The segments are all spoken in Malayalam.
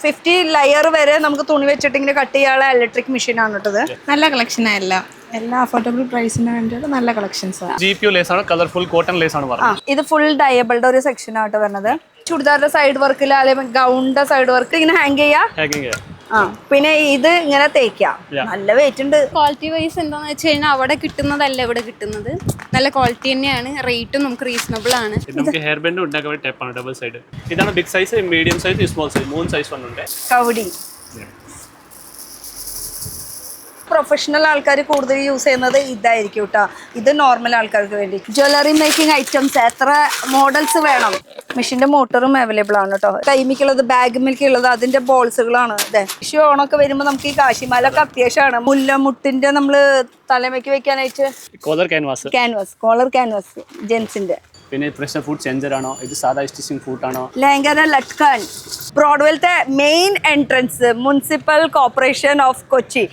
50 ലെയർ വരെ നമുക്ക് തുണി വെച്ചിട്ട് ഇങ്ങനെ കട്ട് ചെയ്യാനുള്ള ഇലക്ട്രിക് മെഷീൻ ആണ് കേട്ടത്. നല്ല കളക്ഷൻ എല്ലാം അഫോർഡബിൾ പ്രൈസിന് വേണ്ടിയിട്ട് നല്ല കളക്ഷൻസ് ആണ്. GPU ലേസ് ആണ്, കളർഫുൾ കോട്ടൺ ലേസ് ആണ് പറഞ്ഞത്. ഇത് ഫുൾ ഡയബിളുടെ ഒരു സെക്ഷൻ ആയിട്ട് വരുന്നത്. ചുടിദാറിന്റെ സൈഡ് വർക്കിൽ അല്ലെങ്കിൽ ഗൗണിന്റെ സൈഡ് വർക്ക് ഇങ്ങനെ ഹാങ് ചെയ്യാ. പിന്നെ ഇത് ഇങ്ങനെ തേക്കാം. നല്ല വെയിറ്റ് ഉണ്ട്. ക്വാളിറ്റി വൈസ് എന്താന്ന് വെച്ച് കഴിഞ്ഞാൽ അവിടെ കിട്ടുന്നതല്ല ഇവിടെ കിട്ടുന്നത്. നല്ല ക്വാളിറ്റി തന്നെയാണ്. റേറ്റും നമുക്ക് റീസണബിൾ ആണ്. നമുക്ക് ഹെയർ ബാൻഡ് ഉണ്ടാക്കാൻ ടൈപ്പ് ആണ്, ഡബിൾ സൈഡ്. ഇതാണ് big size, medium size, small size, 3 size വന്നുണ്ട്. കവടി പ്രൊഫഷണൽ ആൾക്കാർ കൂടുതൽ യൂസ് ചെയ്യുന്നത് ഇതായിരിക്കും കേട്ടോ. ഇത് നോർമൽ ആൾക്കാർക്ക് വേണ്ടി. ജ്വല്ലറി മേക്കിംഗ് ഐറ്റംസ് എത്ര മോഡൽസ് വേണം. മെഷീന്റെ മോട്ടറും അവൈലബിൾ ആണ് കേട്ടോ. കൈമിക്കുള്ളത്, ബാഗിമിക്കുള്ളത്, അതിന്റെ ബോൾസുകളാണ്. അതെ, വിഷു ഓണൊക്കെ വരുമ്പോൾ നമുക്ക് ഈ കാശിമാലൊക്കെ അത്യാവശ്യമാണ്. മുല്ലമുട്ടിന്റെ നമ്മള് തലമയ്ക്ക് വെക്കാനായിട്ട് കോളർ ക്യാൻവാസ് ജെൻസിന്റെ. പിന്നെ പ്രഷർ ഫുഡ് ചേഞ്ചർ ആണോ, ഇത് സാധാ സ്റ്റിച്ചിങ് ഫുഡ് ആണോ. ലഹങ്ക ലട്കൻ ബ്രോഡ്വേയിലത്തെ main entrance municipal corporation of Kochi.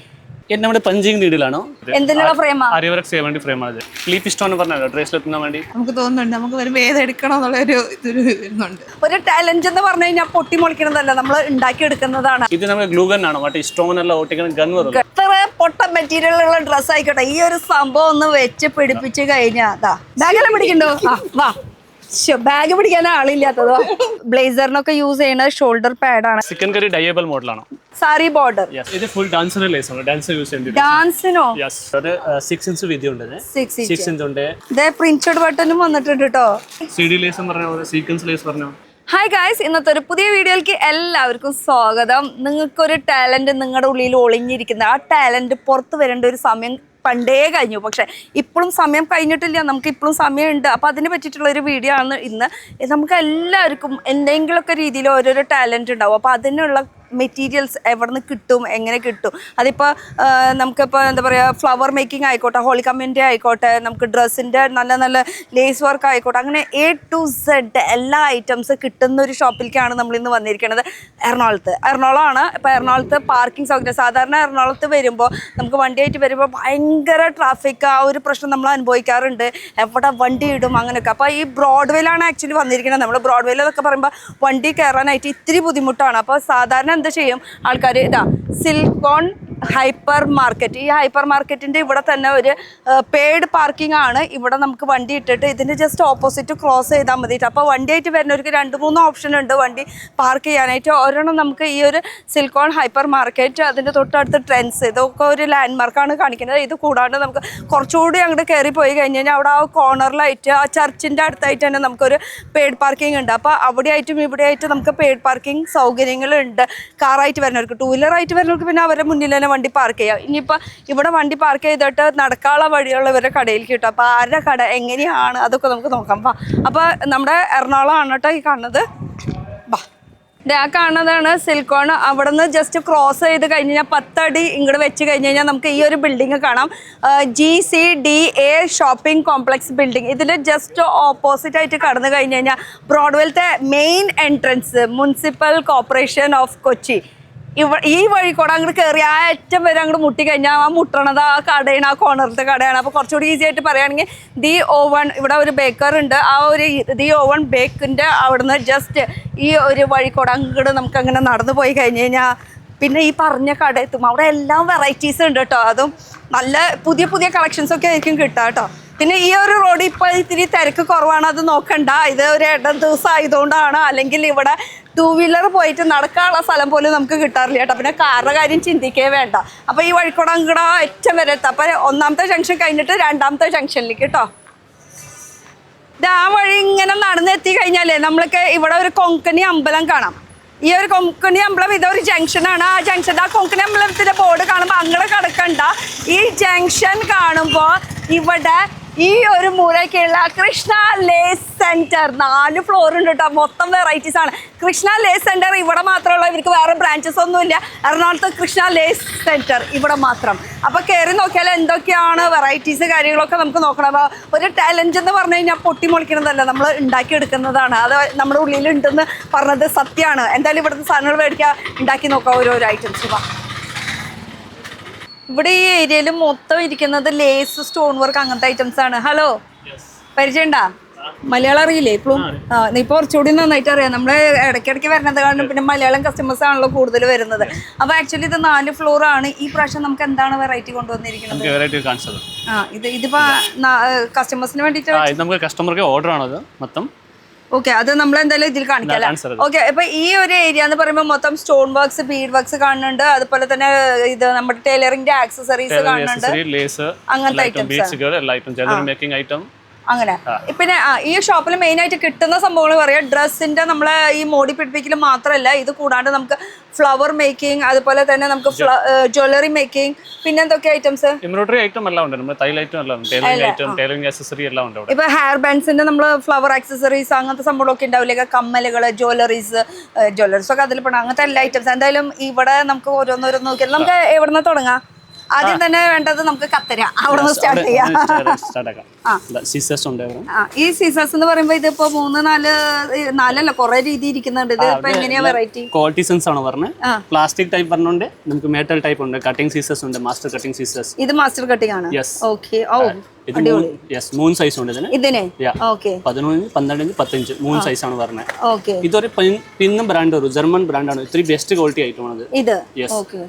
നമ്മുടെ പഞ്ചിങ് നീഡിലാണോ, എന്തിനുള്ള ഫ്രെയിമാ? അരിവർക്ക് ചെയ്യാൻ വേണ്ടി ഫ്രെയിമാണ്. ക്ലീപ്പ് സ്റ്റോൺ പറഞ്ഞല്ലോ, ഡ്രസ്സിലെത്തുന്ന വേണ്ടി. നമുക്ക് തോന്നുന്നുണ്ട് നമുക്ക് വരുമ്പോൾ ഏത് എടുക്കണം എന്നുള്ള ഇതൊരു വരുന്നുണ്ട്. ഒരു ടാലന്റ് എന്ന് പറഞ്ഞു കഴിഞ്ഞാൽ പൊട്ടി മുളിക്കണതല്ല, നമ്മൾ ഉണ്ടാക്കിയെടുക്കുന്നതാണ്. ഇത് നമ്മൾ ഗ്ലൂഗൺ ആണോ, മറ്റേ സ്റ്റോൺ എല്ലാം ഒട്ടിക്കുന്ന ഗൺ വരും. എത്ര പൊട്ട മെറ്റീരിയൽ ഉള്ള ഡ്രസ് ആയിക്കോട്ടെ, ഈ ഒരു സംഭവം ഒന്ന് വെച്ച് പിടിപ്പിച്ച് കഴിഞ്ഞാൽ അതാ ബാഗെല്ലാം പിടിക്കണ്ടോ. വാ, ബാഗ് പിടിക്കാൻ ആളില്ലാത്തതോ. ബ്ലേസറിനൊക്കെ യൂസ് ചെയ്യുന്ന ഷോൾഡർ പാഡ് ആണ്. ചിക്കൻ കറി ഡയബിൾ മോഡലാണ്. സാരി ബോർഡർ. ഇത് ഫുൾ ഡാൻസർ ലേസ് ആണ്, ഡാൻസർ യൂസ് ചെയ്യുന്നത്. ഡാൻസിനോ? യെസ്. അത് 6 ഇഞ്ച് വീതി ഉണ്ട്. 6 ഇഞ്ച് ഉണ്ട്. ഇതേ പ്രിന്റഡ് ബട്ടണും വന്നിട്ടുണ്ട് കേട്ടോ. CD ലേസ് എന്ന് പറഞ്ഞ സീക്വൻസ് ലേസ് പറഞ്ഞു. ഹായ് ഗായ്സ്, ഇന്നത്തെ ഒരു പുതിയ വീഡിയോയിലേക്ക് എല്ലാവർക്കും സ്വാഗതം. നിങ്ങൾക്കൊരു ടാലന്റ് നിങ്ങളുടെ ഉള്ളിൽ ഒളിഞ്ഞിരിക്കുന്ന ആ ടാലന്റ് പുറത്ത് വരേണ്ട ഒരു സമയം പണ്ടേ കഴിഞ്ഞു. പക്ഷെ ഇപ്പോഴും സമയം കഴിഞ്ഞിട്ടില്ല, നമുക്ക് ഇപ്പോഴും സമയമുണ്ട്. അപ്പോൾ അതിനെ പറ്റിയിട്ടുള്ള ഒരു വീഡിയോ ആണ് ഇന്ന്. നമുക്ക് എല്ലാവർക്കും എന്തെങ്കിലുമൊക്കെ രീതിയിൽ ഓരോരോ ടാലന്റ് ഉണ്ടാവും. അപ്പോൾ അതിനുള്ള മെറ്റീരിയൽസ് എവിടെ നിന്ന് കിട്ടും, എങ്ങനെ കിട്ടും. അതിപ്പോൾ നമുക്കിപ്പോൾ എന്താ പറയുക, ഫ്ലവർ മേക്കിംഗ് ആയിക്കോട്ടെ, ഹോളി കമ്മ്യൂണിറ്റി ആയിക്കോട്ടെ, നമുക്ക് ഡ്രസ്സിൻ്റെ നല്ല നല്ല ലേസ് വർക്ക് ആയിക്കോട്ടെ, അങ്ങനെ A to Z എല്ലാ ഐറ്റംസ് കിട്ടുന്ന ഒരു ഷോപ്പിലേക്കാണ് നമ്മളിന്ന് വന്നിരിക്കുന്നത്. എറണാകുളമാണ്. ഇപ്പോൾ എറണാകുളത്ത് പാർക്കിംഗ് സൗകര്യം, സാധാരണ എറണാകുളത്ത് വരുമ്പോൾ നമുക്ക് വണ്ടിയായിട്ട് വരുമ്പോൾ ഭയങ്കര ട്രാഫിക്, ആ ഒരു പ്രശ്നം നമ്മൾ അനുഭവിക്കാറുണ്ട്. എവിടെ വണ്ടി ഇടും അങ്ങനെയൊക്കെ. അപ്പോൾ ഈ ബ്രോഡ്വേയിലാണ് ആക്ച്വലി വന്നിരിക്കുന്നത്. നമ്മൾ ബ്രോഡ്വേയിൽ എന്നൊക്കെ പറയുമ്പോൾ വണ്ടി കയറാനായിട്ട് ഇത്തിരി ബുദ്ധിമുട്ടാണ്. അപ്പോൾ സാധാരണ എന്താ ചെയ്യും ആൾക്കാർ, ഇതാ സിൽക്കോൺ ഹൈപ്പർ മാർക്കറ്റ്. ഈ ഹൈപ്പർ മാർക്കറ്റിൻ്റെ ഇവിടെ തന്നെ ഒരു പെയ്ഡ് പാർക്കിംഗ് ആണ്. ഇവിടെ നമുക്ക് വണ്ടി ഇട്ടിട്ട് ഇതിൻ്റെ ജസ്റ്റ് ഓപ്പോസിറ്റ് ക്രോസ് ചെയ്താൽ മതിയിട്ട്. അപ്പോൾ വണ്ടിയായിട്ട് വരുന്നവർക്ക് 2-3 ഓപ്ഷൻ ഉണ്ട് വണ്ടി പാർക്ക് ചെയ്യാനായിട്ട്. ഒരെണ്ണം നമുക്ക് ഈ ഒരു സിൽക്കോൺ ഹൈപ്പർ മാർക്കറ്റ്, അതിൻ്റെ തൊട്ടടുത്ത് ട്രെൻഡ്സ്, ഇതൊക്കെ ഒരു ലാൻഡ് മാർക്കാണ് കാണിക്കുന്നത്. ഇത് കൂടാണ്ട് നമുക്ക് കുറച്ചുകൂടി അങ്ങോട്ട് കയറി പോയി കഴിഞ്ഞ് കഴിഞ്ഞാൽ അവിടെ ആ കോർണറിലായിട്ട് ആ ചർച്ചിൻ്റെ അടുത്തായിട്ട് തന്നെ നമുക്കൊരു പെയ്ഡ് പാർക്കിംഗ് ഉണ്ട്. അപ്പോൾ അവിടെയായിട്ടും ഇവിടെയായിട്ട് നമുക്ക് പെയ്ഡ് പാർക്കിംഗ് സൗകര്യങ്ങളുണ്ട്. കാറായിട്ട് വരുന്നവർക്ക്, 2 വീലറായിട്ട് വരുന്നവർക്ക് പിന്നെ അവരുടെ മുന്നിൽ തന്നെ വണ്ടി പാർക്ക് ചെയ്യാം. ഇനിയിപ്പോൾ ഇവിടെ വണ്ടി പാർക്ക് ചെയ്തിട്ട് നടക്കാനുള്ള വഴിയുള്ള ഇവരുടെ കടയിലേക്ക് കിട്ടും. അപ്പോൾ ആരുടെ കട എങ്ങനെയാണ് അതൊക്കെ നമുക്ക് നോക്കാം. അപ്പോൾ നമ്മുടെ എറണാകുളമാണ് കേട്ടോ ഈ കാണുന്നത്. ആ കാണുന്നതാണ് സിൽക്കോൺ. അവിടെ നിന്ന് ജസ്റ്റ് ക്രോസ് ചെയ്ത് കഴിഞ്ഞ് കഴിഞ്ഞാൽ 10 അടി ഇങ്ങോട്ട് വെച്ച് കഴിഞ്ഞ് കഴിഞ്ഞാൽ നമുക്ക് ഈ ഒരു ബിൽഡിംഗ് കാണാം. GCDA shopping complex building. ഇതിൽ ജസ്റ്റ് ഓപ്പോസിറ്റ് ആയിട്ട് കടന്നു കഴിഞ്ഞ് കഴിഞ്ഞാൽ ബ്രോഡ്വേയിലത്തെ main entrance municipal corporation of Kochi. ഈ വഴി കൂടെ അങ്ങോട്ട് കയറി ആ അറ്റം വരെ അങ്ങോട്ട് മുട്ടി കഴിഞ്ഞാൽ ആ മുട്ടണത് ആ കടയാണ്, ആ കോർണറിലത്തെ കടയാണ്. അപ്പോൾ കുറച്ചുകൂടി ഈസി ആയിട്ട് പറയുകയാണെങ്കിൽ ദി ഓവൺ, ഇവിടെ ഒരു ബേക്കർ ഉണ്ട്. ആ ഒരു ദി ഓവൺ ബേക്കിൻ്റെ അവിടുന്ന് ജസ്റ്റ് ഈ ഒരു വഴി കൂടെ അങ്ങോട്ട് നമുക്ക് അങ്ങനെ നടന്നു പോയി കഴിഞ്ഞ് കഴിഞ്ഞാൽ പിന്നെ ഈ പറഞ്ഞ കട എത്തും. അവിടെ എല്ലാം വെറൈറ്റീസ് ഉണ്ട് കേട്ടോ. അതും നല്ല പുതിയ പുതിയ കളക്ഷൻസൊക്കെ ആയിരിക്കും കിട്ടുക കേട്ടോ. പിന്നെ ഈ ഒരു റോഡ് ഇപ്പോൾ ഇത്തിരി തിരക്ക് കുറവാണ്, അത് നോക്കണ്ട. ഇത് ഒരു ഇടം ദിവസം ആയതുകൊണ്ടാണ്. അല്ലെങ്കിൽ ഇവിടെ 2 വീലർ പോയിട്ട് നടക്കാനുള്ള സ്ഥലം പോലും നമുക്ക് കിട്ടാറില്ല കേട്ടോ. പിന്നെ കാറിൻ്റെ കാര്യം ചിന്തിക്കേ വേണ്ട. അപ്പോൾ ഈ വഴിക്കൂടെ അങ്ങോട്ട് ഏറ്റവും വരെ എത്താം. അപ്പോൾ 1ാമത്തെ ജംഗ്ഷൻ കഴിഞ്ഞിട്ട് 2ാമത്തെ ജംഗ്ഷനിലേക്ക് കേട്ടോ. ഇത് ആ വഴി ഇങ്ങനെ നടന്നെത്തി കഴിഞ്ഞാലേ നമ്മൾക്ക് ഇവിടെ ഒരു കൊങ്കണി അമ്പലം കാണാം. ഈ ഒരു കൊങ്കണി അമ്പലം ഇതൊരു ജംഗ്ഷനാണ്. ആ ജംഗ്ഷൻ, ആ കൊങ്കണി അമ്പലത്തിൻ്റെ ബോർഡ് കാണുമ്പോൾ അങ്ങനെ കിടക്കണ്ട. ഈ ജംഗ്ഷൻ കാണുമ്പോൾ ഇവിടെ ഈ ഒരു മൂലയ്ക്കുള്ള കൃഷ്ണ ലേസ് സെന്റർ 4 ഫ്ലോർ ഉണ്ട് കേട്ടോ. മൊത്തം വെറൈറ്റീസ് ആണ്. കൃഷ്ണ ലേസ് സെന്റർ ഇവിടെ മാത്രമുള്ള, ഇവർക്ക് വേറെ ബ്രാഞ്ചസ് ഒന്നുമില്ല. എറണാകുളത്ത് കൃഷ്ണ ലേസ് സെന്റർ ഇവിടെ മാത്രം. അപ്പോൾ കയറി നോക്കിയാൽ എന്തൊക്കെയാണ് വെറൈറ്റീസ് കാര്യങ്ങളൊക്കെ നമുക്ക് നോക്കണം. അപ്പോൾ ഒരു ടാലന്റ് എന്ന് പറഞ്ഞു കഴിഞ്ഞാൽ പൊട്ടി മുളിക്കണതല്ല, നമ്മൾ ഉണ്ടാക്കിയെടുക്കുന്നതാണ്. അത് നമ്മുടെ ഉള്ളിലുണ്ടെന്ന് പറഞ്ഞത് സത്യമാണ്. എന്തായാലും ഇവിടുത്തെ സാധനങ്ങൾ മേടിക്കുക, ഉണ്ടാക്കി നോക്കാം ഓരോരോ ഐറ്റംസ്. ഇവിടെ ഈ ഏരിയയിൽ മൊത്തം ഇരിക്കുന്നത് ലേസ്, സ്റ്റോൺ വർക്ക്, അങ്ങനത്തെ ഐറ്റംസ് ആണ്. ഹലോ, പരിചയണ്ടാ? മലയാളം അറിയില്ലേ ഇപ്പോഴും? ഇപ്പൊ കുറച്ചുകൂടി നന്നായിട്ട് അറിയാം. നമ്മള് ഇടയ്ക്കിടയ്ക്ക് വരുന്നത് കാരണം പിന്നെ മലയാളം കസ്റ്റമേഴ്സ് ആണല്ലോ കൂടുതൽ വരുന്നത്. അപ്പൊ ആക്ച്വലി ഇത് 4 ഫ്ലോർ ആണ്. ഈ പ്രാവശ്യം നമുക്ക് എന്താണ് വെറൈറ്റി കൊണ്ടുവന്നിരിക്കുന്നത്? ഇതിപ്പോ കസ്റ്റമേഴ്സിന് വേണ്ടിട്ട് നമുക്ക് കസ്റ്റമർക്ക് ഓർഡർ ആണത് മൊത്തം. ഓക്കെ, അത് നമ്മൾ എന്തായാലും ഇതിൽ കാണിക്കാം. ഓക്കെ, ഇപ്പൊ ഈ ഒരു ഏരിയ എന്ന് പറയുമ്പോൾ മൊത്തം സ്റ്റോൺ വർക്ക്സ്, ബീഡ് വർക്ക്സ് കാണുന്നുണ്ട്. അതുപോലെ തന്നെ ഇത് നമ്മുടെ ടൈലറിംഗിന്റെ ആക്സസറീസ് കാണുന്നുണ്ട്. അങ്ങനത്തെ ഐറ്റംസ് അങ്ങനെ. പിന്നെ ഈ ഷോപ്പിൽ മെയിൻ ആയിട്ട് കിട്ടുന്ന സംഭവങ്ങൾ പറയാം. ഡ്രസ്സിന്റെ നമ്മളെ ഈ മോഡി പിടിപ്പിക്കൽ മാത്രമല്ല, ഇത് കൂടാണ്ട് നമുക്ക് ഫ്ലവർ മേക്കിംഗ്, അതുപോലെ തന്നെ നമുക്ക് ജ്വല്ലറി മേക്കിംഗ്, പിന്നെ എന്തൊക്കെ ഐറ്റംസ്, എംബ്രോയിഡറി ഐറ്റം എല്ലാം ഉണ്ട്, നമ്മുടെ തൈൽ ഐറ്റം എല്ലാം ഉണ്ട്, ടൈലറിംഗ് ഐറ്റം, ടൈലറിംഗ് ആക്സസറി എല്ലാം ഉണ്ട്. ഇപ്പൊ ഹെയർ ബാൻഡ്സിന്റെ നമ്മൾ ഫ്ലവർ ആക്സസറീസ് അങ്ങനത്തെ സംഭവങ്ങളൊക്കെ ഉണ്ടാവില്ലേ, കമ്മലുകള്, ജ്വല്ലറീസ് ഒക്കെ അതിൽ പെടാം. അങ്ങനത്തെ എല്ലാ ഐറ്റംസ്. എന്തായാലും ഇവിടെ നമുക്ക് ഓരോന്നോരോന്ന് നോക്കിയാൽ നമുക്ക് എവിടുന്ന് തുടങ്ങാം? ആദ്യം തന്നെ വേണ്ടത് നമുക്ക് കത്തര, അവിടെ നിന്ന് സ്റ്റാർട്ട് ചെയ്യാം. ഈ സീസേഴ്സ് എന്ന് പറയുമ്പോൾ ഇതിപ്പോ 4 കുറെ രീതി ഇരിക്കുന്നുണ്ട്. ഇത് ഇപ്പൊ എങ്ങനെയാ വെറൈറ്റി? ക്വാളിറ്റി സെൻസ് ആണ് പറഞ്ഞത്. പ്ലാസ്റ്റിക് ടൈപ്പ് പറഞ്ഞുണ്ട്, നമുക്ക് മെറ്റൽ ടൈപ്പ് ഉണ്ട്, കട്ടിംഗ് സീസേഴ്സ് ഉണ്ട്, മാസ്റ്റർ കട്ടിംഗ് സീസേഴ്സ്. ഇത് മാസ്റ്റർ കട്ടിംഗ് ആണ്. ഓക്കെ. ഓ, ഇത് 3 സൈസ് ഉണ്ട് ഇതിന്. ഓക്കെ, 11, 12, 15 3 സൈസ് ആണ് പറഞ്ഞത്. ഓക്കെ, ഇതൊരു പിന്നും ബ്രാൻഡ്, ഒരു ജർമ്മൻ ബ്രാൻഡാണ്. ഇത്രയും ബെസ്റ്റ് ക്വാളിറ്റി ഐറ്റം ആണ് ഇത്. ഓക്കെ,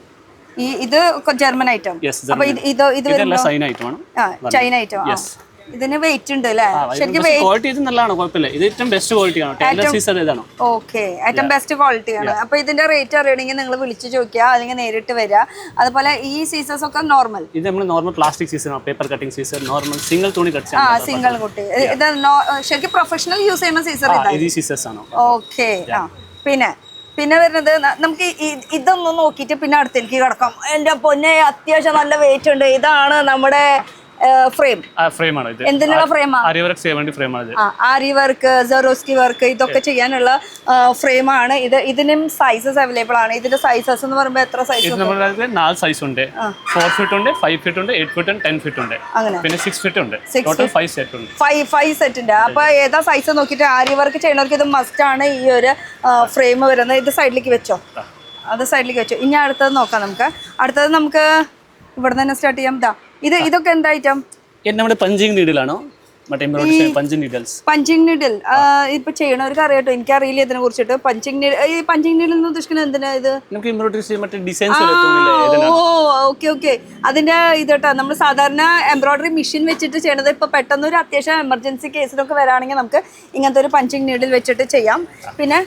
ഇത് ജർമ്മൻ ഐറ്റം. അപ്പൊ ഇത് ചൈന ഐറ്റം ആണ്. China item. ഇതിന് വെയിറ്റ് ഉണ്ട് അല്ലേ? ശരിക്കും ക്വാളിറ്റി ഇത് നല്ലതാണ്, കുഴപ്പമില്ല. ഇത് ഏറ്റവും ബെസ്റ്റ് ക്വാളിറ്റി ആണ്. ടൈലർ സീസർ ഇതാണ്. ഓക്കെ, ഏറ്റവും ബെസ്റ്റ് ക്വാളിറ്റി ആണ്. അപ്പൊ ഇതിന്റെ റേറ്റ് അറിയണമെങ്കിൽ നിങ്ങൾ വിളിച്ചു ചോദിക്കുക, അല്ലെങ്കിൽ നേരിട്ട് വരിക. അതുപോലെ ഈ സീസേഴ്സ് ഒക്കെ നോർമൽ, ഇത് നമ്മൾ നോർമൽ പ്ലാസ്റ്റിക് സീസർ ആണ്, paper cutting scissor, normal single തുണി കട്ട്. സിംഗിൾ കുട്ടി. ഇത് ശരിക്കും പ്രൊഫഷണൽ യൂസ് ചെയ്യുന്ന സീസർ സീസേഴ്സ് ആണ്. ഓക്കെ. പിന്നെ വരുന്നത് നമുക്ക് ഇതൊന്നും നോക്കിയിട്ട് പിന്നെ അടുത്തേക്ക് കിടക്കാം. എന്റെ പൊന്നെ, അത്യാവശ്യം നല്ല വെയിറ്റ് ഉണ്ട്. ഇതാണ് നമ്മുടെ ഫ്രെയിം ആണ്. എന്തിനുള്ള ഫ്രെയിമാണ്? ആരി വർക്ക്, സെറോസ്കി വർക്ക്, ഇതൊക്കെ ചെയ്യാനുള്ള ഫ്രെയിമാണ്. ഇതിനും സൈസസ് അവൈലബിൾ ആണ്. ഇതിന്റെ സൈസസ് എന്ന് പറയുമ്പോൾ എത്ര സൈസ്? 4 സൈസ് ഉണ്ട്. 4 ഫീറ്റ് ഉണ്ട്, 5 ഫീറ്റ് ഉണ്ട്, 8 ഫീറ്റ് ഉണ്ട്, 10 ഫീറ്റ് ഉണ്ട്, പിന്നെ 6 ഫീറ്റ് ഉണ്ട്. ടോട്ടൽ 5 സെറ്റ് ഉണ്ട്. 5 സെറ്റ് ഉണ്ട്. അപ്പൊ ഏതാ സൈസ് നോക്കിയിട്ട് ആരി വർക്ക് ചെയ്യുന്നവർക്ക് ഇത് മസ്റ്റ് ആണ്. ഈ ഒരു ഫ്രെയിം വരുന്നത്. ഇത് സൈഡിലേക്ക് വെച്ചോ, അത് സൈഡിലേക്ക് വെച്ചോ. ഇനി അടുത്തത് നോക്കാം. നമുക്ക് ഇവിടെ തന്നെ സ്റ്റാർട്ട് ചെയ്യാം. ഇതൊക്കെ എന്താ ഐറ്റം? നമ്മുടെ പഞ്ചിങ് നീഡിലാണോ? പഞ്ചിങ് നീഡിൽ ഇപ്പൊ ചെയ്യണവർക്ക് അറിയാട്ടോ, എനിക്കറിയില്ല ഇതിനെ കുറിച്ചിട്ട്. പഞ്ചിങ് നീഡിൽ എന്ന് ഉദ്ദേശിക്കുന്നത് എന്തിനാ? ഇത് ഓക്കെ. അതിന്റെ ഇതോട്ടാ നമ്മൾ സാധാരണ എംബ്രോയിഡറി മെഷീൻ വെച്ചിട്ട് ചെയ്യണത്. ഇപ്പൊ പെട്ടെന്ന് ഒരു അത്യാവശ്യം എമർജൻസി കേസിലൊക്കെ വരാണെങ്കിൽ നമുക്ക് ഇങ്ങനത്തെ ഒരു പഞ്ചിങ് നീഡിൽ വെച്ചിട്ട് ചെയ്യാം. പിന്നെ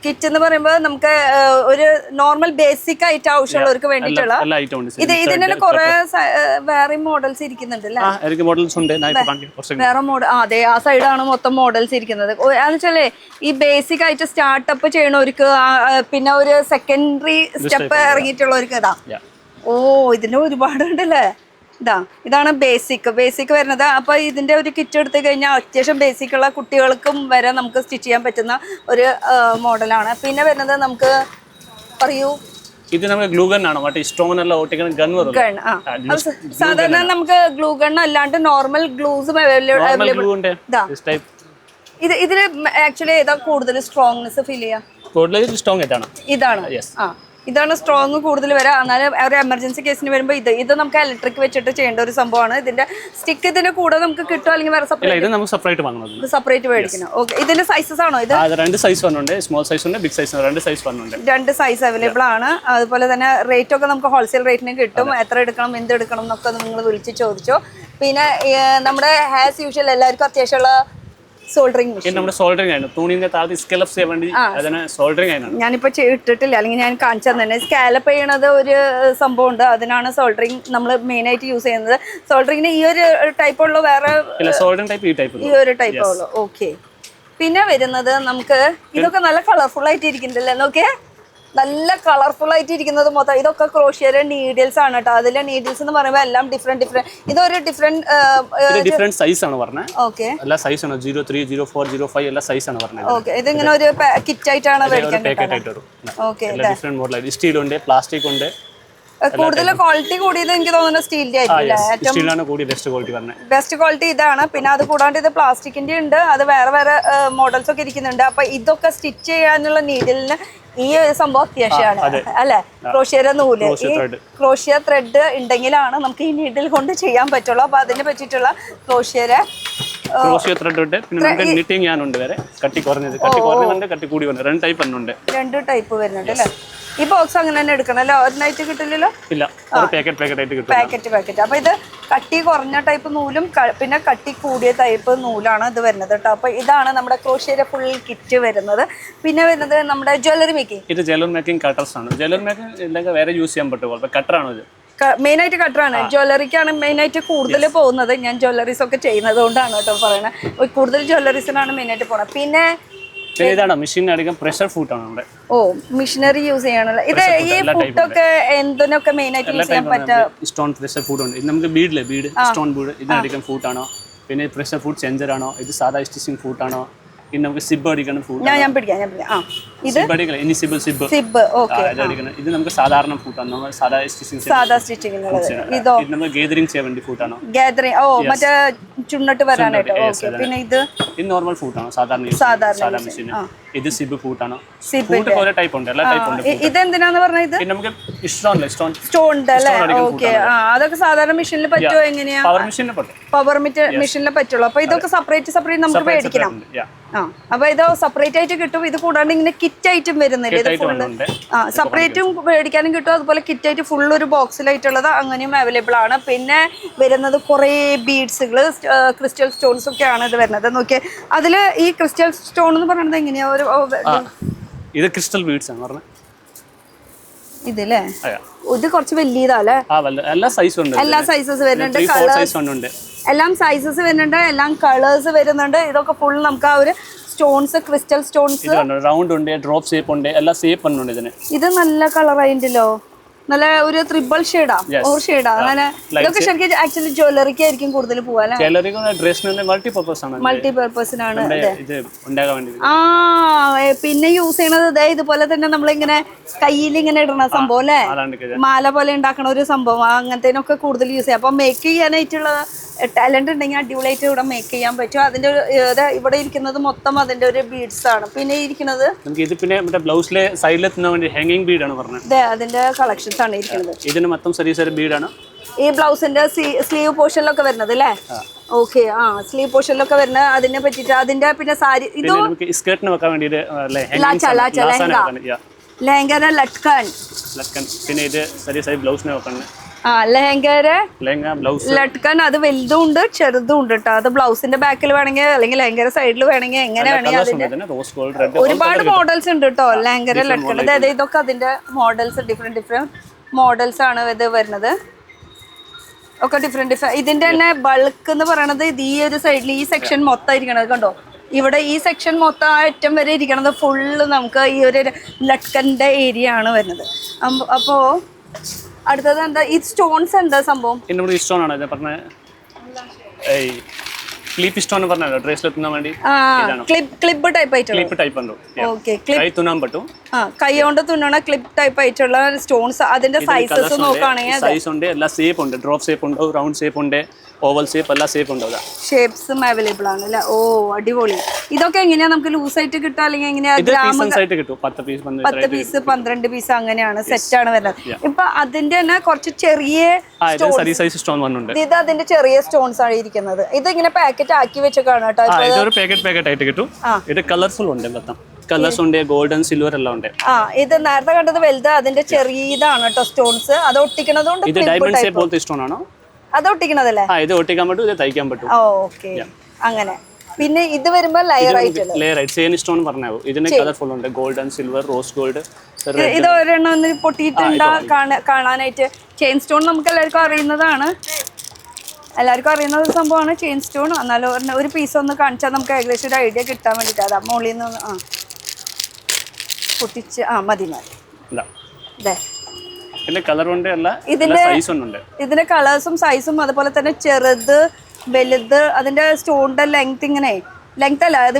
കിറ്റ് എന്ന് പറയുമ്പോൾ നമുക്ക് ഒരു നോർമൽ ബേസിക് ആയിട്ട് ആവശ്യമുള്ളവർക്ക് വേണ്ടിയിട്ടുള്ള ഇതിന് കുറെ വേറെ മോഡൽസ് ഇരിക്കുന്നുണ്ട് അല്ലേ? വേറെ മോഡൽ, അതെ, ആ സൈഡാണ് മൊത്തം മോഡൽസ് ഇരിക്കുന്നത്. എന്ന് വെച്ചാലേ ഈ ബേസിക് ആയിട്ട് സ്റ്റാർട്ടപ്പ് ചെയ്യണവർക്ക്, പിന്നെ ഒരു സെക്കൻഡറി സ്റ്റെപ്പ് ഇറങ്ങിയിട്ടുള്ളവർക്ക് ഇതാ. ഇതിന്റെ ഒരുപാടുണ്ടല്ലേ. ഇതാണ് ബേസിക് വരുന്നത്. അപ്പൊ ഇതിന്റെ ഒരു കിറ്റ് എടുത്തു കഴിഞ്ഞാൽ അത്യാവശ്യം ബേസിക് ഉള്ള കുട്ടികൾക്കും വരെ നമുക്ക് സ്റ്റിച്ച് ചെയ്യാൻ പറ്റുന്ന ഒരു മോഡലാണ്. പിന്നെ വരുന്നത് നമുക്ക് പറയൂ, ഇത് നമ്മുടെ ഗ്ലൂ ഗൺ ആണ്. മറ്റേ സ്റ്റോൺ എല്ലാം ഒട്ടിക്കുന്ന ഗൺ വരും. സാധാരണ നമുക്ക് ഗ്ലൂ ഗൺ അല്ലാണ്ട് നോർമൽ ഗ്ലൂസും അവൈലബിൾ. ഇതില് ആക്ച്വലി ഏതാ കൂടുതൽ സ്ട്രോങ്നെസ് ഫീൽ ചെയ്യാ? ഇതാണ് സ്ട്രോങ് കൂടുതൽ വരാം. എന്നാലും ഒരു എമർജൻസി കേസിന് വരുമ്പോൾ ഇത് നമുക്ക് ഇലക്ട്രിക് വെച്ചിട്ട് ചെയ്യേണ്ട ഒരു സംഭവമാണ്. ഇതിന്റെ സ്റ്റിക്ക് ഇതിന്റെ കൂടെ നമുക്ക് കിട്ടും, അല്ലെങ്കിൽ വേറെ സെപ്പറേറ്റ് മേടിക്കണം. ഓക്കെ, ഇതിന്റെ സൈസസ് ആണോ? ഇത് 2 സൈസ് വന്നുണ്ട്, സ്മോൾ സൈസ് ഉണ്ട്, ബിഗ് സൈസ്, 2 സൈസ് വന്നുണ്ട്. 2 സൈസ് അവൈലബിൾ ആണ്. അതുപോലെ തന്നെ റേറ്റ് ഒക്കെ നമുക്ക് ഹോൾസെയിൽ റേറ്റിന് കിട്ടും. എത്ര എടുക്കണം, എന്ത് എടുക്കണം എന്നൊക്കെ നിങ്ങൾ വിളിച്ച് ചോദിച്ചോ. പിന്നെ നമ്മുടെ ആസ് യൂഷ്വൽ എല്ലാവർക്കും അത്യാവശ്യമുള്ള സോൾഡറിംഗ് മെഷീൻ. ഞാനിപ്പോ ഇട്ടിട്ടില്ല, അല്ലെങ്കിൽ ഞാൻ കാണിച്ചു തന്നെ. സ്കാലപ്പ് ചെയ്യണത് ഒരു സംഭവം ഉണ്ട്, അതിനാണ് സോൾഡറിംഗ് നമ്മൾ മെയിൻ ആയിട്ട് യൂസ് ചെയ്യുന്നത്. സോൾഡറിംഗിന് ഈ ഒരു ടൈപ്പ് ഉള്ളു, വേറെ ഈ ഒരു ടൈപ്പ് ഉള്ളു. ഓക്കെ. പിന്നെ വരുന്നത് നമുക്ക് ഇതൊക്കെ നല്ല കളർഫുൾ ആയിട്ട് ഇരിക്കുന്നുണ്ടല്ലേ? നോക്കിയേ, നല്ല കളർഫുൾ ആയിട്ട് ഇരിക്കുന്നത് മൊത്തം. ഇതൊക്കെ ക്രോഷ്യയുടെ നീഡിൽസ് ആണ് കേട്ടോ. അതിലെ നീഡിൽസ് എന്ന് പറയുമ്പോൾ എല്ലാം ഡിഫറെന്റ്. ഇതൊരു ഡിഫറെന്റ് സൈസ് ആണ് പറഞ്ഞത്. ഓക്കെ, എല്ലാ സൈസ് ആണ്. 03, 04, 05 എല്ലാ സൈസ് ആണ് പറഞ്ഞത്. ഓക്കെ, ഇതിങ്ങനെ ഒരു കിറ്റ് ആയിട്ടാണ് മേടിക്കാൻ. Okay, different model. സ്റ്റീൽ ഉണ്ട്, പ്ലാസ്റ്റിക് ഉണ്ട്. കൂടുതൽ ക്വാളിറ്റി കൂടിയത് എനിക്ക് തോന്നുന്നത് സ്റ്റീലിന്റെ ആയിരിക്കും. ബെസ്റ്റ് ക്വാളിറ്റി ഇതാണ്. പിന്നെ അത് കൂടാണ്ട് ഇത് പ്ലാസ്റ്റിക്കിന്റെ ഉണ്ട്, അത് വേറെ മോഡൽസ് ഒക്കെ ഇരിക്കുന്നുണ്ട്. അപ്പൊ ഇതൊക്കെ സ്റ്റിച്ച് ചെയ്യാനുള്ള നീഡിലിന് ഈ ഒരു സംഭവം അത്യാവശ്യമാണ് അല്ലെ? ക്രോഷ്യ നൂല്, ഈ ക്രോഷ്യ ത്രെഡ് ഉണ്ടെങ്കിലാണ് നമുക്ക് ഈ നീഡിൽ കൊണ്ട് ചെയ്യാൻ പറ്റുള്ളൂ. അപ്പൊ അതിനെ പറ്റിയിട്ടുള്ള ക്രോഷ്യ ത്രെഡ് ഉണ്ട്. പിന്നെ നമുക്ക് നിറ്റിംഗ് ഞാനുണ്ട് വേറെ, കട്ടി കുറഞ്ഞത്, കട്ടി കുറഞ്ഞതുണ്ട്, കട്ടി കൂടി വന്നു, രണ്ട് ടൈപ്പ് ഉണ്ട്. രണ്ട് ടൈപ്പ് വരുന്നുണ്ട് അല്ലേ? ഈ ബോക്സ് അങ്ങനെ തന്നെ എടുക്കണല്ലോ, ഒരെണ്ണായിട്ട് കിട്ടില്ലല്ലോ? ഇല്ല, പാക്കറ്റ് ആയിട്ട് കിട്ടും. പാക്കറ്റ്. അപ്പൊ ഇത് കട്ടി കുറഞ്ഞ ടൈപ്പ് നൂലും പിന്നെ കട്ടി കൂടിയ ടൈപ്പ് നൂലാണ് ഇത് വരുന്നത് കേട്ടോ. അപ്പൊ ഇതാണ് നമ്മുടെ ക്രോഷ്യയുടെ ഫുൾ കിറ്റ് വരുന്നത്. പിന്നെ വരുന്നത് നമ്മുടെ ജ്വല്ലറി മേക്കിംഗ്. ഇത് ജ്വല്ലറി മേക്കിംഗ് കട്ടേഴ്സ് ആണ്. ജ്വല്ലറി മേക്കിംഗ് ഇല്ലെങ്കിൽ വേറെ യൂസ് ചെയ്യാൻ പറ്റുമോ? കട്ടറാണ് ഇത്, മെയിൻ ആയിട്ട് കട്ടറാണ്. ജ്വല്ലറിക്കാണ് മെയിൻ ആയിട്ട് കൂടുതൽ പോകുന്നത്. ഞാൻ ജ്വല്ലറീസ് ഒക്കെ ചെയ്യുന്നത് കൊണ്ടാണ് കേട്ടോ പറയണത്. കൂടുതൽ ജ്വല്ലറീസിനാണ് മെയിൻ ആയിട്ട് പോണത്. പിന്നെ ഇതാണ് മെഷീൻ അടിക്കാൻ പ്രഷർ ഫുഡ് ആണ് നമ്മുടെ. മെഷീനറി യൂസ് ചെയ്യാനുള്ള ഇത് ഈ ഫുഡൊക്കെ എന്തിനൊക്കെ മെയിൻ ആയിട്ട് യൂസ് ചെയ്യാൻ പറ്റും? സ്റ്റോൺ പ്രഷർ ഫുഡ് ഉണ്ട്. ഇത് നമുക്ക് ബീഡ് സ്റ്റോൺ ബീഡ് ഇതിനടിക്കാൻ ഫുഡ് ആണോ, പിന്നെ പ്രഷർ ഫുഡ് സെഞ്ചർ ആണോ, ഇത് സാധാ സ്റ്റിച്ചിങ് ഫുഡ് ആണോ, പിന്നെ നമുക്ക് സിബ് അടിക്കണം ഫുഡ്. ഞാൻ പിടിക്കാം. ഇത് ഇത് നമുക്ക് സാധാരണ ഫുഡാണ്, നമ്മൾ സാധാ സ്റ്റിച്ചിങ്. ഇതോ നമ്മൾ ഗേദറിംഗ് ചെയ്യാൻ വേണ്ടി ഫുഡാണോ? മറ്റേ ചുണ്ണട്ട് വരാനായിട്ട്. പിന്നെ ഇത് നോർമൽ ഫുഡാണോ? സാധാരണ മെഷീൻ. ഇത് സിബ് ഫുഡാണോ? ഫുഡ് കുറെ ടൈപ്പ് ഉണ്ട്, എല്ലാ ടൈപ്പ് ഉണ്ട്. ഇതെന്തിനാന്ന് പറഞ്ഞത്? നമുക്ക് സ്റ്റോൺ അല്ലേ? ഓക്കെ. അതൊക്കെ സാധാരണ മെഷീനിൽ പറ്റുമോ? എങ്ങനെയാ? പവർ മെഷീനിൽ പറ്റുള്ളൂ. അപ്പൊ ഇതൊക്കെ സെപ്പറേറ്റ് നമുക്ക് മേടിക്കണം. അപ്പൊ ഇത് സെപ്പറേറ്റ് ആയിട്ട് കിട്ടും. ഇത് കൂടാണ്ട് ഇങ്ങനെ കിറ്റ് ആയിട്ടും വരുന്നില്ല. ഇത് ഫുള്ള് സെപ്പറേറ്റും മേടിക്കാനും കിട്ടും. അതുപോലെ കിറ്റ് ആയിട്ട് ഫുൾ ഒരു ബോക്സിലായിട്ടുള്ളത് അങ്ങനെയും അവൈലബിൾ ആണ്. പിന്നെ വരുന്നത് കുറേ ബീഡ്സുകൾ, ക്രിസ്റ്റൽ സ്റ്റോൺസ് ഒക്കെയാണ് ഇത് വരുന്നത്. നോക്കിയേ, അതില് ഈ ക്രിസ്റ്റൽ സ്റ്റോൺ എന്ന് പറയുന്നത് എങ്ങനെയാ? ഇത് ക്രിസ്റ്റൽ ബീഡ്സ് ആണ് പറഞ്ഞത്. ഇതല്ലേ? ഇത് കുറച്ച് വലിയതല്ലേ? എല്ലാ സൈസസ് വരുന്നുണ്ട്. എല്ലാം സൈസസ് വരുന്നുണ്ട്, എല്ലാം കളേഴ്സ് വരുന്നുണ്ട്. ഇതൊക്കെ ഫുൾ നമുക്ക് ആ ഒരു സ്റ്റോൺസ്, ക്രിസ്റ്റൽ സ്റ്റോൺസ്, റൗണ്ട് ഉണ്ട്, ഡ്രോപ്പ് ഷേപ്പ് ഉണ്ട്, എല്ലാ ഷേപ്പ് ഉണ്ട് ഇതിന്. ഇത് നല്ല കളർ ആയിണ്ടല്ലോ, നല്ല ഒരു ത്രിബിൾ ഷെയ്ഡാ, അങ്ങനെ. ഇതൊക്കെ ശരിക്കും ആക്ച്വലി ജ്വല്ലറിക്ക് ആയിരിക്കും കൂടുതൽ പോവാ. മൾട്ടിപർപ്പസിനാണ്. പിന്നെ യൂസ് ചെയ്യണത് ഇതുപോലെ തന്നെ നമ്മളിങ്ങനെ കയ്യിൽ ഇങ്ങനെ ഇടണ സംഭവം അല്ലേ? മാല പോലെ ഉണ്ടാക്കണ ഒരു സംഭവം, അങ്ങനത്തേനൊക്കെ കൂടുതൽ യൂസ് ചെയ്യാം. അപ്പൊ മേക്ക് ചെയ്യാനായിട്ടുള്ള ടാലന്റ് ഉണ്ടെങ്കിൽ അടിപൊളിയായിട്ട് ഇവിടെ മേക്ക് ചെയ്യാൻ പറ്റും. അതിന്റെ ഇവിടെ ഇരിക്കുന്നത് മൊത്തം അതിന്റെ ഒരു ബീഡ്സ് ആണ്. പിന്നെ ഇരിക്കുന്നത് ബ്ലൗസിലെ സൈഡിലെത്തുന്ന ഹാങ്ങിങ് ബീഡ് ആണ് പറഞ്ഞത്. അതിന്റെ കളക്ഷൻസ് ആണ് ഇരിക്കുന്നത്. ഇതിന് മൊത്തം ചെറിയ ബീഡാണ് ഈ ബ്ലൗസിന്റെ സ്ലീവ് പോർഷനിലൊക്കെ വരുന്നത് അല്ലേ? ഓക്കെ. സ്ലീവ് പോർഷനിലൊക്കെ വരുന്നത് അതിനെ പറ്റിട്ട്. അതിന്റെ പിന്നെ സാരി, ഇത് സ്കേർട്ടിന് വെക്കാൻ വേണ്ടി ലെഹങ്ക ലട്കൻ. പിന്നെ ഇത് ചെറിയ ബ്ലൗസിനെ വെക്കാൻ ലട്കൻ. അത് വലുതും ഉണ്ട് ചെറുതും ഉണ്ട് കേട്ടോ. അത് ബ്ലൗസിന്റെ ബാക്കിൽ വേണമെങ്കിൽ അല്ലെങ്കിൽ ലെഹങ്കര സൈഡിൽ വേണമെങ്കിൽ എങ്ങനെ വേണമെങ്കിൽ അതിന്റെ ഒരുപാട് മോഡൽസ് ഉണ്ട് കേട്ടോ. ലെഹങ്കര ലട്കൻ, അതായത് ഇതൊക്കെ അതിന്റെ മോഡൽസ്, ഡിഫറെന്റ് മോഡൽസ് ആണ് ഇത് വരുന്നത്. ഒക്കെ ഡിഫറെന്റ്. ഇതിന്റെ തന്നെ ബൾക്ക് എന്ന് പറയണത് ഇത് ഈ ഒരു സൈഡിൽ ഈ സെക്ഷൻ മൊത്തം ഇരിക്കണത് കണ്ടോ? ഇവിടെ ഈ സെക്ഷൻ മൊത്തം ആ അറ്റം വരെ ഇരിക്കണത് ഫുള്ള് നമുക്ക് ഈ ഒരു ലട്കന്റെ ഏരിയ ആണ് വരുന്നത്. അപ്പോ അടുത്തത് എന്താ? ഈ സ്റ്റോൺസ് എന്താ സംഭവം? സ്റ്റോൺ ആണ് പറഞ്ഞ ക്ലിപ്പ് സ്റ്റോൺ പറഞ്ഞല്ലോ, ഡ്രസ്സിലെത്തുന്ന വേണ്ടി ക്ലിപ്പ് ടൈപ്പ് ആയിട്ടുള്ള. കൈ കൊണ്ട് തുന്നണ ക്ലിപ്പ് ടൈപ്പ് ആയിട്ടുള്ള സ്റ്റോൺസ്. അതിന്റെ സൈസസ് നോക്കുകയാണെങ്കിൽ സൈസ് ഉണ്ട്, എല്ലാ ഷേപ്പ് ഉണ്ട്, ഡ്രോപ്പ് ഷേപ്പ് ഉണ്ട്, റൗണ്ട് ഷേപ്പ് ഉണ്ട്, ഓവൽ ഷേപ്പ്, എല്ലാ ഷേപ്പ് ഉണ്ട്. ഷേപ്സും അവൈലബിൾ ആണ് അല്ലേ? ഓ അടിപൊളി. ഇതൊക്കെ എങ്ങനെയാ നമുക്ക് ലൂസ് ആയിട്ട് കിട്ടുക അല്ലെങ്കിൽ എങ്ങനെയാ? 10 പീസ് 12 പീസ് അങ്ങനെയാണ് സെറ്റ് ആണ് വരുന്നത്. ഇപ്പൊ അതിന്റെ തന്നെ കുറച്ച് ചെറിയ ഇത് അതിന്റെ ചെറിയ സ്റ്റോൺസ് ആണ് ഇരിക്കുന്നത്. ഇത് ഇങ്ങനെ പാക്കറ്റ് ആക്കി വെച്ചേക്കാണ് കേട്ടോ. പാക്കറ്റ് ആയിട്ട് കിട്ടും. ഇത് കളർഫുൾ ഉണ്ട്, കളേഴ്സ് ഉണ്ട്, ഗോൾഡൻ, സിൽവർ എല്ലാം ഉണ്ട്. ഇത് നേരത്തെ കണ്ടത് വലുത്, അതിന്റെ ചെറിയതാണ് കേട്ടോ സ്റ്റോൺസ്. അത് ഒട്ടിക്കണതുകൊണ്ട് ഇത് ഡയമണ്ട് ഷേപ്പ് പോലത്തെ സ്റ്റോൺ ആണോ? അത് ഒട്ടിക്കണതല്ലേ? ഇത് ഒട്ടിക്കാൻ പറ്റും, ഇത് തയ്ക്കാൻ പറ്റും. ഓക്കെ, അങ്ങനെ. പിന്നെ ഇത് വരുമ്പോ ലെയർ ആയിട്ട് ചെയിൻ സ്റ്റോൺ പറഞ്ഞാൽ ഇതിന് കളർഫുൾ ഉണ്ട്, ഗോൾഡൻ, സിൽവർ, റോസ് ഗോൾഡ്. ഇത് ഒരെണ്ണം ഒന്ന് പൊട്ടിയിട്ടുണ്ടാ കാണാനായിട്ട്. ചെയിൻ സ്റ്റോൺ നമുക്ക് എല്ലാവർക്കും അറിയുന്നതാണ്, എല്ലാവർക്കും അറിയുന്ന ഒരു സംഭവമാണ് ചെയിൻ സ്റ്റോൺ. എന്നാലും ഒരു പീസ് ഒന്ന് കാണിച്ചാൽ നമുക്ക് ഏകദേശം ഒരു ഐഡിയ കിട്ടാൻ വേണ്ടിയിട്ട്. അതാ മുകളിൽ നിന്ന് പൊട്ടിച്ച് മതി. ഇതിന്റെ കളേഴ്സും സൈസും അതുപോലെ തന്നെ ചെറുത്, വലുത്, അതിന്റെ സ്റ്റോണിന്റെ ലെങ്ത് ഇങ്ങനെ ലെങ്ത് അല്ല, അത്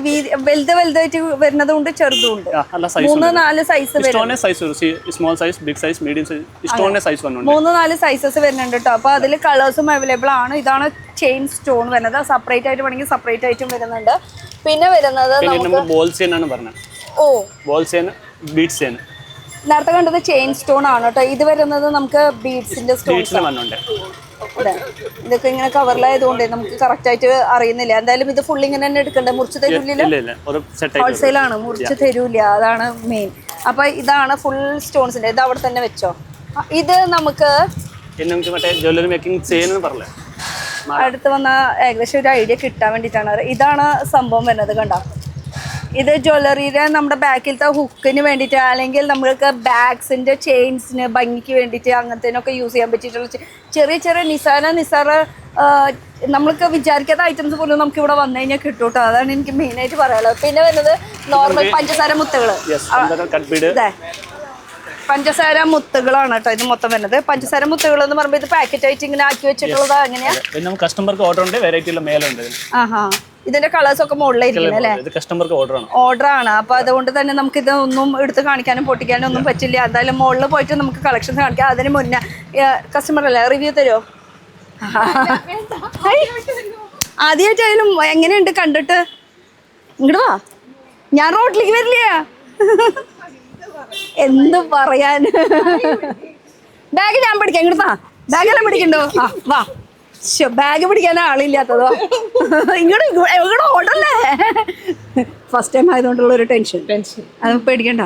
വലുതായിട്ട് വരുന്നതും ഉണ്ട്, ചെറുതും ഉണ്ട്. 3-4 സൈസ് 3-4 സൈസസ് വരുന്നുണ്ട് കേട്ടോ. അപ്പൊ അതിൽ കളേഴ്സും അവൈലബിൾ ആണ്. ഇതാണ് ചെയിൻ സ്റ്റോൺ വരുന്നത്. സെപ്പറേറ്റ് ആയിട്ട് വേണമെങ്കിൽ സെപ്പറേറ്റ് ആയിട്ടും വരുന്നുണ്ട്. പിന്നെ വരുന്നത് ബീഡ്സ് ആണ്. നേരത്തെ കണ്ടത് ചെയിൻ സ്റ്റോൺ ആണ് കേട്ടോ. ഇത് വരുന്നത് നമുക്ക് ബീഡ്സിന്റെ സ്റ്റോൺസ്. ബീഡ്സിന് വന്നുണ്ട്. അതെ, ഇതൊക്കെ ഇങ്ങനെ കവറിലായതുകൊണ്ട് നമുക്ക് കറക്റ്റ് ആയിട്ട് അറിയുന്നില്ല. എന്തായാലും ഇത് ഫുൾ ഇങ്ങനെ തന്നെ എടുക്കണ്ടേ? മുറിച്ച് തരൂല്ലല്ലോ, ഹോൾസെയിലാണ്, മുറിച്ച് തരൂല്ല, അതാണ് മെയിൻ. അപ്പൊ ഇതാണ് ഫുൾ സ്റ്റോൺസിന്റെ. ഇത് അവിടെ തന്നെ വെച്ചോ. ഇത് നമുക്ക് മറ്റേ ജ്വല്ലറി മേക്കിംഗ് ചെയ്യുന്നത് പറഞ്ഞേ. അടുത്ത് വന്ന ഏകദേശം ഒരു ഐഡിയ കിട്ടാൻ വേണ്ടിയിട്ടാണ്. ഇതാണ് സംഭവം വരുന്നത്, കണ്ടോ? ഇത് ജ്വല്ലറിയുടെ നമ്മുടെ ബാക്കിലത്തെ ഹുക്കിന് വേണ്ടിയിട്ട്, അല്ലെങ്കിൽ നമ്മൾക്ക് ബാഗ്സിൻ്റെ ചെയിൻസിന് ഭംഗിക്ക് വേണ്ടിയിട്ട് അങ്ങനത്തേനൊക്കെ യൂസ് ചെയ്യാൻ പറ്റിയിട്ടുള്ള ചെറിയ ചെറിയ നിസാര നമ്മൾക്ക് വിചാരിക്കാത്ത ഐറ്റംസ് പോലും നമുക്ക് ഇവിടെ വന്നു കഴിഞ്ഞാൽ കിട്ടും കേട്ടോ. അതാണ് എനിക്ക് മെയിനായിട്ട് പറയാനുള്ളത്. പിന്നെ വരുന്നത് നോർമൽ പഞ്ചസാര മുത്തുകൾ. പഞ്ചസാര മുത്തുകളാണ് കേട്ടോ ഇത് മൊത്തം വരുന്നത്. പഞ്ചസാര മുത്തുകൾ എന്ന് പറയുമ്പോൾ ഇത് പാക്കറ്റ് ആയിട്ട് ഇങ്ങനെ ആക്കി വെച്ചിട്ടുള്ളത് അങ്ങനെയാ. കസ്റ്റമർക്ക് ഓർഡർ ഉണ്ട്, വെറൈറ്റി മേലുണ്ട്. ആഹാ, ഇതിന്റെ കളേഴ്സ് ഒക്കെ മുകളിലായിരിക്കും അല്ലേ? കസ്റ്റമർക്ക് ഓർഡർ ആണ്. അപ്പൊ അതുകൊണ്ട് തന്നെ നമുക്ക് ഇത് ഒന്നും എടുത്ത് കാണിക്കാനും പൊട്ടിക്കാനും ഒന്നും പറ്റില്ല. എന്തായാലും മുകളിൽ പോയിട്ട് നമുക്ക് കളക്ഷൻസ് കാണിക്കാം. അതിന് മുന്നേ കസ്റ്റമർ അല്ലേ, റിവ്യൂ തരുമോ? ആദ്യമായിട്ടായാലും എങ്ങനെയുണ്ട് കണ്ടിട്ട്? ഇങ്ങോട്ട് വാ, ഞാൻ റോഡിലേക്ക് വരില്ല. എന്ത് പറയാൻ, ബാഗ് ഞാൻ പിടിക്കാം. ഇങ്ങോട്ട് വാ, ബാഗെല്ലാം പിടിക്കണ്ടോ? ആ വാ, ബാഗ് പിടിക്കാൻ ആളില്ലാത്തതോ? ഇങ്ങോട്ട് എവിടെ ഓടല്ലേ? ഫസ്റ്റ് ടൈം ആയതുകൊണ്ടുള്ള ഒരു ടെൻഷൻ അത് പേടിക്കണ്ട.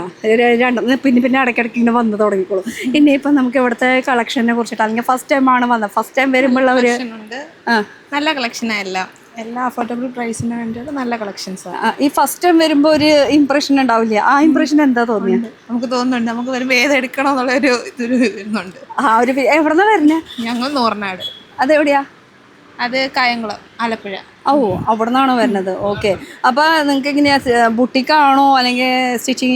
പിന്നെ ഇടയ്ക്കിടയ്ക്ക് ഇങ്ങനെ വന്ന് തുടങ്ങിക്കോളും. ഇനിയിപ്പം നമുക്ക് ഇവിടുത്തെ കളക്ഷനെ കുറിച്ചിട്ട്, അല്ലെങ്കിൽ ഫസ്റ്റ് ടൈം ആണ് വന്നത്, ഫസ്റ്റ് ടൈം വരുമ്പോൾ ഒരു നല്ല കളക്ഷനല്ല, എല്ലാ അഫോർഡബിൾ പ്രൈസിന് വേണ്ടിയിട്ട് നല്ല കളക്ഷൻസ്. ഈ ഫസ്റ്റ് ടൈം വരുമ്പോൾ ഒരു ഇംപ്രഷൻ ഉണ്ടാവില്ല? ആ ഇംപ്രഷൻ എന്താ തോന്നിയത്? നമുക്ക് തോന്നുന്നുണ്ട്, നമുക്ക് വരുമ്പോൾ ഏതെടുക്കണം എന്നുള്ളൊരു ഇതൊരു വരുന്നുണ്ട്. ആ ഒരു എവിടെന്നാ വരുന്നേ? ഞങ്ങൾ നൂറിനാട്. അതെവിടെയാ? അത് കായംകുളം, ആലപ്പുഴ. ഓ, അവിടെ നിന്നാണോ വരുന്നത്? ഓക്കെ. അപ്പൊ നിങ്ങൾക്ക് എങ്ങനെയാ, ബുട്ടിക്കാണോ അല്ലെങ്കിൽ സ്റ്റിച്ചിങ്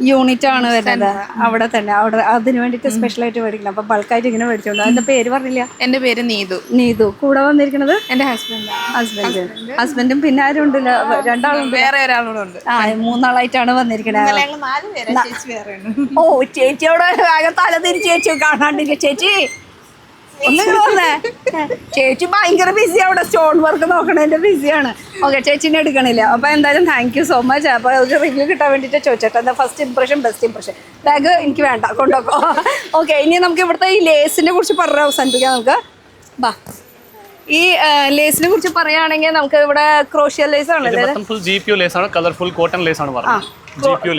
യൂണിറ്റ് ആണ് വരുന്നത്? അവിടെ തന്നെ, അവിടെ അതിന് വേണ്ടിയിട്ട് സ്പെഷ്യലായിട്ട് മേടിക്കണം. അപ്പൊ ബൾക്കായിട്ട് ഇങ്ങനെ മേടിച്ചോണ്ട്. അതിന്റെ പേര് പറഞ്ഞില്ല? എന്റെ പേര് നീതു. കൂടെ വന്നിരിക്കുന്നത് എന്റെ ഹസ്ബൻഡും പിന്നെ ആരും ഉണ്ടല്ലോ? രണ്ടാളും, വേറെ ഒരാളൂടെ ഉണ്ട്. ആ, 3 ആളായിട്ടാണ് വന്നിരിക്കണത്. ഓ, ചേച്ചി അവിടെ ആകെ തല തിരിച്ച് ചേച്ചി കാണാണ്ടിരിക്കുക. ചേച്ചി ഒന്നിങ്ങനെ പറഞ്ഞേ, ചേച്ചി ഭയങ്കര ബിസി, അവിടെ സ്റ്റോൺ വർക്ക് നോക്കണതിന്റെ ബിസിയാണ്. ഓക്കെ, ചേച്ചിനെ എടുക്കണില്ല. അപ്പൊ എന്തായാലും താങ്ക് യു സോ മച്ച്. അപ്പൊ ഒരു റിവ്യൂ കിട്ടാൻ വേണ്ടിയിട്ട് ചോദിച്ചോട്ടെ. എന്താ first impression, best impression? Bag എനിക്ക് വേണ്ട, കൊണ്ടുപോക്കോ. ഓക്കെ, ഇനി നമുക്ക് ഇവിടുത്തെ ഈ ലേസിനെ കുറിച്ച് പറഞ്ഞ് അവസാനിപ്പിക്കാം. നമുക്ക് ബാ, ഈ ലേസിനെ കുറിച്ച് പറയുകയാണെങ്കിൽ നമുക്ക് ഇവിടെ ക്രോഷ്യ ലേസ് ആണല്ലേ? GPO ലേസ് ആണ്, കളർഫുൾ കോട്ടൺ ലേസ് ആണ് പറഞ്ഞത്. GPO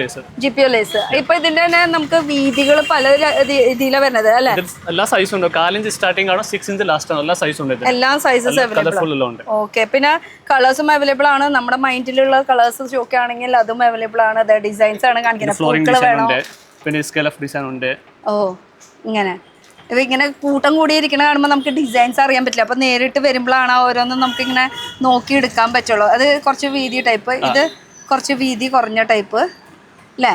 lace. ഇപ്പൊ ഇതിന്റെ തന്നെ നമുക്ക് വീതികൾ പല രീതിയിലാണ് വരുന്നത് അല്ലേ? എല്ലാ സൈസും ഉണ്ട്. 4 ഇഞ്ച് സ്റ്റാർട്ടിംഗ് ആണ്, 6 ഇഞ്ച് ലാസ്റ്റ് ആണ്. എല്ലാ സൈസും ഉണ്ട്, എല്ലാ സൈസസ് അവൈലബിൾ ആണ്. ഓക്കെ, പിന്നെ കളേഴ്സും അവൈലബിൾ ആണ്. നമ്മുടെ മൈൻഡിലുള്ള കളേഴ്സ് ചോദിക്കുകയാണെങ്കിൽ അതും അവൈലബിൾ ആണ്. അതെ, ഡിസൈൻസ് ആണ് കാണിക്കുന്നത്. പിന്നെ സ്കേലഫ് ഡിസൈൻ ഉണ്ട്. ഓ, ഇങ്ങനെ ഇങ്ങനെ കൂട്ടം കൂടിയിരിക്കണ കാണുമ്പോൾ നമുക്ക് ഡിസൈൻസ് അറിയാൻ പറ്റില്ല. അപ്പൊ നേരിട്ട് വരുമ്പോഴാണ് ഓരോന്നും നമുക്ക് ഇങ്ങനെ നോക്കി എടുക്കാൻ പറ്റുള്ളൂ. അത് കുറച്ച് വീതി ടൈപ്പ്, ഇത് കുറച്ച് വീതി കുറഞ്ഞ ടൈപ്പ് അല്ലേ?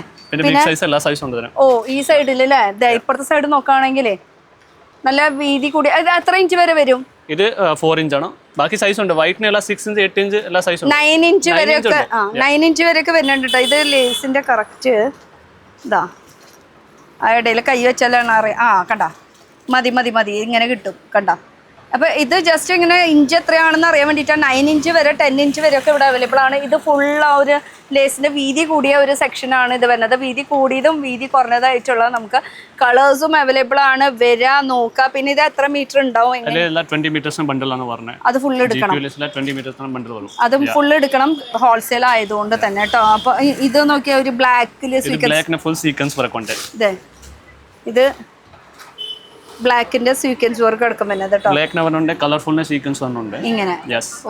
ഓ, ഈ സൈഡിൽ അല്ലേ? ഇപ്പുറത്തെ സൈഡ് നോക്കുകയാണെങ്കിലേ നല്ല വീതി കൂടി. അത് എത്ര ഇഞ്ച് വരെ വരും? ഇത് 4 ഇഞ്ച് ആണ്. ബാക്കി സൈസ് ഉണ്ട്. വൈറ്റിന് എല്ലാ 6 ഇഞ്ച്, 8 ഇഞ്ച് എല്ലാ സൈസും. 9 ഇഞ്ച് വരെയൊക്കെ 9 ഇഞ്ച് വരെയൊക്കെ വരുന്നുണ്ട് കേട്ടോ. ഇത് ലേസിന്റെ കറക്റ്റ് ഇതാ, ആ ഇടയിൽ കൈ വെച്ചാലാണ് അറിയാം. ആ, കണ്ട, മതി ഇങ്ങനെ കിട്ടും, കണ്ട. അപ്പോൾ ഇത് ജസ്റ്റ് ഇങ്ങനെ ഇഞ്ച് എത്രയാണെന്ന് അറിയാൻ വേണ്ടിയിട്ടാണ്. 9 ഇഞ്ച് വരെ 10 ഇഞ്ച് വരെയൊക്കെ ഇവിടെ അവൈലബിൾ ആണ്. ഇത് ഫുൾ ആ ഒരു ലേസിൻ്റെ വീതി കൂടിയ ഒരു സെക്ഷനാണ് ഇത് വരുന്നത്. വീതി കൂടിയതും വീതി കുറഞ്ഞതായിട്ടുള്ള നമുക്ക് കളേഴ്സും അവൈലബിൾ ആണ്. വരാ നോക്കുക. പിന്നെ ഇത് എത്ര മീറ്റർ ഉണ്ടാവും? അത് ഫുൾ എടുക്കണം, അതും ഫുൾ എടുക്കണം, ഹോൾസെയിൽ ആയതുകൊണ്ട് തന്നെ കേട്ടോ. അപ്പോൾ ഇത് നോക്കിയാൽ ഒരു ബ്ലാക്കിൽ ഇത് ബ്ലാക്കിന്റെ സീക്വൻസ് വർക്ക് എടുക്കാൻ പറ്റുന്നത് ഇങ്ങനെ.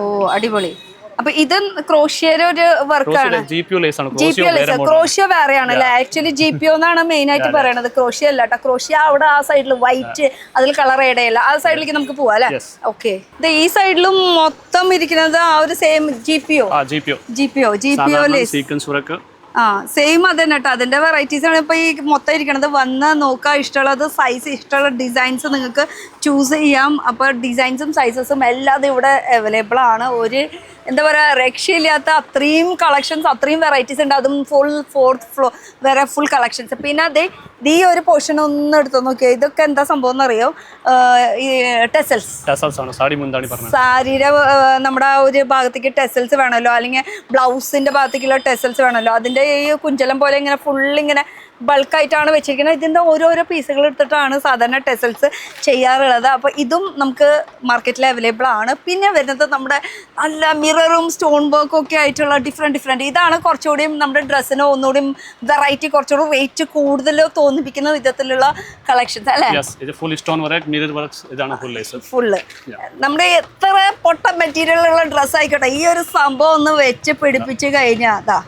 ഓ, അടിപൊളി. അപ്പൊ ഇത് ക്രോഷ്യയുടെ ഒരു വർക്കാണ്. GPO lace. ക്രോഷ്യ വേറെയാണ് അല്ലേ? ആക്ച്വലി GPO എന്നാണ് മെയിൻ ആയിട്ട് പറയണത്. ക്രോഷ്യ അല്ല കേട്ടോ. ക്രോഷ്യ അവിടെ ആ സൈഡിൽ വൈറ്റ്, അതിൽ കളർ ഇടയില്ല. ആ സൈഡിലേക്ക് നമുക്ക് പോവാം അല്ലേ? ഓക്കെ, ഇത് ഈ സൈഡിലും മൊത്തം ഇരിക്കുന്നത് ആ ഒരു സെയിം GPO ലേസ്. ആ, സെയിം അത് തന്നെ കേട്ടോ. അതിന്റെ വെറൈറ്റീസ് ആണ് ഇപ്പൊ ഈ മൊത്തം ഇരിക്കണത്. വന്ന് നോക്കുക, ഇഷ്ടമുള്ളത് സൈസ്, ഇഷ്ടമുള്ള ഡിസൈൻസ് നിങ്ങൾക്ക് ചൂസ് ചെയ്യാം. അപ്പോൾ ഡിസൈൻസും സൈസസും എല്ലാം ഇവിടെ അവൈലബിൾ ആണ്. ഒരു എന്താ പറയാ രക്ഷയില്ലാത്ത അത്രയും കളക്ഷൻസ്, അത്രയും വെറൈറ്റീസ് ഉണ്ട്. അതും ഫുൾ 4th ഫ്ലോർ വേറെ ഫുൾ കളക്ഷൻസ്. പിന്നെ അതെ ഈ ഒരു പോർഷൻ ഒന്ന് എടുത്തു നോക്കിയാൽ ഇതൊക്കെ എന്താ സംഭവം എന്നറിയോ? ഈ ടെസൽസ് ആണ് സാരി മുന്താണി പറഞ്ഞത്. സാരിയുടെ നമ്മുടെ ആ ഒരു ഭാഗത്തേക്ക് ടെസൽസ് വേണമല്ലോ, അല്ലെങ്കിൽ ബ്ലൗസിന്റെ ഭാഗത്തേക്കുള്ള ടെസൽസ് വേണമല്ലോ. അതിന്റെ ഈ കുഞ്ചലം പോലെ ഇങ്ങനെ ഫുൾ ഇങ്ങനെ ബൾക്കായിട്ടാണ് വെച്ചിരിക്കുന്നത്. ഇതിന്റെ ഓരോരോ പീസുകൾ എടുത്തിട്ടാണ് സാധാരണ ടെസൽസ് ചെയ്യാറുള്ളത്. അപ്പോൾ ഇതും നമുക്ക് മാർക്കറ്റിൽ അവൈലബിൾ ആണ്. പിന്നെ വരുന്നത് നമ്മുടെ നല്ല മിററും സ്റ്റോൺ വർക്കും ഒക്കെ ആയിട്ടുള്ള ഡിഫറെൻറ്റ് ഇതാണ് കുറച്ചുകൂടിയും നമ്മുടെ ഡ്രസ്സിന് ഒന്നുകൂടിയും വെറൈറ്റി, കുറച്ചുകൂടി റേറ്റ് കൂടുതൽ തോന്നിപ്പിക്കുന്ന വിധത്തിലുള്ള കളക്ഷൻസ് അല്ലേ? ഫുള്ള് നമ്മുടെ എത്ര പൊട്ട മെറ്റീരിയലുള്ള ഡ്രസ്സ് ആയിക്കോട്ടെ, ഈ ഒരു സംഭവം ഒന്ന് വെച്ച് പിടിപ്പിച്ച് കഴിഞ്ഞാൽ അതാ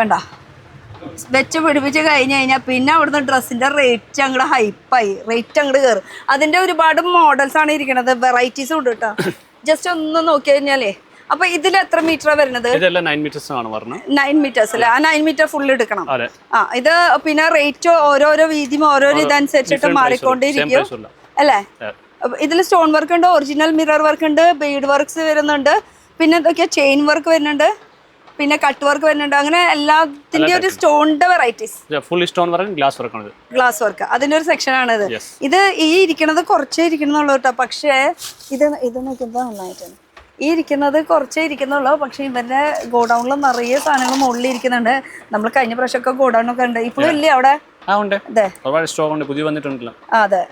കണ്ട വെച്ച് പിടിപ്പിച്ച് കഴിഞ്ഞാൽ പിന്നെ അവിടുന്ന് ഡ്രസ്സിന്റെ റേറ്റ് അങ്ങോട്ട് ഹൈപ്പായി, റേറ്റ് അങ്ങോട്ട് കയറും. അതിന്റെ ഒരുപാട് മോഡൽസ് ആണ് ഇരിക്കുന്നത്, വെറൈറ്റീസും ഉണ്ട് കേട്ടോ. ജസ്റ്റ് ഒന്ന് നോക്കി കഴിഞ്ഞാലേ. അപ്പൊ ഇതിൽ എത്ര മീറ്റർ വരുന്നത്? 9 മീറ്റേഴ്സ് അല്ലേ? ആ 9 മീറ്റർ ഫുൾ എടുക്കണം. ഇത് പിന്നെ റേറ്റ് ഓരോരോ വീതിയും ഓരോരോ ഇതനുസരിച്ചിട്ട് മാറിക്കൊണ്ടിരിക്കും അല്ലേ? ഇതിൽ സ്റ്റോൺ വർക്ക് ഉണ്ട്, ഒറിജിനൽ മിറർ വർക്ക് ഉണ്ട്, ബീഡ് വർക്ക്സ് വരുന്നുണ്ട്, പിന്നെ എന്തൊക്കെയാ ചെയിൻ വർക്ക് വരുന്നുണ്ട്, പിന്നെ കട്ട് വർക്ക് വരുന്നുണ്ട്. അങ്ങനെ എല്ലാത്തിന്റെ ഒരു സ്റ്റോണിന്റെ varieties, full stone work, glass work, അതിന്റെ ഒരു സെക്ഷൻ ആണ് ഇത്. ഇത് ഈ ഇരിക്കുന്നത് കുറച്ചേ ഇരിക്കണമെന്നുള്ളൂ കേട്ടോ. പക്ഷേ ഇത് നോക്കുമ്പോൾ നന്നായിട്ടാണ് ഈ ഇരിക്കുന്നത്, കുറച്ചേ ഇരിക്കുന്നുള്ളൂ. പക്ഷെ ഇവരുടെ ഗോഡൌണിൽ നിറയെ സാധനങ്ങൾ മുകളിൽ ഇരിക്കുന്നുണ്ട്. നമ്മൾ കഴിഞ്ഞ പ്രാവശ്യമൊക്കെ ഗോഡൌണൊക്കെ ഉണ്ട്, ഇപ്പോഴും ഇല്ലേ അവിടെ? അതെ,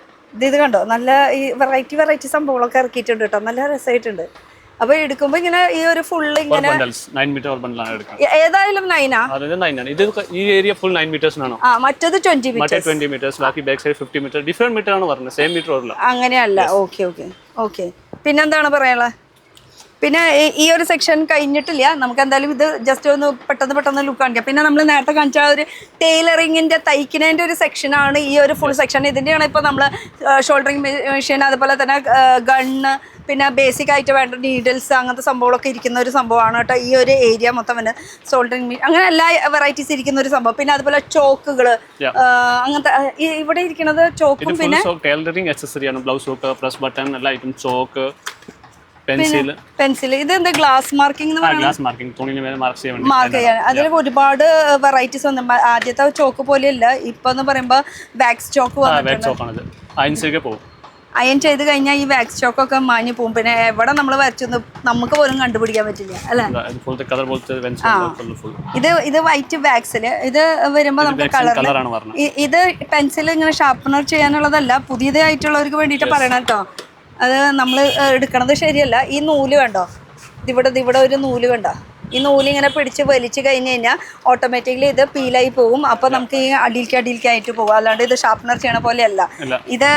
ഇത് കണ്ടോ, നല്ല ഈ വെറൈറ്റി സംഭവങ്ങളൊക്കെ ഇറക്കിയിട്ടുണ്ട് കേട്ടോ, നല്ല രസമായിട്ടുണ്ട്. അപ്പൊ എടുക്കുമ്പോ ഇങ്ങനെ ഈ ഒരു ഫുള്ള് ഇങ്ങനെ ഏതായാലും 9 മറ്റത് 20 അങ്ങനെയല്ല. ഓക്കെ പിന്നെന്താണ് പറയാനുള്ളത്? പിന്നെ ഈ ഒരു സെക്ഷൻ കഴിഞ്ഞിട്ടില്ല, നമുക്ക് എന്തായാലും ഇത് ജസ്റ്റ് ഒന്ന് പെട്ടെന്ന് ലുക്ക് കാണിക്കാം. പിന്നെ നമ്മൾ നേരത്തെ കാണിച്ച ഒരു ടൈലറിങ്ങിന്റെ തയ്ക്കുന്നതിന്റെ ഒരു സെക്ഷനാണ് ഈ ഒരു ഫുൾ സെക്ഷൻ. ഇതിന്റെയാണ് ഇപ്പൊ നമ്മൾ ഷോൾഡറിങ് മെഷീൻ, അതുപോലെ തന്നെ ഗണ്ണ്, പിന്നെ ബേസിക് ആയിട്ട് വേണ്ട നീഡിൽസ്, അങ്ങനത്തെ സംഭവങ്ങളൊക്കെ ഇരിക്കുന്ന ഒരു സംഭവമാണ് കേട്ടോ. ഈ ഒരു ഏരിയ മൊത്തം തന്നെ ഷോൾഡറിങ് അങ്ങനെ എല്ലാ വെറൈറ്റീസ് ഇരിക്കുന്ന ഒരു സംഭവം. പിന്നെ അതുപോലെ ചോക്കുകള്, അങ്ങനത്തെ ഇവിടെ ഇരിക്കുന്നത് ചോക്കും, പിന്നെ പെൻസിൽ. ഇത് എന്താ ഗ്ലാസ് മാർക്കിംഗ് മാർക്ക് ചെയ്യാൻ. അതിൽ ഒരുപാട് വെറൈറ്റീസ് വന്നു. ആദ്യത്തെ ചോക്ക് പോലെയല്ല, ഇപ്പൊ എന്ന് പറയുമ്പോ വാക്സ് ചോക്ക് വന്നിട്ടുണ്ട്. അയൺ ചെയ്ത് കഴിഞ്ഞാൽ ഈ വാക്സ് ചോക്കൊക്കെ മാഞ്ഞു പോകും. പിന്നെ എവിടെ നമ്മൾ വരച്ചൊന്നും നമുക്ക് പോലും കണ്ടുപിടിക്കാൻ പറ്റില്ല അല്ലെ? ഇത് വൈറ്റ് വാക്സില്, ഇത് വരുമ്പോ നമുക്ക് കളർ. ഇത് പെൻസിൽ ഇങ്ങനെ ഷാർപ്പണർ ചെയ്യാനുള്ളതല്ല, പുതിയതായിട്ടുള്ളവർക്ക് വേണ്ടിയിട്ട് പറയണം കേട്ടോ. അത് നമ്മൾ എടുക്കണത് ശരിയല്ല. ഈ നൂല് കണ്ടോ, ഇവിടെ ഒരു നൂല് കണ്ടോ, ഈ നൂല് ഇങ്ങനെ പിടിച്ച് വലിച്ചു കഴിഞ്ഞ് കഴിഞ്ഞാൽ ഓട്ടോമാറ്റിക്കലി ഇത് പീലായി പോകും. അപ്പൊ നമുക്ക് ഈ അടിയിലേക്കായിട്ട് പോകും. അല്ലാണ്ട് ഇത് ഷാർപ്പണർ ചെയ്യണ പോലെയല്ല. ഇത്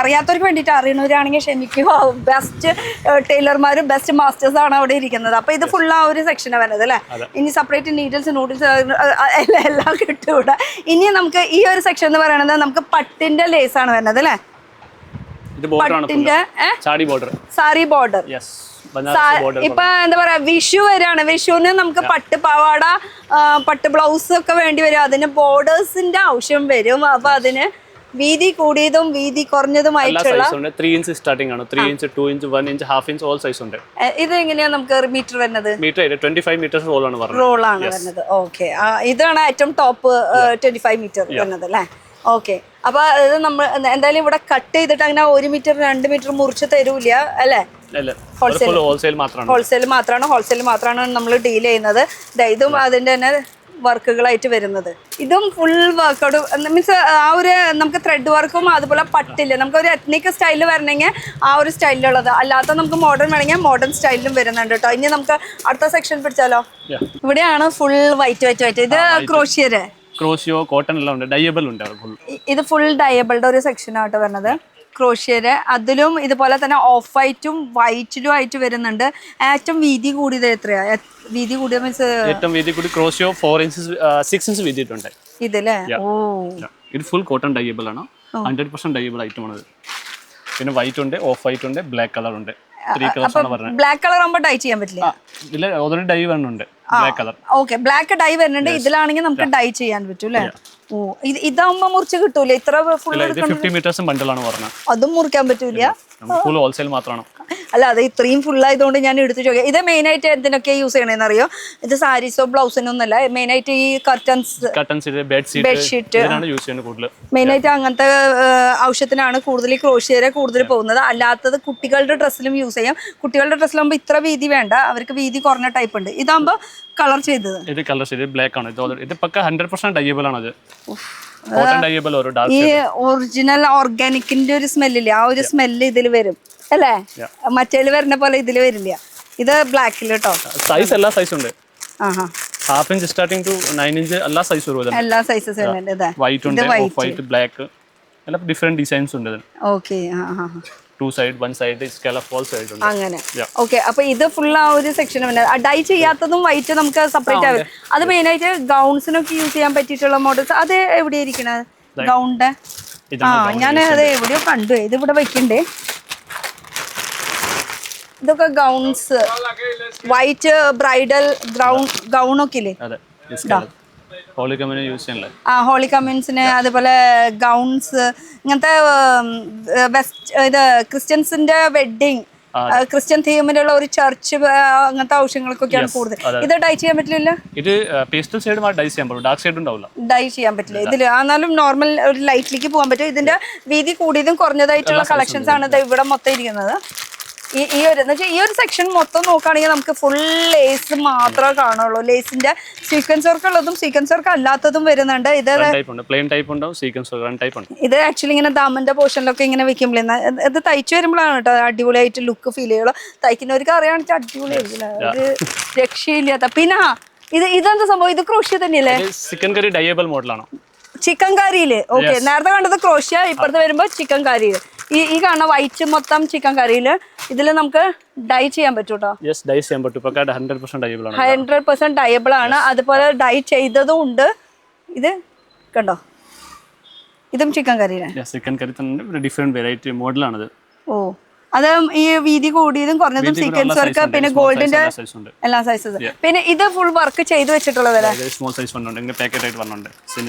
അറിയാത്തവർക്ക് വേണ്ടിയിട്ട്, അറിയണവരാണെങ്കിൽ ക്ഷമിക്കുക. ബെസ്റ്റ് ടൈലർമാരും ബെസ്റ്റ് മാസ്റ്റേഴ്സ് ആണ് അവിടെ ഇരിക്കുന്നത്. അപ്പൊ ഇത് ഫുൾ ആ ഒരു സെക്ഷനാണ് വരുന്നത് അല്ലേ? ഇനി സെപ്പറേറ്റ് നീഡിൽസ്, നൂഡിൽസ് എല്ലാം കിട്ടും ഇവിടെ. ഇനി നമുക്ക് ഈ ഒരു സെക്ഷൻ എന്ന് പറയുന്നത് നമുക്ക് പട്ടിന്റെ ലേസ് ആണ് വരുന്നത് അല്ലേ? പട്ടിന്റെ സാരി ബോർഡർ. ഇപ്പൊ എന്താ പറയാ, വിഷു വരാണ്. വിഷുവിന് നമുക്ക് പട്ട് പാവാട, പട്ട് ബ്ലൗസ് ഒക്കെ വേണ്ടി വരും. അതിന് ബോർഡേഴ്സിന്റെ ആവശ്യം വരും. അപ്പൊ അതിന് വീതി കൂടിയതും വീതി കുറഞ്ഞതുമായിട്ടുള്ള 3 ഇഞ്ച് സ്റ്റാർട്ടിംഗ് ആണ്. 3 inch, 2 inch, 1 inch, half inch, all size ഉണ്ട്. ഇത് എങ്ങനെയാ നമുക്ക് മീറ്റർ വരുന്നത്? 25 മീറ്റർ റോൾ ആണ് വരുന്നത്. ഓക്കെ, ഇതാണ് ഏറ്റവും ടോപ്പ് 25 മീറ്റർ വരുന്നത് അല്ലേ? ഓക്കെ. അപ്പൊ ഇത് നമ്മൾ എന്തായാലും ഇവിടെ കട്ട് ചെയ്തിട്ട് അങ്ങനെ 1 മീറ്റർ 2 മീറ്റർ മുറിച്ച് തരൂല അല്ലേ? ഹോൾസെയിൽ മാത്രമാണ് നമ്മൾ ഡീൽ ചെയ്യുന്നത്. ഇതും അതിന്റെ തന്നെ വർക്കുകളായിട്ട് വരുന്നത്. ഇതും ഫുൾ വർക്കൗട്ട് മീൻസ് ആ ഒരു നമുക്ക് ത്രെഡ് വർക്കും അതുപോലെ പട്ടില്ല. നമുക്ക് ഒരു എത്നിക് സ്റ്റൈലിൽ വരണമെങ്കിൽ ആ ഒരു സ്റ്റൈലിലുള്ളത്, അല്ലാത്ത നമുക്ക് മോഡേൺ വേണമെങ്കിൽ മോഡേൺ സ്റ്റൈലിലും വരുന്നുണ്ട് കേട്ടോ. ഇനി നമുക്ക് അടുത്ത സെക്ഷൻ പിടിച്ചാലോ? ഇവിടെയാണ് ഫുൾ വൈറ്റ്. ഇത് ക്രോഷിയോ, കോട്ടൺ എല്ലാം ഉണ്ട്, ഡയബിൾ ഉണ്ട്. ഇത് ഫുൾ ഡയബിളുടെ ഒരു സെക്ഷൻ ആയിട്ട് വരുന്നത്. ക്രോഷ്യര് അതിലും ഇതുപോലെ തന്നെ ഓഫ് വൈറ്റും വൈറ്റിലും ആയിട്ട് വരുന്നുണ്ട്. ഏറ്റവും വീതി കൂടിയത് എത്രയാ? വീതി കൂടിയ മീൻസ് ഏറ്റവും വീതി കൂടി ക്രോഷ്യോ 6 ഇഞ്ച് വീതിയിട്ടുണ്ട് ഇതല്ലേ? ഓ, ഇത് ഫുൾ കോട്ടൺ ഡയബിൾ ആണ്, 100% ഡയബിൾ ഐറ്റം ആണ്. പിന്നെ വൈറ്റ് ഉണ്ട്, ഓഫ് വൈറ്റ് ഉണ്ട്, ബ്ലാക്ക് കളർ ഉണ്ട്. 3 കളേഴ്സ് ആണ് പറഞ്ഞത്. ബ്ലാക്ക് കളർ ആകുമ്പോൾ ഡൈ ചെയ്യാൻ പറ്റില്ല. ഇതിൽ ഓൾറെഡി ഡൈ വരുന്നുണ്ട്, black colour. Okay, black dye വരുന്നുണ്ട്. ഇതിലാണെങ്കിൽ നമുക്ക് ഡൈ ചെയ്യാൻ പറ്റും അല്ലേ? ഓ, ഇതാവുമ്പോ മുറിച്ച് കിട്ടൂല ഇത്ര ഫുൾ? 50 മീറ്റേഴ്സും ബണ്ടിലാണ് പറഞ്ഞത്. അതും മുറിക്കാൻ പറ്റൂല, ഫുൾ ഹോൾസെയിൽ മാത്രമാണ്. അല്ല അത് ഇത്രയും ഫുൾ ആയതുകൊണ്ട് ഞാൻ എടുത്തു ചോദിക്കാം. ഇത് മെയിൻ ആയിട്ട് എന്തിനൊക്കെ യൂസ് ചെയ്യണമെന്ന് അറിയോ? ഇത് സാരീസോ ബ്ലൗസിനോ ഒന്നല്ല, മെയിൻ ആയിട്ട് ഈ ബെഡ്ഷീറ്റ് മെയിൻ ആയിട്ട് അങ്ങനത്തെ ആവശ്യത്തിനാണ് കൂടുതൽ ക്രോഷ്യ കൂടുതൽ പോകുന്നത്. അല്ലാത്തത് കുട്ടികളുടെ ഡ്രസ്സിലും യൂസ് ചെയ്യാം. കുട്ടികളുടെ ഡ്രസ്സിലാകുമ്പോൾ ഇത്ര വീതി വേണ്ട, അവർക്ക് വീതി കുറഞ്ഞ ടൈപ്പ് ഉണ്ട്. ഇതാകുമ്പോൾ കളർ ചെയ്തത്, ഇത് കളർ ചെയ്ത് ബ്ലാക്ക് ആണ്. ഇത് പക്ക 100% ഡയബിൾ ആണ്. കോട്ടൺ ഡയബിൾ ഒരു ഡാർക്ക് ഈ ഒറിജിനൽ ഓർഗാനിക്കിന്റെ ഒരു സ്മെല്ലില്ലേ, ആ ഒരു സ്മെല്ല് ഇതിൽ വരും അല്ലേ? മറ്റേല് വരുന്ന പോലെ ഇതിൽ വരില്ല. ഇത് ബ്ലാക്കിൽ കേട്ടോ. സൈസ് എല്ലാ സൈസും ഉണ്ട്. Half inch starting to 9 inch എല്ലാ സൈസും വരുന്നത്. എല്ലാ സൈസസ് വരുന്നുണ്ട്. വൈറ്റ് ഉണ്ട്, ഓഫ് വൈറ്റ്, ബ്ലാക്ക്, എല്ലാ ഡിഫറെന്റ് ഡിസൈൻസ് ഉണ്ട്. Okay. Two side, one side, scallop all side ഉണ്ട്. അങ്ങനെ. ഓക്കെ. അപ്പൊ ഇത് ഫുൾ ആ ഒരു സെക്ഷൻ ഡൈ ചെയ്യാത്തതും വൈറ്റ് നമുക്ക് സെപ്പറേറ്റ് ആവും. അത് മെയിൻ ആയിട്ട് ഗൗൺസിനൊക്കെ യൂസ് ചെയ്യാൻ പറ്റിയിട്ടുള്ള മോഡൽസ്. അത് എവിടെയായിരിക്കണേ ഗൗണിന്റെ? ഞാൻ അത് എവിടെയോ കണ്ടു. ഇത് ഇവിടെ വെക്കണ്ടേ? ഇതൊക്കെ ഗൗൺസ്, വൈറ്റ് ബ്രൈഡൽ ഗൗണൊക്കെ ഇല്ലേ? ഹോളി കമ്മിന് യൂസ് ചെയ്യണല്ലേ? ഹോളി കമ്മിൻസിന്, അതുപോലെ ഗൗൺസ്, ഇങ്ങനത്തെ ഇത് ക്രിസ്ത്യൻസിന്റെ വെഡിങ്, ക്രിസ്ത്യൻ തീമിലുള്ള ഒരു ചർച്ച്, അങ്ങനത്തെ ആവശ്യങ്ങൾക്കൊക്കെയാണ് കൂടുതൽ. ഇത് ഡൈ ചെയ്യാൻ പറ്റില്ല. ഇത് പേസ്റ്റൽ ഷെയ്ഡ് ഡൈ ചെയ്യാൻ പറ്റും, ഡാർക്ക് ഷെയ്ഡ് ഉണ്ടാവില്ല. ഡൈ ചെയ്യാൻ പറ്റില്ല ഇതിൽ. എന്നാലും നോർമൽ ഒരു ലൈറ്റിലേക്ക് പോകാൻ പറ്റും. ഇതിന്റെ വീതി കൂടിയതും കുറഞ്ഞതായിട്ടുള്ള കളക്ഷൻസ് ആണ് ഇത് ഇവിടെ മൊത്തം ഇരിക്കുന്നത്. ഈ ഒരു സെക്ഷൻ മൊത്തം നോക്കുകയാണെങ്കിൽ നമുക്ക് ഫുൾ ലേസ് മാത്രമേ കാണുള്ളൂ. ലേസിന്റെ സീക്വൻസ് വർക്ക് ഉള്ളതും സീക്വൻസ് വർക്ക് അല്ലാത്തതും വരുന്നുണ്ട്. ഇത് ഇത് ആക്ച്വലി ഇങ്ങനെ ദാമന്റെ പോർഷനിലൊക്കെ ഇങ്ങനെ വെക്കുമ്പോൾ ഇത് തയ്ച്ചു വരുമ്പോഴാണ് കേട്ടോ അടിപൊളിയായിട്ട് ലുക്ക് ഫീൽ ചെയ്യുള്ളൂ. തയ്ക്കുന്നവർക്ക് അറിയാണെന്ന് അടിപൊളിയായിരിക്കില്ല, ഒരു രക്ഷയില്ലാത്ത. പിന്നെ ഇതെന്താ സംഭവം? ഇത് ക്രോഷ്യ തന്നെയല്ലേ? ചിക്കൻ കറി ഡയബിൾ മോഡലാണ്. ചിക്കൻ കറിയില്. ഓക്കെ. നേരത്തെ കണ്ടത് ക്രോഷ്യ, ഇപ്പുറത്ത് വരുമ്പോ ചിക്കൻ കറിയില്. ഈ കാണുന്ന വൈറ്റ് മൊത്തം ചിക്കൻ കറിയില്. ഇതില് നമുക്ക് ഡൈ ചെയ്യാൻ പറ്റും കേട്ടോ. 100% ഡയബിൾ ആണ്. അതുപോലെ ഡൈ ചെയ്തതും ഉണ്ട്. ഇത് കണ്ടോ, ഇതും ചിക്കൻ കറിയിലാണ്. ചിക്കൻ കറി തന്നെ ഡിഫറെന്റ് വെറൈറ്റി മോഡലാണിത്. ഓ, അത് ഈ വീതി കൂടിയതും കുറഞ്ഞതും സീക്വൻസ് വർക്ക്, പിന്നെ ഗോൾഡിന്റെ എല്ലാ സൈസസ്. പിന്നെ ഇത് ഫുൾ വർക്ക് ചെയ്ത് വെച്ചിട്ടുള്ളതല്ലേ? സ്മോൾ സൈസ് വന്നുണ്ട്, പാക്കറ്റ് ആയിട്ട് വന്നുണ്ട്.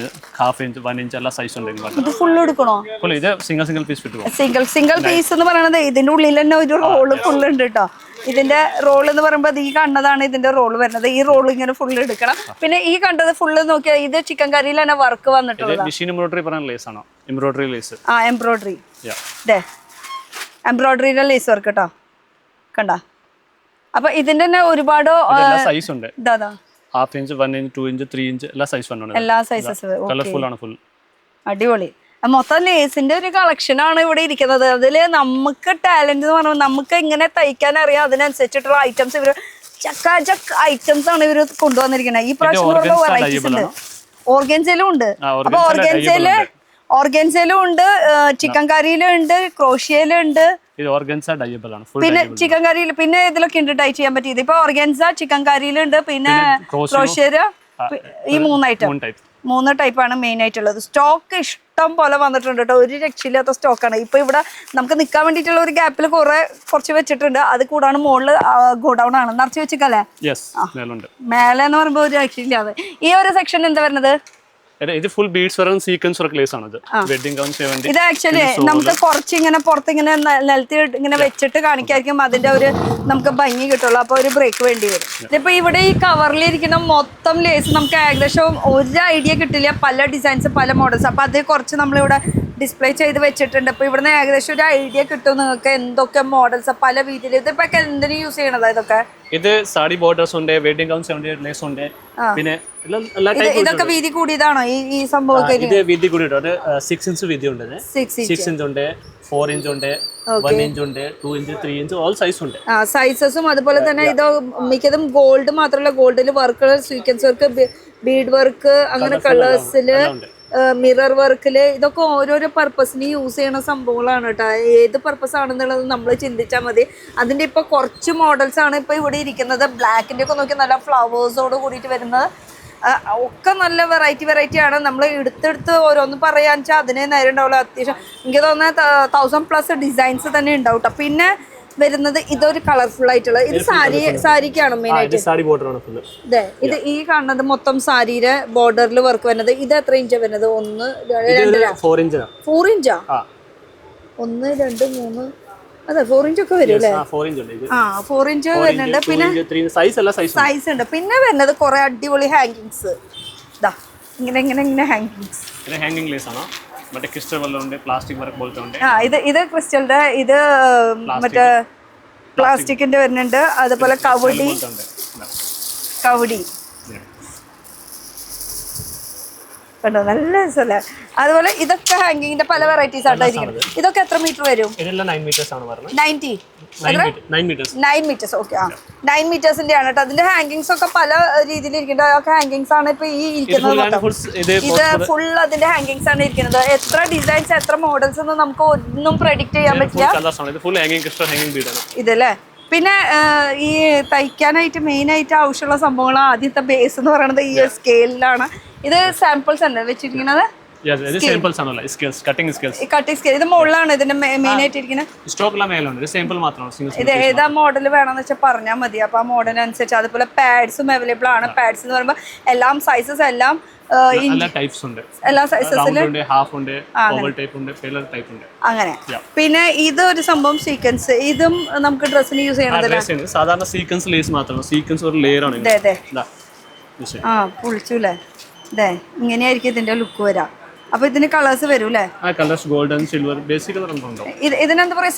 ഹാഫ് ഇഞ്ച്, 1 ഇഞ്ച് എല്ലാ സൈസ് ഉണ്ട്. ഇത് ഫുൾ എടുക്കണോ? ഇത് സിംഗിൾ പീസ് കിട്ടുമോ? സിംഗിൾ പീസ് എന്ന് പറയുന്നത് ഇതിന്റെ ഉള്ളിൽ തന്നെ ഒരു റോള് ഫുൾ ഉണ്ട് കേട്ടോ. ഇതിന്റെ റോൾ എന്ന് പറയുമ്പോൾ ഈ കണ്ടതാണ് ഇതിന്റെ റോൾ വരുന്നത്. ഈ റോൾ ഇങ്ങനെ ഫുൾ എടുക്കണം. പിന്നെ ഈ കണ്ടത് ഫുള്ള് നോക്കിയാൽ ഇത് ചിക്കൻ കറിയിൽ തന്നെ വർക്ക് വന്നിട്ടുള്ളത്. മെഷീൻ എംബ്രോയിഡറി പറയുന്ന ലേസ് ആണോ? Embroidery lace. എംബ്രോയിഡറി. എംബ്രോയിഡറിയുടെ ലേസ് വർക്ക് കേട്ടോ, കണ്ട. അപ്പൊ ഇതിന്റെ തന്നെ ഒരുപാട് സൈസ് ഉണ്ട്. Half inch, 1 inch, 2 inch, 3 inch എല്ലാ സൈസ് വന്നുണ്ട്. എല്ലാ സൈസസ് കളർഫുൾ ആണ് ഫുൾ. അടിപൊളി. മൊത്തം ലേസിന്റെ ഒരു കളക്ഷൻ ആണ് ഇവിടെ ഇരിക്കുന്നത്. അതില് നമുക്ക് ടാലന്റ് എന്ന് പറഞ്ഞാൽ നമുക്ക് ഇങ്ങനെ തയ്ക്കാൻ അറിയാം. അതിനനുസരിച്ചിട്ടുള്ള ഐറ്റംസ് ഇവര് ഐറ്റംസ് ആണ് ഇവര് കൊണ്ടുവന്നിരിക്കുന്നത്. ഈ പ്രാവശ്യം വെറൈറ്റീസ് ഉണ്ട്. ഓർഗൻസയിലും ഉണ്ട്. അപ്പൊ ഓർഗൻസയിലും ഉണ്ട്, ചിക്കൻ കറിയിലും ഉണ്ട്, ക്രോഷ്യയിലും ഉണ്ട്. പിന്നെ ചിക്കൻ കറിയിൽ പിന്നെ ഇതിലൊക്കെ ഉണ്ട് ഡൈ ചെയ്യാൻ പറ്റിയത്. ഇപ്പൊ ഓർഗൻസ, ചിക്കൻ കറിയിലുണ്ട്, പിന്നെ ക്രോഷ്യര്, ഈ 3 ടൈപ്പാണ് മെയിൻ ആയിട്ടുള്ളത്. സ്റ്റോക്ക് ഇഷ്ടം പോലെ വന്നിട്ടുണ്ട് കേട്ടോ. ഒരു രക്ഷയില്ലാത്ത സ്റ്റോക്കാണ്. ഇപ്പൊ ഇവിടെ നമുക്ക് നിൽക്കാൻ വേണ്ടിയിട്ടുള്ള ഒരു ഗ്യാപ്പിൽ കുറച്ച് വെച്ചിട്ടുണ്ട്. അത് കൂടാണ് മുകളില് ഗോഡൌൺ ആണ് നിറച്ച് വെച്ചിക്കല്ലേ? മേലെ എന്ന് പറയുമ്പോ ഒരു രക്ഷയില്ലാതെ. ഈ ഒരു സെക്ഷൻ എന്താ വരുന്നത്? ഇത് full beads work, sequence work lace ആണ്. വെഡിങ് ഗൗൺസ് വേണ്ടി ഇത് ആക്ച്വലി നമുക്ക് കുറച്ച് ഇങ്ങനെ പുറത്ത് ഇങ്ങനെ നിലത്തി ഇങ്ങനെ വെച്ചിട്ട് കാണിക്കായിരിക്കും അതിന്റെ ഒരു നമുക്ക് ഭംഗി കിട്ടുള്ളൂ. അപ്പൊ ഒരു ബ്രേക്ക് വേണ്ടി വരും. ഇതിപ്പോ ഇവിടെ ഈ കവറിലിരിക്കുന്ന മൊത്തം ലേസ് നമുക്ക് ഏകദേശം ഒരു ഐഡിയ കിട്ടില്ല. പല ഡിസൈൻസ്, പല മോഡൽസ്. അപ്പൊ അത് കുറച്ച് നമ്മളിവിടെ ഡിസ്പ്ലേ ചെയ്ത് വെച്ചിട്ടുണ്ട്. അപ്പൊ ഇവിടുന്ന് ഏകദേശം ഒരു ഐഡിയ കിട്ടും നിങ്ങൾക്ക് എന്തൊക്കെ മോഡൽസ് പല രീതിയിൽ. ഇതിപ്പോ എന്തിനു യൂസ് ചെയ്യണത്? ഇത് സാരി ബോർഡേഴ്സ് ഉണ്ട്, വെഡിങ് ഗൗൺസ് ഉണ്ട്, ലേസ് ഉണ്ട്. പിന്നെ ഇതൊക്കെ വീതി കൂടിയതാണോ ഈ സംഭവം? ഇത് വീതി കൂടിയിട്ടുണ്ട്. 6 ഇഞ്ച് വീതി ഉണ്ട്, 6 ഇഞ്ച് ഉണ്ട്, 4 ഇഞ്ച് ഉണ്ട്, 1 ഇഞ്ച് ഉണ്ട്, 2 ഇഞ്ച്, 3 ഇഞ്ച്, ഓൾ സൈസ് ഉണ്ട്. സൈസസും അതുപോലെ തന്നെ ഇത് മിക്കതും ഗോൾഡ് മാത്രമല്ല, ഗോൾഡിൽ work, sequence work, bead work, അങ്ങനെ കളേഴ്സില്, മിറർ വർക്കില്, ഇതൊക്കെ ഓരോരോ പർപ്പസിന് യൂസ് ചെയ്യണ സംഭവങ്ങളാണ് കേട്ടോ. ഏത് പർപ്പസ് ആണെന്നുള്ളത് നമ്മൾ ചിന്തിച്ചാൽ മതി. അതിന്റെ ഇപ്പൊ കുറച്ച് മോഡൽസ് ആണ് ഇപ്പൊ ഇവിടെ ഇരിക്കുന്നത്. ബ്ലാക്കിന്റെ ഒക്കെ നോക്കി നല്ല ഫ്ലവേഴ്സോട് കൂടിയിട്ട് വരുന്നത് ഒക്കെ നല്ല വെറൈറ്റി ആണ്. നമ്മൾ എടുത്തെടുത്ത് ഓരോന്ന് പറയാന്ന് വെച്ചാൽ അതിനെ നേരം ഉണ്ടാവില്ല. അത്യാവശ്യം എനിക്ക് തോന്നുന്നത് 1000+ ഡിസൈൻസ് തന്നെ ഉണ്ടാവും കേട്ടോ. പിന്നെ വരുന്നത് ഇതൊരു കളർഫുൾ ആയിട്ടുള്ള, ഇത് സാരിക്കാണ് മെയിൻ ആയിട്ട്. ഇത് ഈ കാണുന്നത് മൊത്തം സാരിയുടെ ബോർഡറിൽ വർക്ക് വരുന്നത്. ഇത് എത്ര ഇഞ്ചാ വരുന്നത്? 1, 2, 4 ഇഞ്ചാ? 1, 2, 3, അതെ 4 ഇഞ്ച് ഒക്കെ വരും അല്ലേ? 4 ഇഞ്ച് ഉണ്ട് ഇത്. 4 ഇഞ്ച് വരുന്നുണ്ട്. പിന്നെ സൈസ് അല്ല സൈസ് ഉണ്ട്. പിന്നെ വരുന്നത് കുറെ അടിപൊളി ഹാങ്കിങ്സ്. ഇതാ ഇങ്ങനെ ഹാങ്കിങ്സ്. ഇത് ഹാങ്ങിങ് ലേസ് ആണ്. മറ്റേ ക്രിസ്റ്റൽ വല്ല ഉണ്ട്, പ്ലാസ്റ്റിക് വർക്ക് പോലത്തെ ഉണ്ട്. ഇത് ക്രിസ്റ്റലിന്റെ, ഇത് മറ്റേ പ്ലാസ്റ്റിക്കിന്റെ വരുന്നുണ്ട്. അതുപോലെ കവടി കണ്ടോ, നല്ല രസമല്ലേ? അതുപോലെ ഇതൊക്കെ ഹാങ്കിങ്ങിന്റെ പല വെറൈറ്റീസ് ആയിട്ടായിരിക്കും. ഇതൊക്കെ എത്ര മീറ്റർ വരും? 9 മീറ്റേഴ്സ് ആണ് പറഞ്ഞത്. 9 മീറ്റേഴ്സ്. ഓക്കെ, 9 മീറ്റേഴ്സിന്റെ ആണ് കേട്ടോ. അതിന്റെ ഹാങ്കിങ്സ് ഒക്കെ പല രീതിയിൽ ഇരിക്കുന്നുണ്ട്. ഹാങ്കിങ്സ് ആണ് ഇപ്പൊ ഈ ഇരിക്കുന്നത്. ഇത് ഫുൾ അതിന്റെ ഹാങ്കിങ്സ് ആണ് ഇരിക്കുന്നത്. എത്ര ഡിസൈൻസ്, എത്ര മോഡൽസ് ഒന്നും നമുക്ക് ഒന്നും പ്രെഡിക്റ്റ് ചെയ്യാൻ പറ്റില്ല. ഇതല്ലേ. പിന്നെ ഈ തയ്ക്കാനായിട്ട് മെയിൻ ആയിട്ട് ആവശ്യമുള്ള സംഭവങ്ങൾ, ആദ്യത്തെ ബേസ് എന്ന് പറയുന്നത് ഈ സ്കെയിലാണ്. ഇത് സാമ്പിൾസ് ആണ് വെച്ചിരിക്കുന്നത്. കട്ടിംഗ് സ്കെയിൽ ഇത് മുകളിലാണ് ഇതിന്റെ മെയിൻ ആയിട്ട് ഇരിക്കുന്നത്. ഇത് ഏതാ മോഡൽ വേണമെന്ന് വെച്ചാൽ പറഞ്ഞാൽ മതി. അപ്പൊ ആ മോഡൽ അനുസരിച്ച്. അതുപോലെ പാഡ്സും അവൈലബിൾ ആണ്. പാഡ്സ് എന്ന് പറയുമ്പോൾ എല്ലാം സൈസസ് എല്ലാം എല്ലാ സൈസസിലും അങ്ങനെ. പിന്നെ ഇത് ഒരു സംഭവം സീക്വൻസ്, ഇതും നമുക്ക് ഡ്രസ്സിന് യൂസ് ചെയ്യണത്. സാധാരണ സീക്വൻസ് ലേസ് മാത്രമാണ്. സീക്വൻസ് ഒരു ലെയർ ആണ്. പൊളിച്ചൂല്ലേ? ഇതേ ഇങ്ങനെയായിരിക്കും ഇതിന്റെ ലുക്ക് വരാം. അപ്പൊ ഇതിന് കളേഴ്സ് വരും അല്ലേ? Colours golden, silver, basic colour ഉണ്ടോ? ഇതിനെന്താ പറയാ?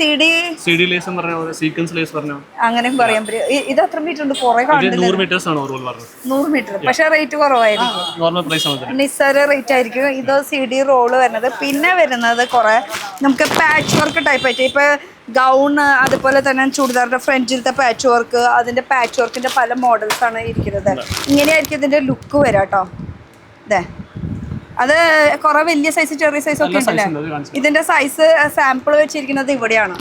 CD ലേസ് എന്ന് പറഞ്ഞാൽ സീക്വൻസ് ലേസ് പറഞ്ഞാൽ അങ്ങനെ പറയാൻ പറ്റും. ഇത് എത്ര മീറ്റർ ഉണ്ട്? കുറെ കാണുന്നുണ്ട്. 100 മീറ്റേഴ്സ് ആണ് ഓവറോൾ പറഞ്ഞത്. 100 മീറ്റർ. പക്ഷെ റേറ്റ് കുറവായിരിക്കും. നോർമൽ പ്രൈസ് ആണ്. നിസ്സാര റേറ്റ് ആയിരിക്കും. ഇത് CD റോള് വരുന്നത്. പിന്നെ വരുന്നത് കുറെ നമുക്ക് പാച്ച് വർക്ക് ടൈപ്പ് ആയിട്ട്, ഇപ്പൊ ഗൗണ്, അതുപോലെ തന്നെ ചുടിദാറിന്റെ ഫ്രണ്ടിലത്തെ പാച്ച് വർക്ക്, അതിന്റെ പാച്ച് വർക്കിന്റെ പല മോഡൽസ് ആണ് ഇരിക്കുന്നത്. ഇങ്ങനെയായിരിക്കും ഇതിന്റെ ലുക്ക് വരാം കേട്ടോ. ഇതേ അത് കുറെ വലിയ സൈസ്, ചെറിയ സൈസ് ഒക്കെ ഉണ്ടല്ലേ? ഇതിന്റെ സൈസ് സാമ്പിൾ വെച്ചിരിക്കുന്നത് ഇവിടെയാണ്.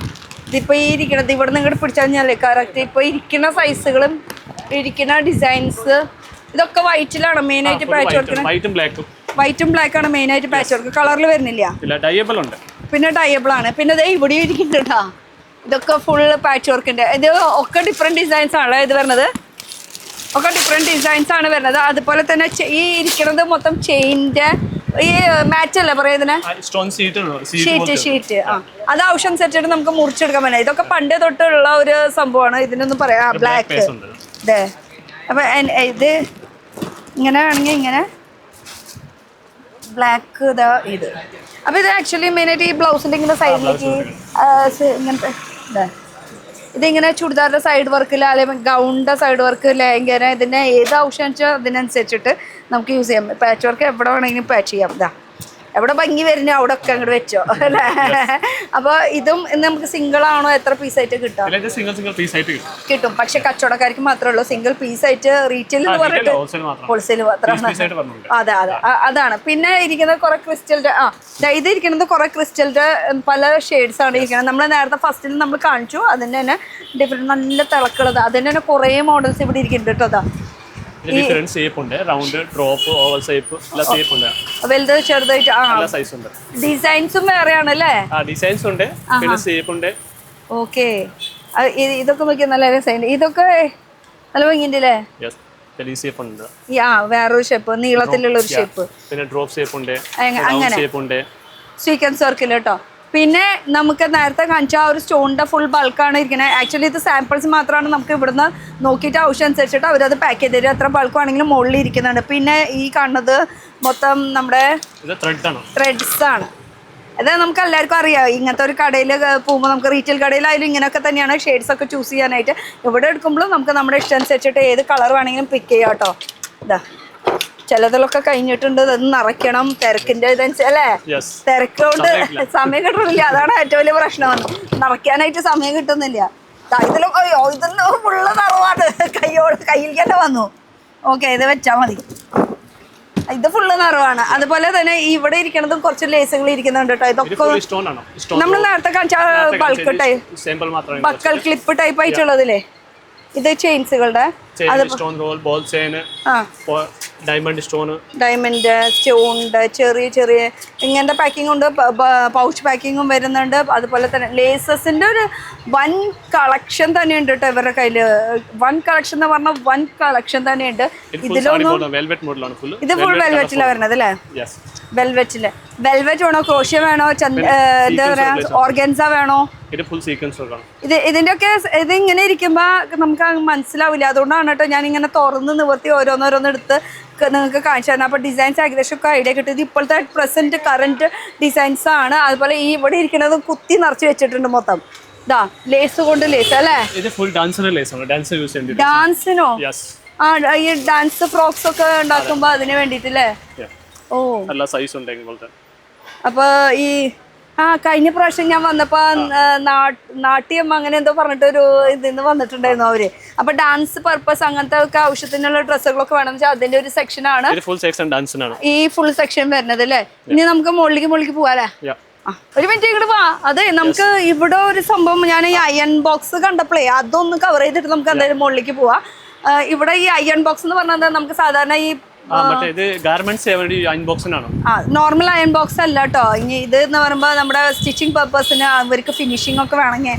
ഇതിപ്പോ ഈ ഇരിക്കുന്നത് ഇവിടെ നിങ്ങോട്ട് പിടിച്ചു കഴിഞ്ഞാൽ കറക്റ്റ് ഇപ്പൊ ഇരിക്കുന്ന സൈസുകളും ഇരിക്കുന്ന ഡിസൈൻസ് ഇതൊക്കെ വൈറ്റിലാണ് മെയിൻ ആയിട്ട് പാച്ച് വർക്ക്. വൈറ്റും ബ്ലാക്ക് ആണ് മെയിൻ ആയിട്ട് പാച്ച് വർക്ക്. കളറിൽ വരുന്നില്ല. പിന്നെ ഡയബിൾ ആണ്. പിന്നെ ഇത് ഇവിടെ ഇരിക്കുന്നുണ്ടാ. ഇതൊക്കെ ഫുൾ പാച്ച് വർക്കിന്റെ. ഇത് ഒക്കെ ഡിഫറെന്റ് ഡിസൈൻസ് ആണ് ഇത് വരുന്നത്. ഒക്കെ ഡിഫറെന്റ് ഡിസൈൻസ് ആണ് വരുന്നത്. അതുപോലെ തന്നെ ഈ ഇരിക്കുന്നത് മൊത്തം ചെയിൻ്റെ ഈ മാറ്റ് അല്ലേ പറയുന്നതിന്? ഷീറ്റ്. അത് ആവശ്യം അനുസരിച്ചിട്ട് നമുക്ക് മുറിച്ചെടുക്കാൻ പറ്റില്ല. ഇതൊക്കെ പണ്ടേ തൊട്ടുള്ള ഒരു സംഭവമാണ്. ഇതിനൊന്നും പറയാം. ബ്ലാക്ക് ഇതേ. അപ്പൊ ഇത് ഇങ്ങനെ ആണെങ്കിൽ ഇങ്ങനെ ബ്ലാക്ക് ഇതാ ഇത്. അപ്പൊ ഇത് ആക്ച്വലി മെയിനായിട്ട് ഈ ബ്ലൗസിന്റെ ഇങ്ങനെ സൈഡിലേക്ക് ഇങ്ങനത്തെ ഇതിങ്ങനെ ചുടിദാറിന്റെ സൈഡ് വർക്കിൽ അല്ലെങ്കിൽ ഗൗണിന്റെ സൈഡ് വർക്ക് ലെഹങ്ക, ഇതിന്റെ ഏത് ആവശ്യം വെച്ചാൽ അതിനനുസരിച്ചിട്ട് നമുക്ക് യൂസ് ചെയ്യാം. പാച്ച് വർക്ക് എവിടെ വേണമെങ്കിലും പാച്ച് ചെയ്യാം. ഇതാ എവിടെ ഭംഗി വരുന്ന അവിടെ ഒക്കെ അങ്ങോട്ട് വെച്ചോ അല്ലേ? അപ്പൊ ഇതും നമുക്ക് സിംഗിൾ ആണോ എത്ര പീസായിട്ട് കിട്ടും? പക്ഷെ കച്ചവടക്കാർക്ക് മാത്രമേ ഉള്ളൂ സിംഗിൾ പീസായിട്ട്. റീറ്റെയിൽ എന്ന് പറഞ്ഞിട്ട് ഹോൾസെയിൽ മാത്രമാണ്. അതെ അതാണ്. പിന്നെ ഇരിക്കുന്നത് കുറെ ക്രിസ്റ്റലിന്റെ ഇത് ഇരിക്കുന്നത് കുറെ ക്രിസ്റ്റലിന്റെ പല ഷെയ്ഡ്സ് ആണ് ഇരിക്കുന്നത്. നമ്മൾ നേരത്തെ ഫസ്റ്റിൽ നമ്മൾ കാണിച്ചു. അതിന്റെ തന്നെ ഡിഫറെന്റ് നല്ല തിളക്കുള്ളത്. അതിന്റെ തന്നെ കുറെ മോഡൽസ് ഇവിടെ ഇരിക്കുന്നുണ്ട് കേട്ടോ. അതാ ഡിഫറെന്റ് ഷേപ്പ് ഉണ്ട്. റൗണ്ട്, ഡ്രോപ്പ്, ഓവൽ ഷേപ്പ് എല്ലാ ഷേപ്പ് ഉണ്ട്. വലുത് ചെറുതായിട്ട് എല്ലാ സൈസ് ഉണ്ട്. ഡിസൈൻസും വേറെയാണ് അല്ലേ? ഡിസൈൻസ് ഉണ്ട്. പിന്നെ ഷേപ്പ് ഉണ്ട്. ഓക്കേ. ഇതൊക്കെ നോക്കിയാൽ നല്ല രസമുണ്ട്. ഇതൊക്കെ നല്ല ഭംഗിയുണ്ട് അല്ലേ? ഷേപ്പ് ഉണ്ട്. വേറൊരു ഷേപ്പ്, നീളത്തിലുള്ള ഒരു ഷേപ്പ്. പിന്നെ ഡ്രോപ്പ് ഷേപ്പ് ഉണ്ട്. അങ്ങനെ ഷേപ്പ് ഉണ്ട്. സീക്വൻസ് വർക്കിൽ കേട്ടോ. പിന്നെ നമുക്ക് നേരത്തെ കാണിച്ച ആ ഒരു സ്റ്റോണിന്റെ ഫുൾ ബൾക്കാണ് ഇരിക്കുന്നത്. ആക്ച്വലി ഇത് സാമ്പിൾസ് മാത്രമാണ്. നമുക്ക് ഇവിടുന്ന് നോക്കിയിട്ട് ആവശ്യം അനുസരിച്ചിട്ട് അവരത് പാക്ക് ചെയ്ത് തരും. എത്ര ബൾക്കാണെങ്കിലും മുകളിൽ ഇരിക്കുന്നുണ്ട്. പിന്നെ ഈ കാണുന്നത് മൊത്തം നമ്മുടെ ത്രെഡ്സ് ആണ്. അത് നമുക്ക് എല്ലാവർക്കും അറിയാം. ഇങ്ങനത്തെ ഒരു കടയിൽ പോകുമ്പോൾ നമുക്ക് റീറ്റെയിൽ കടയിലായാലും ഇങ്ങനെയൊക്കെ തന്നെയാണ് ഷെയ്ഡ്സ് ഒക്കെ ചൂസ് ചെയ്യാനായിട്ട്. ഇവിടെ എടുക്കുമ്പോഴും നമുക്ക് നമ്മുടെ ഇഷ്ടം അനുസരിച്ചിട്ട് ഏത് കളർ വേണമെങ്കിലും പിക്ക് ചെയ്യാം കേട്ടോ. ഇതാ ചിലതിലൊക്കെ കഴിഞ്ഞിട്ടുണ്ട്. അത് നിറയ്ക്കണം. തിരക്കിന്റെ ഇതനുസരിച്ച് അല്ലേ? തിരക്കുകൊണ്ട് സമയം കിട്ടുന്നില്ല. അതാണ് ഏറ്റവും വലിയ പ്രശ്നം. നിറയ്ക്കാനായിട്ട് സമയം കിട്ടുന്നില്ല. ഇതിലും ഇതൊന്നും ഫുള്ള് നിറവാണ്. കയ്യിൽ തന്നെ വന്നു. ഓക്കെ, ഇത് വെച്ചാ മതി. ഇത് ഫുള്ള് നിറവാണ്. അതുപോലെ തന്നെ ഇവിടെ ഇരിക്കുന്നതും കുറച്ച് ലേസുകൾ ഇരിക്കുന്നുണ്ട് കേട്ടോ. ഇതൊക്കെ നമ്മൾ നേരത്തെ കാണിച്ച bulk type buckle clip type ആയിട്ടുള്ളതില്ലേ? ഇത് ചെയിൻസുകളുടെ ഡയമണ്ട് സ്റ്റോൺ ചെറിയ ചെറിയ ഇങ്ങനത്തെ പാക്കിംഗ് ഉണ്ട്. പൗച്ച് പാക്കിങ്ങും വരുന്നുണ്ട്. അതുപോലെ തന്നെ ലേസസിന്റെ ഒരു വൻ കളക്ഷൻ തന്നെയുണ്ട് കേട്ടോ ഇവരുടെ കയ്യില്. വൻ കളക്ഷൻ എന്ന് പറഞ്ഞാൽ വൻ കളക്ഷൻ തന്നെയുണ്ട്. ഇത് ഫുൾ വെൽവെറ്റിലാണ് വരുന്നത് അല്ലേ? വെൽവെറ്റ് വേണോ, ക്രോഷ്യ വേണോ, എന്താ പറയാ, ഓർഗൻസ വേണോ? ഇത് ഫുൾ സീക്വൻസ് വർക്കാണ്. ഇതിന്റെയൊക്കെ ഇത് ഇങ്ങനെ ഇരിക്കുമ്പോ നമുക്ക് മനസ്സിലാവില്ല. അതുകൊണ്ടാണ് കേട്ടോ ഞാൻ ഇങ്ങനെ തുറന്ന് നിവർത്തി ഓരോന്നോരോന്ന് എടുത്ത് നിങ്ങൾക്ക് കാണിച്ചു തരണം. അപ്പൊ ഡിസൈൻസ് ഏകദേശം ഒക്കെ ഐഡിയ കിട്ടും. ഇത് ഇപ്പോഴത്തെ പ്രസന്റ് കറന്റ് ഡിസൈൻസ് ആണ്. അതുപോലെ ഈ ഇവിടെ ഇരിക്കുന്നത് കുത്തി നിറച്ച് വെച്ചിട്ടുണ്ട് മൊത്തം. ഇതാ ലേസ് കൊണ്ട് ലേസ് അല്ലേ? ഇത് ഫുൾ ഡാൻസിന്റെ ലേസ് ആണ്. ഡാൻസ് യൂസ് ചെയ്യുന്നത്. ഡാൻസിനോ? യെസ്. ആ ഈ ഡാൻസ് ഫ്രോക്സ് ഒക്കെ ഉണ്ടാക്കുമ്പോ അതിന് വേണ്ടിട്ടല്ലേ? ഓ എല്ലാ സൈസ് ഉണ്ട് ഇങ്ങോട്ട്. അപ്പൊ ഈ കഴിഞ്ഞ പ്രാവശ്യം ഞാൻ വന്നപ്പോ നാട്യം അങ്ങനെ എന്തോ പറഞ്ഞിട്ട് ഒരു ഇതിന്ന് വന്നിട്ടുണ്ടായിരുന്നു അവര്. അപ്പൊ ഡാൻസ് പർപ്പസ് അങ്ങനത്തെ ഒക്കെ ആവശ്യത്തിനുള്ള ഡ്രസ്സുകളൊക്കെ വേണമെന്ന് വെച്ചാൽ അതിന്റെ ഒരു സെക്ഷൻ ആണ് ഈ ഫുൾ സെക്ഷൻ വരുന്നത് അല്ലേ? ഇനി നമുക്ക് മുകളിലേക്ക് പോവാല്ലേ? ഒരു മിനിറ്റ് ഇങ്ങോട്ട് പോവാ. അതെ, നമുക്ക് ഇവിടെ ഒരു സംഭവം ഞാൻ ഈ അയൺ ബോക്സ് കണ്ടപ്പോഴേ അതൊന്ന് കവർ ചെയ്തിട്ട് നമുക്ക് എന്തായാലും മുകളിലേക്ക് പോവാം. ഇവിടെ ഈ അയൺ ബോക്സ് എന്ന് പറഞ്ഞാൽ നമുക്ക് സാധാരണ ഈ നോർമൽ അയൺ ബോക്സ് അല്ല കേട്ടോ. ഇനി ഇത് എന്ന് പറയുമ്പോ നമ്മുടെ സ്റ്റിച്ചിങ് പർപ്പസിന് അവർക്ക് ഫിനിഷിംഗ് ഒക്കെ വേണമെങ്കിൽ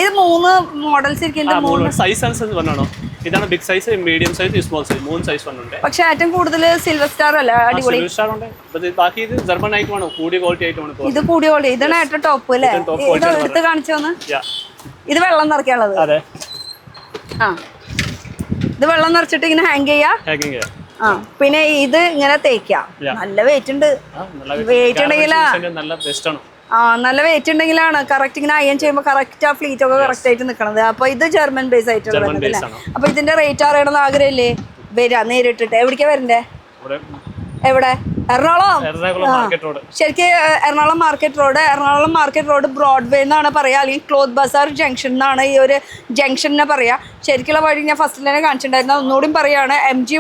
ഇത് 3 മോഡൽസ് ഇരിക്കുന്നത്. ഇതാണ് big size, medium size, small size, 3 size വന്നുണ്ട്. പക്ഷെ ഏറ്റവും കൂടുതൽ സിൽവർ സ്റ്റാർ അല്ല അടിപൊളി. ബാക്കി ഇത് ജർമ്മൻ ഐറ്റമാണ്, കൂടിയ ക്വാളിറ്റി ഐറ്റമാണ്. ഇത് കൂടിയ ക്വാളിറ്റി. ഇതാണ് ഏറ്റവും ടോപ്പ് അല്ലേ? ഇത് എടുത്ത് കാണിച്ചോന്ന്. ഇത് വെള്ളം നിറയ്ക്കാനുള്ളത്. ഇത് വെള്ളം നിറച്ചിട്ട് ഇങ്ങനെ ഹാങ് ചെയ്യാ. പിന്നെ ഇത് ഇങ്ങനെ തേക്കാം. നല്ല വെയിറ്റ് ഉണ്ട്. വെയിറ്റ് ഉണ്ടെങ്കിലാ നല്ല വെയിറ്റ് ഉണ്ടെങ്കിലാണ് കറക്റ്റ് ഇങ്ങനെ അയൺ ചെയ്യുമ്പോൾ കറക്റ്റ് ആ ഫ്ലീറ്റ് ഒക്കെ കറക്റ്റ് ആയിട്ട് നിൽക്കണത്. അപ്പൊ ഇത് ജർമ്മൻ ബേസ് ആയിട്ടുള്ള വരുന്നത്. അപ്പൊ ഇതിന്റെ റേറ്റ് അറിയണമെന്ന് ആഗ്രഹമില്ലേ? വരാ നേരിട്ടിട്ട്. എവിടേക്കാ വരണ്ടേ? എവിടെ? എറണാകുളം. ശരിക്കും എറണാകുളം മാർക്കറ്റ് റോഡ് ബ്രോഡ്വേ എന്നാണ് പറയാ, അല്ലെങ്കിൽ ക്ലോത്ത് ബസാർ ജംഗ്ഷൻ എന്നാണ് ഈ ഒരു ജംഗ്ഷനെ പറയാ. ശരിക്കുള്ള വഴി ഞാൻ ഫസ്റ്റിൽ തന്നെ കാണിച്ചിട്ടുണ്ടായിരുന്നു. ഒന്നുകൂടി പറയുകയാണ്, MG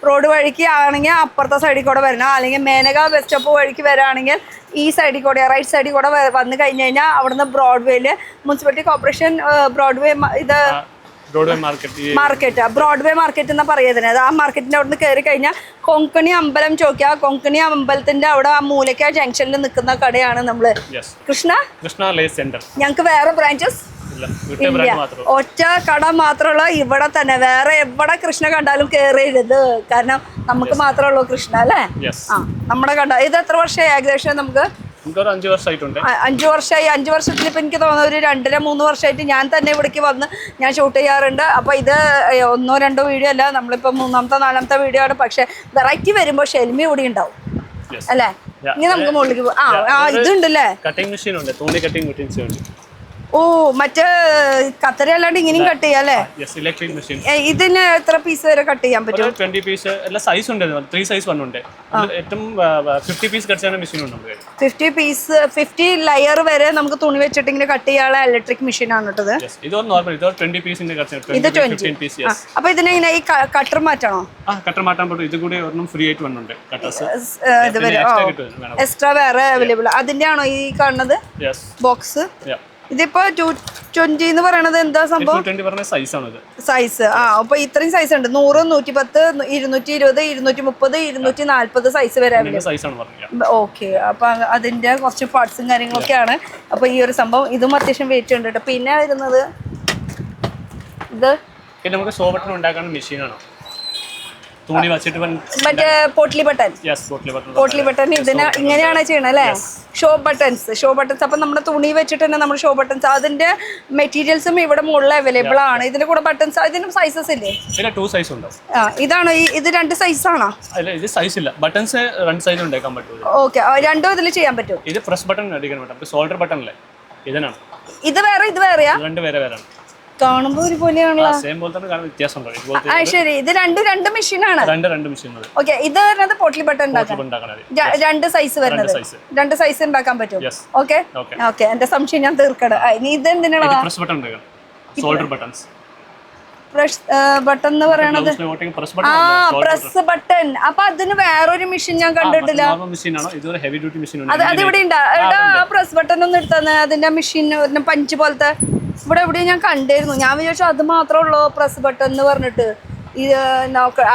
റോഡ് വഴിക്ക് ആണെങ്കിൽ അപ്പുറത്തെ സൈഡിൽ കൂടെ വരണം, അല്ലെങ്കിൽ മേനക ബസ് സ്റ്റോപ്പ് വഴിക്ക് വരാണെങ്കിൽ ഈ സൈഡിൽ കൂടെ റൈറ്റ് സൈഡിൽ കൂടെ വന്നു കഴിഞ്ഞ് കഴിഞ്ഞാൽ അവിടുന്ന് ബ്രോഡ്വേയില് മുനിസിപ്പാലിറ്റി കോർപ്പറേഷൻ ബ്രോഡ്വേ ഇത് ബ്രോഡ്വേ മാർക്കറ്റ് എന്നാ പറയുന്നത്. ആ മാർക്കറ്റിന്റെ അവിടെ നിന്ന് കയറി കഴിഞ്ഞാൽ കൊങ്കണി അമ്പലം ചോദിക്കുക. കൊങ്കണി അമ്പലത്തിന്റെ അവിടെ ആ മൂലക്ക ജംഗ്ഷനിൽ നിൽക്കുന്ന കടയാണ് നമ്മള് കൃഷ്ണ ലേസ് സെന്റർ. ഞങ്ങക്ക് വേറെ ബ്രാഞ്ചസ് ഇല്ല, ഒറ്റ കട മാത്രമുള്ള ഇവിടെ തന്നെ. വേറെ എവിടെ കൃഷ്ണ കണ്ടാലും കയറിയത്, കാരണം നമുക്ക് മാത്രമേ ഉള്ളൂ കൃഷ്ണ അല്ലേ? നമ്മുടെ കട. ഇത് എത്ര വർഷമായി ഏകദേശം? നമുക്ക് 5 വർഷമായിട്ടുണ്ട്. 5 വർഷമായി. 5 വർഷത്തിൽ ഇപ്പൊ എനിക്ക് തോന്നുന്നു ഒരു 2-3 വർഷമായിട്ട് ഞാൻ തന്നെ ഇവിടേക്ക് വന്ന് ഞാൻ ഷൂട്ട് ചെയ്യാറുണ്ട്. അപ്പൊ ഇത് 1-2 വീഡിയോ അല്ല, നമ്മളിപ്പോ 3-4 വീഡിയോ ആണ്. പക്ഷെ വെറൈറ്റി വരുമ്പോ ഷെൽമി ഇവിടെ ഉണ്ടാവും അല്ലേ? ഇനി നമുക്ക് മുകളിലേക്ക് പോവാം. ഇതുണ്ടല്ലേ കട്ടിംഗ് മെഷീൻ ഉണ്ട്, തുണി കട്ടിംഗ് മെഷീൻസ് ഉണ്ട്. ഓ, മറ്റേ കത്തര അല്ലാണ്ട് ഇങ്ങനെയും കട്ട് ചെയ്യാം അല്ലേ? Electric machine. ഇതിന് എത്ര പീസ് വരെ കട്ട് ചെയ്യാൻ പറ്റും? 20 പീസ്. എല്ലാ സൈസ് ഉണ്ട്. 3 സൈസ് വന്നുണ്ട്. ഏറ്റവും 50 പീസ് കട്ട് ചെയ്യുന്ന മെഷീൻ ഉണ്ട്. 50 ലെയർ വരെ നമുക്ക് തുണി വെച്ചിട്ട് ഇങ്ങനെ കട്ട് ചെയ്യാനുള്ള ഇലക്ട്രിക് മെഷീൻ ആണ് കേട്ടത്. ഇത് നോർമൽ. ഇത് 20 പീസിന്റെ കട്ട്. ഇത് 20. അപ്പൊ ഇതിനെങ്ങനെ ഈ കട്ടർ മാറ്റണോ? കട്ടർ മാറ്റാൻ പറ്റും. ഇത് കൂടി ഒരെണ്ണം ഫ്രീ ആയിട്ട് വന്നുണ്ട്. എക്സ്ട്രാ വേറെ അവൈലബിൾ. അതിന്റെ ആണോ ഈ കാണുന്നത് ബോക്സ്? ഇതിപ്പോ 220 എന്ന് പറയണത് എന്താ സംഭവം? സൈസ്. അപ്പൊ ഇത്രയും സൈസ് ഉണ്ട്. 100, 110, 220, 230, 240 സൈസ് വരെ. ഓക്കെ. അപ്പൊ അതിന്റെ കുറച്ച് പാർട്സും കാര്യങ്ങളൊക്കെയാണ്. അപ്പൊ ഈ ഒരു സംഭവം ഇതും അത്യാവശ്യം വെയിറ്റ് ഉണ്ട് കേട്ടോ. പിന്നെ വരുന്നത് ഇത് നമുക്ക് ഷോ ബട്ടൺ ഉണ്ടാക്കുന്ന മെഷീനാണ്. തുണി വെച്ചിട്ട് മറ്റേ പോട്ട്ലി ബട്ടൺ. ഇതിന് ഇങ്ങനെയാണ് ചെയ്യണത് അല്ലേ? Show buttons. അപ്പൊ നമ്മുടെ തുണി വെച്ചിട്ട് തന്നെ നമ്മൾ ഷോ ബട്ടൺസ്. അതിന്റെ മെറ്റീരിയൽസും ഇവിടെ മുകളിൽ അവൈലബിൾ ആണ്. ഇതിന്റെ കൂടെ ബട്ടൺസ്. ഇതിന് സൈസസ് ഇല്ലേ? 2 സൈസ് ഉണ്ട്. ഇതാണോ ഇത് 2 സൈസ് ആണോ? ഇത് സൈസ് ഇല്ല. ബട്ടൺസ് 2 സൈസ് ഉണ്ടാക്കാൻ പറ്റും. ഓക്കെ, രണ്ടും ഇതിൽ ചെയ്യാൻ പറ്റും. ഇത് പ്രസ് ബട്ടൺ അടിക്കാൻ പറ്റും. ഷോൾഡർ ബട്ടൺ അല്ലേ? ഇതിനാണ്. ഇത് വേറെ ഇത് വേറെയാ? 2 വേറെ. കാണുമ്പോ ഒരുപോലെയാണല്ലോ. ശരി, ഇത് രണ്ട് മെഷീനാണ്. ഓക്കെ, ഇത് വരുന്നത് പോട്ട്ലി ബട്ടൺ ഉണ്ടാക്കാൻ 2 സൈസ് വരുന്നത്. 2 സൈസ് ഉണ്ടാക്കാൻ പറ്റും. ഓക്കെ. എന്റെ സംശയം ഞാൻ തീർക്കണം. ഇനി ഇത് എന്തിനാണ് പ്രസ് ബട്ടൺ എന്ന് പറയണത്? Press button. അപ്പൊ അതിന് വേറൊരു മെഷീൻ ഞാൻ കണ്ടിട്ടില്ല. അതിവിടെ ഉണ്ടാ? പ്രസ് ബട്ടൺ ഒന്ന് എടുത്താ അതിന്റെ മെഷീൻ പഞ്ച് പോലത്തെ ഇവിടെ എവിടെയും ഞാൻ കണ്ടിരുന്നു. ഞാൻ വിചാരിച്ചു അത് മാത്രമേ ഉള്ളൂ പ്രസ് ബട്ടൺ എന്ന് പറഞ്ഞിട്ട്. ഇത്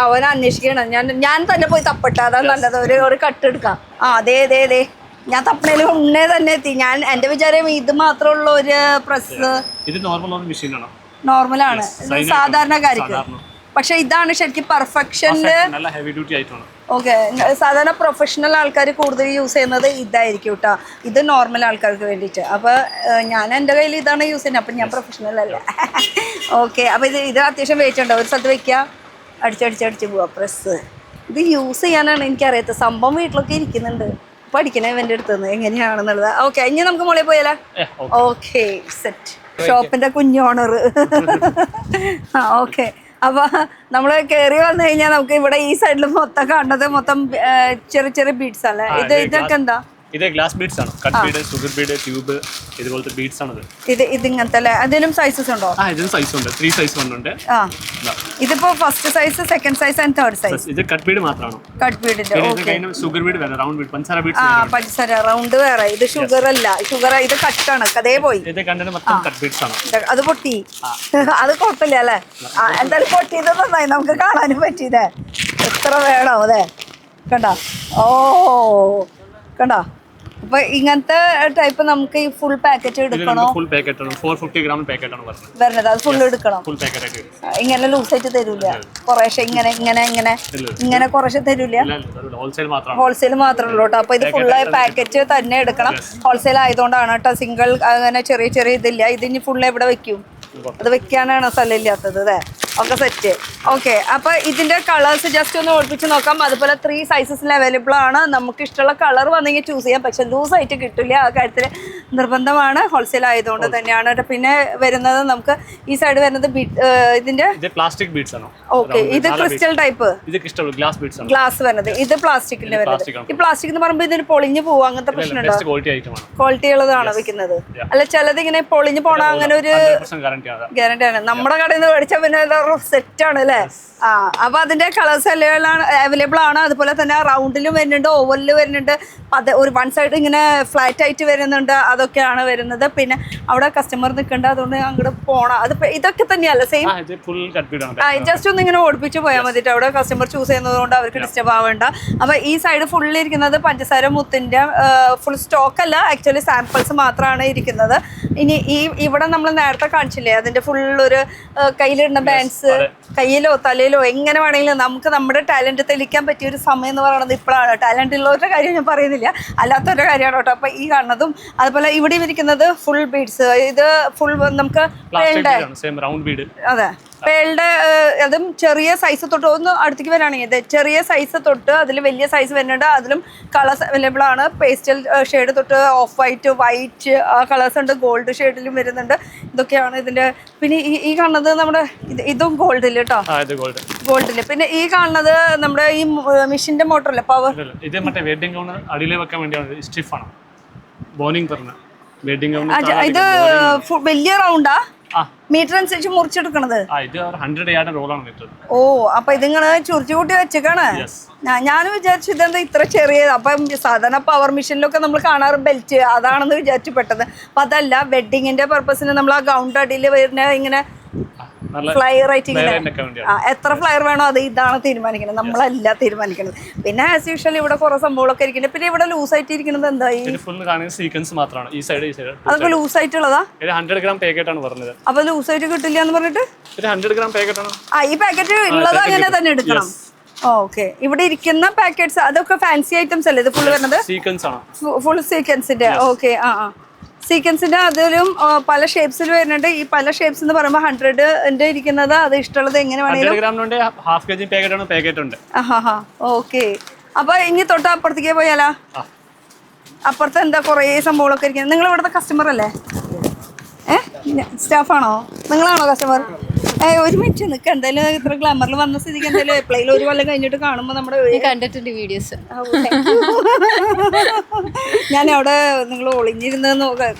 അവൻ അന്വേഷിക്കണം. ഞാൻ തന്നെ പോയി തപ്പട്ടെ, അതാ നല്ലത്. ഒരു കട്ട് എടുക്കാം. അതെ ഞാൻ തപ്പണേലും ഉണ്ണേ തന്നെ എത്തി. ഞാൻ എന്റെ വിചാരം ഇത് മാത്രമുള്ള ഒരു പ്രസ്. ഇത് നോർമലാണ്, സാധാരണക്കാർക്ക്. പക്ഷെ ഇതാണ് ശരിക്കും പെർഫെക്ഷനില്. നല്ല ഹെവി ഡ്യൂട്ടി ആയിട്ടാണ്. ഓക്കെ, സാധാരണ പ്രൊഫഷണൽ ആൾക്കാർ കൂടുതൽ യൂസ് ചെയ്യുന്നത് ഇതായിരിക്കും കേട്ടോ. ഇത് നോർമൽ ആൾക്കാർക്ക് വേണ്ടിയിട്ട്. അപ്പോൾ ഞാൻ എൻ്റെ കയ്യിൽ ഇതാണ് യൂസ് ചെയ്യുന്നത്. അപ്പം ഞാൻ പ്രൊഫഷണൽ അല്ല. ഓക്കെ, അപ്പോൾ ഇത് അത്യാവശ്യം വെയിറ്റ് ഉണ്ടോ? ഒരു സ്ഥലത്ത് വെക്കുക, അടിച്ചടിച്ച് പോവാ. പ്രസ് ഇത് യൂസ് ചെയ്യാനാണ് എനിക്കറിയാത്തത്. സംഭവം വീട്ടിലൊക്കെ ഇരിക്കുന്നുണ്ട്. പഠിക്കണേ ഇവൻ്റെ അടുത്തുനിന്ന് എങ്ങനെയാണെന്നുള്ളത്. ഓക്കെ, ഇനി നമുക്ക് മുകളിൽ പോയാലോ? Okay, set. ഷോപ്പിൻ്റെ കുഞ്ഞു ഓണർ. ആ, ഓക്കെ. അപ്പോൾ നമ്മൾ കയറി വന്നു കഴിഞ്ഞാൽ നമുക്ക് ഇവിടെ ഈ സൈഡിൽ മൊത്തം കാണുന്നത് മൊത്തം ചെറിയ ചെറിയ ബീഡ്സ് അല്ലേ? ഇതൊക്കെ എന്താ? ഇത് ഗ്ലാസ് ബീഡ്സ് ആണ്. Cut Bede, sugar Bede, tube, ഇതുപോലത്തെ ബീഡ്സ് ആണ്. ഇത് ഇങ്ങനത്തെ അല്ലേ? അതിനും സൈസസ് ഉണ്ടോ? ഇതിന് സൈസ് ഉണ്ട്. 3 സൈസ് ഉണ്ട്. ഇതിപ്പോ first size, second size and third size. ഇത് കട്ട് ബീഡ് മാത്രമാണ്. കട്ട് ബീഡിന്റെ. ഷുഗർ ബീഡ് വേറെ, റൗണ്ട് ബീഡ്, പഞ്ചസാര ബീഡ്സ്. പഞ്ചസാര റൗണ്ട് വേറെ. ഇത് ഷുഗർ അല്ല, ഷുഗർ ഇത് കട്ടാണ്. അതേ പോയി. ഇത് കണ്ടത് മൊത്തം കട്ട് ബീഡ്സ് ആണ്. അത് പൊട്ടി. അത് കുഴപ്പമില്ല അല്ലേ? എന്തായാലും പൊട്ടിയത് നന്നായി, നമുക്ക് കാണാനും പറ്റിയതേ. എത്ര വേണോ അതെ? കണ്ടോ? ഓ, കണ്ടോ? അപ്പൊ ഇങ്ങനത്തെ ടൈപ്പ് നമുക്ക് ഈ ഫുൾ പാക്കറ്റ് എടുക്കണോ? ഫുൾ പാക്കറ്റ് ആണ്. 450 ഗ്രാം പാക്കറ്റ് ആണ് വരുന്നത്. അത് ഫുൾ എടുക്കണം. Full packet. ഇങ്ങനെ ലൂസായിട്ട് തരൂല, കുറേശ്ശെ ഇങ്ങനെ കുറേശ്ശെ തരൂല. ഹോൾസെയിൽ മാത്രമേ ഉള്ളൂ കേട്ടോ. അപ്പൊ ഇത് ഫുള്ള് പാക്കറ്റ് തന്നെ എടുക്കണം. ഹോൾസെയിൽ ആയതുകൊണ്ടാണ് കേട്ടോ. സിംഗിൾ അങ്ങനെ ചെറിയ ഇതില്ല. ഇതിന് ഫുള്ള് എവിടെ വെക്കും? അത് വെക്കാനാണ് സ്ഥലമില്ലാത്തത്. അതെ, ഒക്കെ സെറ്റ്. ഓക്കെ, അപ്പൊ ഇതിന്റെ കളേഴ്സ് ജസ്റ്റ് ഒന്ന് ഓടിപ്പിച്ച് നോക്കാം. അതുപോലെ 3 സൈസസിൽ അവൈലബിൾ ആണ്. നമുക്ക് ഇഷ്ടമുള്ള കളർ വന്നെങ്കിൽ ചൂസ് ചെയ്യാം. പക്ഷെ ലൂസ് ആയിട്ട് കിട്ടില്ല. ആ കാര്യത്തിൽ നിർബന്ധമാണ്. ഹോൾസെയിൽ ആയതുകൊണ്ട് തന്നെയാണ്. പിന്നെ വരുന്നത് നമുക്ക് ഈ സൈഡ് വരുന്നത് ഇതിന്റെ പ്ലാസ്റ്റിക് ബീഡ്സ് ആണ്. ഓക്കെ, ഇത് ക്രിസ്റ്റൽ ടൈപ്പ്. ഗ്ലാസ് വരുന്നത്. ഇത് പ്ലാസ്റ്റിക്കിന്റെ വരുന്നത്. ഈ പ്ലാസ്റ്റിക് എന്ന് പറയുമ്പോൾ ഇതിന് പൊളിഞ്ഞു പോവുക അങ്ങനത്തെ പ്രശ്നമുണ്ടോ? ക്വാളിറ്റി ഉള്ളതാണ് വെക്കുന്നത്. അല്ല, ചിലത് ഇങ്ങനെ പൊളിഞ്ഞു പോണ അങ്ങനെ ഒരു ഗ്യാരണ്ടി ആണ്. നമ്മുടെ കടയിൽ നിന്ന് മേടിച്ചാൽ പിന്നെ സെറ്റ് ആണ് അല്ലേ? ആ, അപ്പൊ അതിന്റെ കളേഴ്സ് അവൈലബിൾ ആണ്. അതുപോലെ തന്നെ റൗണ്ടിലും വരുന്നുണ്ട്, ഓവലിലും വരുന്നുണ്ട്. ഒരു വൺ സൈഡ് ഇങ്ങനെ ഫ്ലാറ്റ് ആയിട്ട് വരുന്നുണ്ട്. അതൊക്കെയാണ് വരുന്നത്. പിന്നെ അവിടെ കസ്റ്റമർ നിൽക്കേണ്ട, അതുകൊണ്ട് അങ്ങോട്ട് പോണം. അത് ഇതൊക്കെ തന്നെയല്ല സെയിം. ജസ്റ്റ് ഒന്ന് ഇങ്ങനെ ഓടിപ്പിച്ച് പോയാൽ മതിട്ട്. അവിടെ കസ്റ്റമർ ചൂസ് ചെയ്യുന്നത് കൊണ്ട് അവർക്ക് ഡിസ്റ്റർബ് ആവേണ്ട. അപ്പൊ ഈ സൈഡ് ഫുള്ള് ഇരിക്കുന്നത് പഞ്ചസാര മുത്തിന്റെ ഫുൾ സ്റ്റോക്ക് അല്ല, ആക്ച്വലി സാമ്പിൾസ് മാത്രമാണ് ഇരിക്കുന്നത്. ഇനി ഇവിടെ നമ്മൾ നേരത്തെ കാണിച്ചില്ലേ, അതിന്റെ ഫുൾ ഒരു കയ്യിലിടുന്ന ബാൻഡ്സ്, കയ്യിലോ തലയിലോ എങ്ങനെ വേണമെങ്കിലും നമുക്ക് നമ്മുടെ ടാലന്റ് തെളിയിക്കാൻ പറ്റിയ ഒരു സമയം എന്ന് പറയുന്നത് ഇപ്പോഴാണ്. ടാലന്റ് ഉള്ളവരുടെ കാര്യം ഞാൻ പറയുന്നില്ല, അല്ലാത്തവരുടെ കാര്യമാണ് കേട്ടോ. അപ്പൊ ഈ കാണുന്നതും അതുപോലെ ഇവിടെ ഇരിക്കുന്നത് ഫുൾ ബീഡ്സ്. ഇത് ഫുൾ നമുക്ക് അതെ പേളുടെ അതും ചെറിയ സൈസ് തൊട്ട് ഒന്ന് അടുത്തേക്ക് വരാണെങ്കിൽ ചെറിയ സൈസ് തൊട്ട് അതിൽ വലിയ സൈസ് വരുന്നുണ്ട്. അതിലും കളേഴ്സ് അവൈലബിൾ ആണ്. പേസ്റ്റൽ ഷെയ്ഡ് തൊട്ട് ഓഫ് വൈറ്റ് ആ കളേഴ്സ് ഉണ്ട്. ഗോൾഡ് ഷെയ്ഡിലും വരുന്നുണ്ട്. ഇതൊക്കെയാണ് ഇതിന്റെ. പിന്നെ ഈ കാണുന്നത് നമ്മുടെ ഇതും ഗോൾഡിൽ കേട്ടോ, ഗോൾഡില്. പിന്നെ ഈ കാണുന്നത് നമ്മുടെ ഈ മെഷീന്റെ മോട്ടറല്ലേ, പവർ. ഇത് വലിയ റൗണ്ടാ, മീറ്റർ അനുസരിച്ച് മുറിച്ചെടുക്കണത്. ഓ, അപ്പൊ ഇതിങ്ങനെ ചുരുട്ടി കൂട്ടി വെച്ചേക്കാണ്. ഞാൻ വിചാരിച്ചു ഇതെന്താ ഇത്ര ചെറിയത്. അപ്പം സാധാരണ പവർ മെഷീനിലൊക്കെ നമ്മൾ കാണാറ് ബെൽറ്റ്, അതാണെന്ന് വിചാരിച്ചു പെട്ടത്. അപ്പൊ അതല്ല, വെഡിങ്ങിന്റെ പർപ്പസിന് നമ്മൾ ആ ഗൗണ്ട് അടിയിൽ വരുന്ന ഇങ്ങനെ ഫ്ലയർ ആയിട്ട് ഇങ്ങനെ എത്ര ഫ്ലയർ വേണോ അത് ഇതാണ് തീരുമാനിക്കുന്നത്, നമ്മളല്ല തീരുമാനിക്കുന്നത്. പിന്നെ ആസ് യൂഷ്വൽ ഇവിടെ കുറെ സംഭവങ്ങളൊക്കെ ഇരിക്കുന്നുണ്ട്. പിന്നെ ഇവിടെ ലൂസ് ആയിട്ട് ഇരിക്കുന്നത് എന്തായി? അതൊക്കെ ലൂസ് ആയിട്ടുള്ളതാ. 100 ഗ്രാം പാക്കറ്റ് ആണ് പറഞ്ഞത്. അപ്പൊ ലൂസ് ആയിട്ട് കിട്ടില്ല എന്ന് പറഞ്ഞിട്ട് 100 ഗ്രാം പാക്കറ്റ് ആണ്. ഈ പാക്കറ്റ് ഉള്ളത് അങ്ങനെ തന്നെ എടുക്കണം. ഓക്കെ, ഇവിടെ ഇരിക്കുന്ന പാക്കറ്റ്സ് അതൊക്കെ ഫാൻസി ഐറ്റംസ് അല്ലേ? ഇത് ഫുൾ വരുന്നത് ഫുൾ സീക്വൻസിന്റെ. ഓക്കെ, സീക്വൻസിന്റെ അതിലും പല ഷേപ്സിൽ വരുന്നുണ്ട്. ഈ പല ഷേപ്സ് എന്ന് പറയുമ്പോൾ 100 ഇരിക്കുന്നത് അത് ഇഷ്ടമുള്ളത് എങ്ങനെ വേണമെങ്കിലും. ഓക്കെ, അപ്പൊ ഇനി തൊട്ട് അപ്പുറത്തേക്ക് പോയാലോ? അപ്പുറത്ത് എന്താ കുറേ സംഭവങ്ങളൊക്കെ ഇരിക്കുന്നത്. നിങ്ങൾ ഇവിടുത്തെ കസ്റ്റമർ അല്ലേ? സ്റ്റാഫാണോ? നിങ്ങളാണോ കസ്റ്റമർ? ഒരു മിനിറ്റ് നിൽക്കുക. എന്തായാലും ഇത്ര ഗ്ലാമറിൽ വന്ന സ്ഥിതിക്ക് എന്തായാലും എപ്പോഴും ഒരു കൊല്ലം കഴിഞ്ഞിട്ട് കാണുമ്പോൾ നമ്മുടെ കണ്ടിട്ടുണ്ട് വീഡിയോസ്. ഞാൻ അവിടെ നിങ്ങൾ ഒളിഞ്ഞിരുന്നെന്ന്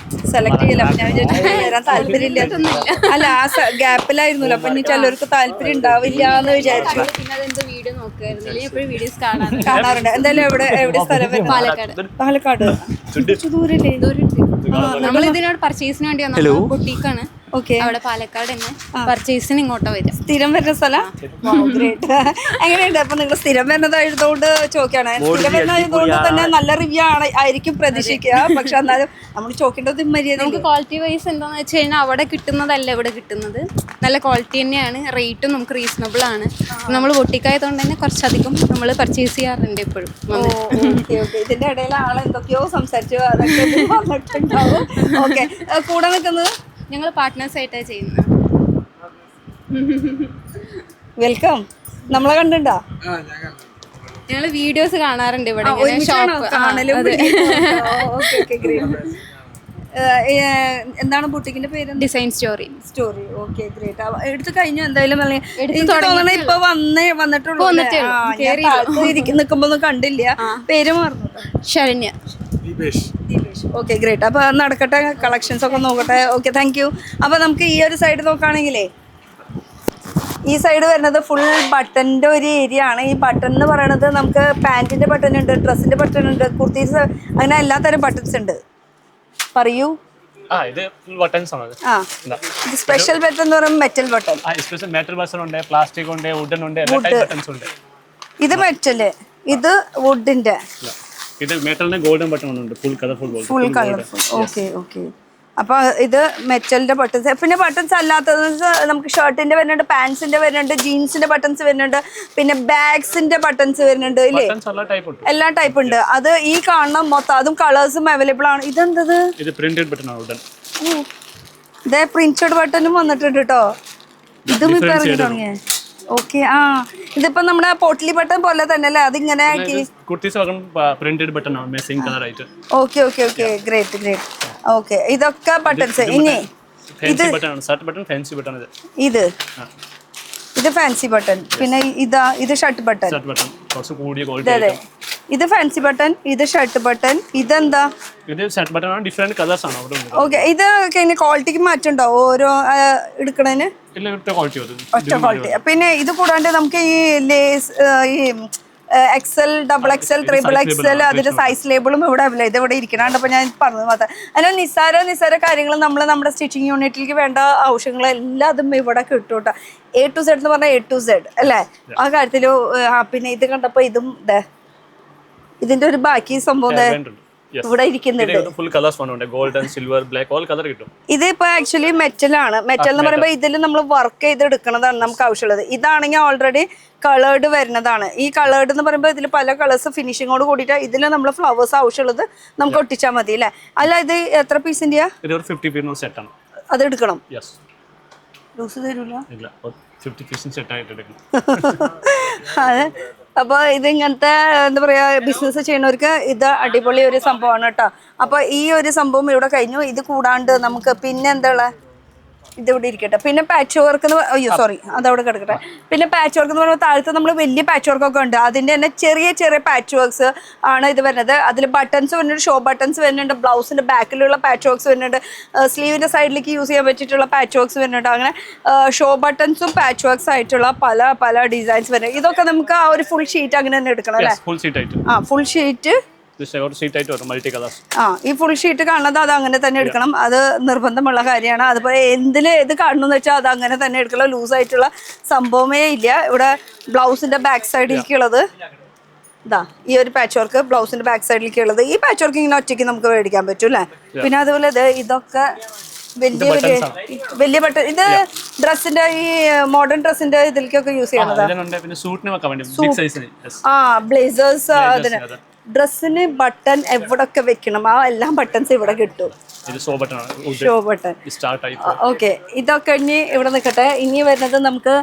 സെലക്ട് ചെയ്യില്ല. അപ്പൊ ഞാൻ വിചാരിച്ചു വരാൻ താല്പര്യമില്ല. അല്ല, ആ ഗ്യാപ്പിലായിരുന്നല്ലോ. അപ്പൊ ഇനി ചിലർക്ക് താല്പര്യം ഉണ്ടാവില്ല എന്ന് വിചാരിച്ചു. കാണാറുണ്ട്. എന്തായാലും എവിടെ സ്ഥലം? പാലക്കാട്. ദൂരല്ലേ? നമ്മൾ ഇതിനോട് പർച്ചേസിന് വേണ്ടി ബൊട്ടീക്കാണ്. ഓക്കെ. അവിടെ പാലക്കാട് തന്നെ പർച്ചേസിന് ഇങ്ങോട്ടാ വരിക. സ്ഥിരം വരുന്ന സ്ഥലം ഗ്രേറ്റ്. എങ്ങനെയുണ്ട്? അപ്പൊ നിങ്ങൾ സ്ഥിരം വരുന്നതായതുകൊണ്ട് ചോദിക്കാണ്. സ്ഥിരം വരുന്നതായതുകൊണ്ട് തന്നെ നല്ല റിവ്യൂ ആയിരിക്കും പ്രതീക്ഷിക്കുക. പക്ഷെ എന്നാലും നമ്മൾ ചോദിക്കേണ്ടത് മര്യാദ. നമുക്ക് ക്വാളിറ്റി വൈസ് എന്താണെന്ന് വെച്ച് കഴിഞ്ഞാൽ അവിടെ കിട്ടുന്നതല്ല ഇവിടെ കിട്ടുന്നത്. നല്ല ക്വാളിറ്റി തന്നെയാണ്, റേറ്റും നമുക്ക് റീസണബിൾ ആണ്. നമ്മൾ പൊട്ടിക്കായതുകൊണ്ട് തന്നെ കുറച്ചധികം നമ്മൾ പർച്ചേസ് ചെയ്യാറുണ്ട് എപ്പോഴും. ഇതിന്റെ ഇടയിൽ ആളെന്തൊക്കെയോ സംസാരിച്ചു, അതൊക്കെ വന്നിട്ടുണ്ടാവും. ഓക്കെ. കൂടെ നിൽക്കുന്നത് ഞങ്ങൾ പാർട്ട്നേഴ്സായിട്ടാണ് ചെയ്യുന്നത്. വെൽക്കം. നമ്മളെ കണ്ടിട്ടുണ്ടോ? ഞങ്ങൾ വീഡിയോസ് കാണാറുണ്ട് ഇവിടെ ഇങ്ങനെ ഷോപ്പ്. കാണലും. എന്താണ് ബുട്ടിക്കിന്റെ പേര്? Design story. Okay, great. എടുത്ത് കഴിഞ്ഞു എന്തായാലും. ഇപ്പൊ വന്നിട്ടുള്ളൂ. നിക്കുമ്പോ ഒന്നും കണ്ടില്ല. പേര് മറന്നു. ശരണ്യ. Okay, great. അപ്പൊ നടക്കട്ടെ, കളക്ഷൻസ് ഒക്കെ നോക്കട്ടെ. Okay, thank you. അപ്പൊ നമുക്ക് ഈ ഒരു സൈഡ് നോക്കുകയാണെങ്കിലേ, ഈ സൈഡ് വരുന്നത് ഫുൾ ബട്ടന്റെ ഒരു ഏരിയ ആണ്. ഈ ബട്ടൺ എന്ന് പറയുന്നത് നമുക്ക് പാന്റിന്റെ ബട്ടൺ ഉണ്ട്, ഡ്രസ്സിന്റെ ബട്ടൺ ഉണ്ട്, കുർത്തീസ്, അങ്ങനെ എല്ലാ തരം ബട്ടൺസ് ഉണ്ട്. പറയൂ. ഇത് ഫുൾ ബട്ടൺസ് ആണ്. ഇത് സ്പെഷ്യൽ ബട്ടൺ എന്ന് പറയുമ്പോൾ metal button. Special metal button ഉണ്ട്, പ്ലാസ്റ്റിക് ഉണ്ട്, വുഡൻ ഉണ്ട്, എല്ലാ ടൈപ്പ് ബട്ടൺസ് ഉണ്ട്. ഇത് മെറ്റല്, ഇത് വുഡിന്റെ. ഇത് മെറ്റലിന്റെ ഗോൾഡൻ ബട്ടൺ ഉണ്ട്, ഫുൾ കളർഫുൾ. ഓക്കെ. അപ്പൊ ഇത് മെറ്റലിന്റെ ബട്ടൺസ്. പിന്നെ ബട്ടൺസ് അല്ലാത്തത് നമുക്ക് ഷർട്ടിന്റെ വരുന്നുണ്ട്, പാൻസിന്റെ വരുന്നുണ്ട്, ജീൻസിന്റെ ബട്ടൺസ് വരുന്നുണ്ട്, പിന്നെ ബാഗ്സിന്റെ ബട്ടൺസ് വരുന്നുണ്ട്, ഇല്ലേ? എല്ലാ ടൈപ്പ് ഉണ്ട്. അത് ഈ കാണുന്ന മൊത്തം അതും കളേഴ്സും അവൈലബിൾ ആണ്. ഇതെന്തത്? ഇത് പ്രിന്റഡ് ബട്ടൺ ആണ്. ഇതേ പ്രിന്റഡ് ബട്ടണും വന്നിട്ടുണ്ട് കേട്ടോ. ഇതും ഇപ്പൊ ഇറങ്ങി തുടങ്ങിയേ. ഓക്കെ. ഇതിപ്പോ നമ്മുടെ പോട്ട്ലി ബട്ടൺ പോലെ തന്നെ അല്ലേ? അതിങ്ങനെ ഓക്കെ, ഗ്രേറ്റ്. ഓക്കെ, ഇതൊക്കെ ബട്ടൺസ്. ഇനി ഇത് ഫാൻസി ബട്ടൺ. പിന്നെ ഇത് ഷർട്ട് ബട്ടൺ. അതെ, ഇത് ഫാൻസി ബട്ടൺ, ഇത് ഷർട്ട് ബട്ടൺ. ഇതെന്താ? ഓക്കെ. ഇത് ക്വാളിറ്റിക്ക് മാറ്റുണ്ടോ ഓരോ എടുക്കണേന്? ഒറ്റ ക്വാളിറ്റി. പിന്നെ ഇത് കൂടാണ്ട് നമുക്ക് ഈ ലേസ്, ഈ XL, double XL, triple XL, അതിന്റെ സൈസ് ലേബിളും ഇവിടെ ഇത് ഇവിടെ ഇരിക്കണുണ്ട്. അപ്പൊ ഞാൻ പറഞ്ഞത് മാത്രം അതിന് നിസ്സാര കാര്യങ്ങൾ നമ്മൾ നമ്മുടെ സ്റ്റിച്ചിങ് യൂണിറ്റിലേക്ക് വേണ്ട ആവശ്യങ്ങൾ എല്ലാതും ഇവിടെ കിട്ടും കേട്ടോ. A to Z എന്ന് പറഞ്ഞാൽ A to Z അല്ലേ? ആ കാര്യത്തില്. പിന്നെ ഇത് കണ്ടപ്പോ ഇതും ഇതിന്റെ ഒരു ബാക്കി സംഭവം ഇവിടെ ഇരിക്കുന്നുണ്ട്. Golden, silver, black, all colour കിട്ടും. ഇത് ഇപ്പൊ ആക്ച്വലി മെറ്റലാണ്. മെറ്റൽ എന്ന് പറയുമ്പോൾ ഇതിൽ നമ്മൾ വർക്ക് ചെയ്ത് എടുക്കുന്നതാണ് നമുക്ക് ആവശ്യമുള്ളത്. ഇതാണെങ്കിൽ ഓൾറെഡി കളേർഡ് വരുന്നതാണ്. ഈ കളേർഡ് എന്ന് പറയുമ്പോൾ ഇതിൽ പല കളേഴ്സ് ഫിനിഷിങ്ങോട് കൂടിയിട്ട് ഇതിൽ നമ്മൾ ഫ്ലവേഴ്സ് ആവശ്യമുള്ളത് നമുക്ക് ഒട്ടിച്ചാൽ മതി അല്ലേ? അല്ല, ഇത് എത്ര പീസിന്റെയാ? അത് എടുക്കണം. ലൂസ് തരൂല. അതെ. അപ്പൊ ഇത് ഇങ്ങനത്തെ എന്താ പറയാ, ബിസിനസ് ചെയ്യുന്നവർക്ക് ഇത് അടിപൊളി ഒരു സംഭവമാണ് കേട്ടോ. അപ്പൊ ഈ ഒരു സംഭവം ഇവിടെ കഴിഞ്ഞു. ഇത് കൂടാണ്ട് നമുക്ക് പിന്നെ എന്താ ഉള്ളത്? ഇതിവിടെ ഇരിക്കട്ടെ. പിന്നെ പാച്ച് വർക്ക് അതവിടെ കിടക്കട്ടെ. പിന്നെ പാച്ച് വർക്ക് എന്ന് പറയുമ്പോൾ താഴത്ത് നമ്മൾ വലിയ പാച്ച് വർക്കൊക്കെ ഉണ്ട്. അതിൻ്റെ തന്നെ ചെറിയ പാച്ച് വർക്ക്സ് ആണ് ഇത് വരുന്നത്. അതിൽ ബട്ടൺസ് വരുന്നുണ്ട്, ഷോ ബട്ടൺസ് വരുന്നുണ്ട്, ബ്ലൗസിൻ്റെ ബാക്കിലുള്ള പാച്ച് വർക്ക്സ് വരുന്നുണ്ട്, സ്ലീവിൻ്റെ സൈഡിലേക്ക് യൂസ് ചെയ്യാൻ പറ്റിയിട്ടുള്ള പാച്ച് വർക്ക്സ് വരുന്നുണ്ട്. അങ്ങനെ ഷോ ബട്ടൺസും പാച്ച് വർക്ക്സ് ആയിട്ടുള്ള പല ഡിസൈൻസ് വരുന്നത്. ഇതൊക്കെ നമുക്ക് ആ ഒരു ഫുൾ ഷീറ്റ് അങ്ങനെ തന്നെ എടുക്കണം അല്ലേ? Full sheet. ഈ ഫുൾ ഷീറ്റ് കാണുന്നത് അത് അങ്ങനെ തന്നെ എടുക്കണം. അത് നിർബന്ധമുള്ള കാര്യമാണ്. അതുപോലെ എന്തിൽ ഏത് കാണണമെന്ന് വെച്ചാൽ അത് അങ്ങനെ തന്നെ എടുക്കണം. ലൂസായിട്ടുള്ള സംഭവമേ ഇല്ല. ഇവിടെ ബ്ലൗസിന്റെ ബാക്ക് സൈഡിലേക്കുള്ളത് ഈ ഒരു പാച്ച് വർക്ക്, ബ്ലൗസിന്റെ ബാക്ക് സൈഡിലേക്ക് ഉള്ളത്. ഈ പാച്ച് വർക്ക് ഇങ്ങനെ ഒറ്റയ്ക്ക് നമുക്ക് മേടിക്കാൻ പറ്റും അല്ലേ? പിന്നെ അതുപോലെ ഇതൊക്കെ വലിയ ബട്ടൺ. ഇത് ഡ്രസ്സിന്റെ ഈ മോഡേൺ ഡ്രസ്സിന്റെ ഇതിലേക്കൊക്കെ യൂസ് ചെയ്യുന്നതാണ്. ബ്ലേസേഴ്സ്, അതിന് ഡ്രസ്സിന് ബട്ടൺ എവിടൊക്കെ വെക്കണം ആ എല്ലാ ബട്ടൺസ് ഇവിടെ കിട്ടും. Show button. ഓക്കെ, ഇതൊക്കെ ഇനി ഇവിടെ നിൽക്കട്ടെ. ഇനി വരുന്നത് നമുക്ക്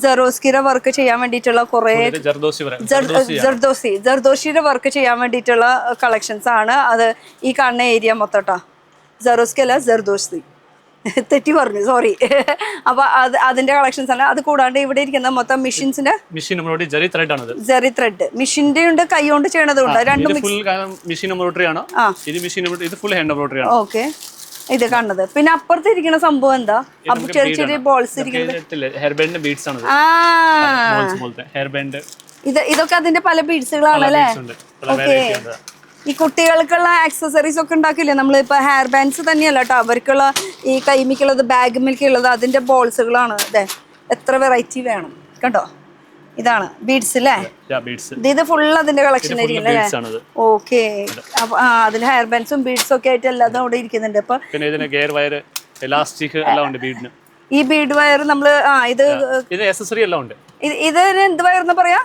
ജെറോസ്കിയുടെ വർക്ക് ചെയ്യാൻ വേണ്ടിയിട്ടുള്ള കുറെ ജർദോസിയുടെ വർക്ക് ചെയ്യാൻ വേണ്ടിയിട്ടുള്ള കളക്ഷൻസ് ആണ്. അത് ഈ കാണുന്ന ഏരിയ മൊത്തം കേട്ടോ. ജെറോസ്കി അല്ല, ജർദോസി, തെറ്റി പറഞ്ഞു, സോറി. അപ്പൊ അതിന്റെ കളക്ഷൻസ് ആണ്. അത് കൂടാണ്ട് ഇവിടെ ഇരിക്കുന്ന മൊത്തം മെഷീൻസിന്റെ ജെറി ത്രെഡ് മെഷീന്റെ ഉണ്ട്, കൈ കൊണ്ട് ചെയ്യണതും ഉണ്ട്. രണ്ടും ഓക്കെ. ഇത് കാണുന്നത്. പിന്നെ അപ്പുറത്ത് ഇരിക്കുന്ന സംഭവം എന്താ? ചെറിയ ബോൾസ് ഇരിക്കുന്നത്. ഇതൊക്കെ അതിന്റെ പല ബീഡ്സുകളാണ് അല്ലേ? ഓക്കെ. ഈ കുട്ടികൾക്കുള്ള ആക്സസറീസ് ഒക്കെ ഉണ്ടാക്കില്ലേ നമ്മളിപ്പോൾ ഹെയർ ബാൻഡ്സ് തന്നെയല്ല കേട്ടോ, അവർക്കുള്ള ഈ കൈമിക്കുള്ളത് ബാഗുമിൽക്കുള്ളത് അതിൻ്റെ ബോൾസുകളാണ്. അതെ, എത്ര വെറൈറ്റി വേണം കണ്ടോ. ഇതാണ് ബീഡ്സ് അല്ലേ, ഇത് ഫുൾ അതിന്റെ കളക്ഷൻ ആയിരിക്കും അല്ലേ. ഓക്കെ, അപ്പൊ അതിൽ ഹെയർ ബാൻഡ്സും ബീഡ്സും ഒക്കെ ആയിട്ട് എല്ലാതും അവിടെ ഇരിക്കുന്നുണ്ട്. അപ്പൊ ഈ ബീഡ് വയർ നമ്മള് ഇത് ഇതിന് എന്ത് വയറെന്ന് പറയാ?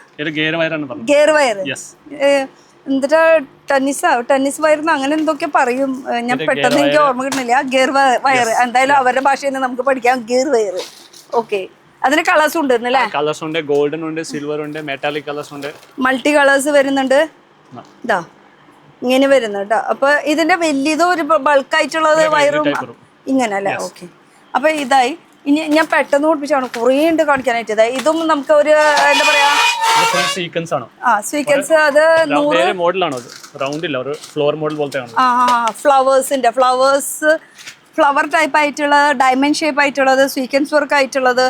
Gear wire. എന്നിട്ട് ടെന്നീസ് വയർന്ന് അങ്ങനെ എന്തൊക്കെ പറയും, ഞാൻ പെട്ടെന്ന് എനിക്ക് ഓർമ്മ കിട്ടുന്നില്ല. ഗിയർ വയർ എന്തായാലും അവരുടെ ഭാഷയിൽ നിന്ന് നമുക്ക് പഠിക്കാം. Gear wire. ഓക്കെ, അതിന് കളേഴ്സ് ഉണ്ട് അല്ലേ? കളേഴ്സ് ഉണ്ട്, ഗോൾഡൻ ഉണ്ട്, സിൽവർ ഉണ്ട്, മെറ്റാലിക് കളേഴ്സ് ഉണ്ട്, മൾട്ടി കളേഴ്സ് വരുന്നുണ്ട്. ഇതാ ഇങ്ങനെ വരുന്നുണ്ട്. അപ്പൊ ഇതിന്റെ വലിയതോ ഒരു ബൾക്കായിട്ടുള്ളത് വയറും ഇങ്ങനെ അല്ലേ. ഓക്കെ, അപ്പൊ ഇതായി. ഇനി ഞാൻ പെട്ടെന്ന് ഓടിപ്പിച്ചാണ്, കുറേ ഉണ്ട് കാണിക്കാനായിട്ട്. ഇതും നമുക്ക് ഒരു എന്താ പറയാ സീക്വൻസ് ആണ്. സീക്വൻസ് അത് 100 മോഡലാണ്. റൗണ്ട് ഇല്ല, ഒരു ഫ്ലോർ മോഡൽ പോലത്തെ ആണ്. ഫ്ലവേഴ്സിന്റെ ഫ്ലവർ ടൈപ്പ് ആയിട്ടുള്ളത്, ഡയമണ്ട് ഷേപ്പ് ആയിട്ടുള്ളത്, സ്വീക്വൻസ് വർക്ക് ആയിട്ടുള്ളത്,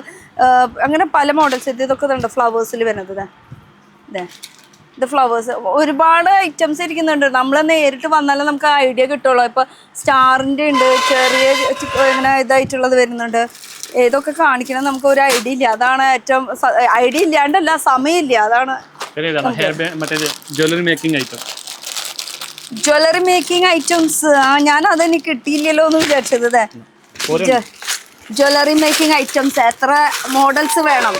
അങ്ങനെ പല മോഡൽസ്. ഇതൊക്കെ ഉണ്ട് ഫ്ലവേഴ്സിൽ വരുന്നത്. ഇത് ഫ്ലവേഴ്സ് ഒരുപാട് ഐറ്റംസ് ഇരിക്കുന്നുണ്ട്. നമ്മൾ നേരിട്ട് വന്നാലേ നമുക്ക് ഐഡിയ കിട്ടുള്ളൂ. ഇപ്പോൾ സ്റ്റാറിൻ്റെ ഉണ്ട്, ചെറിയ ഇങ്ങനെ ഇതായിട്ടുള്ളത് വരുന്നുണ്ട്. ഏതൊക്കെ കാണിക്കണം നമുക്ക് ഒരു ഐഡിയ ഇല്ല. അതാണ് ഏറ്റവും ഐഡിയ ഇല്ലാണ്ടല്ല, സമയമില്ല. അതാണ് ജ്വല്ലറി മേക്കിംഗ് ഐറ്റംസ്. ഞാൻ അതെനിക്ക് കിട്ടിയില്ലല്ലോ എന്ന് വിചാരിച്ചത്. ജ്വല്ലറി മേക്കിംഗ് ഐറ്റംസ് എത്ര മോഡൽസ് വേണം.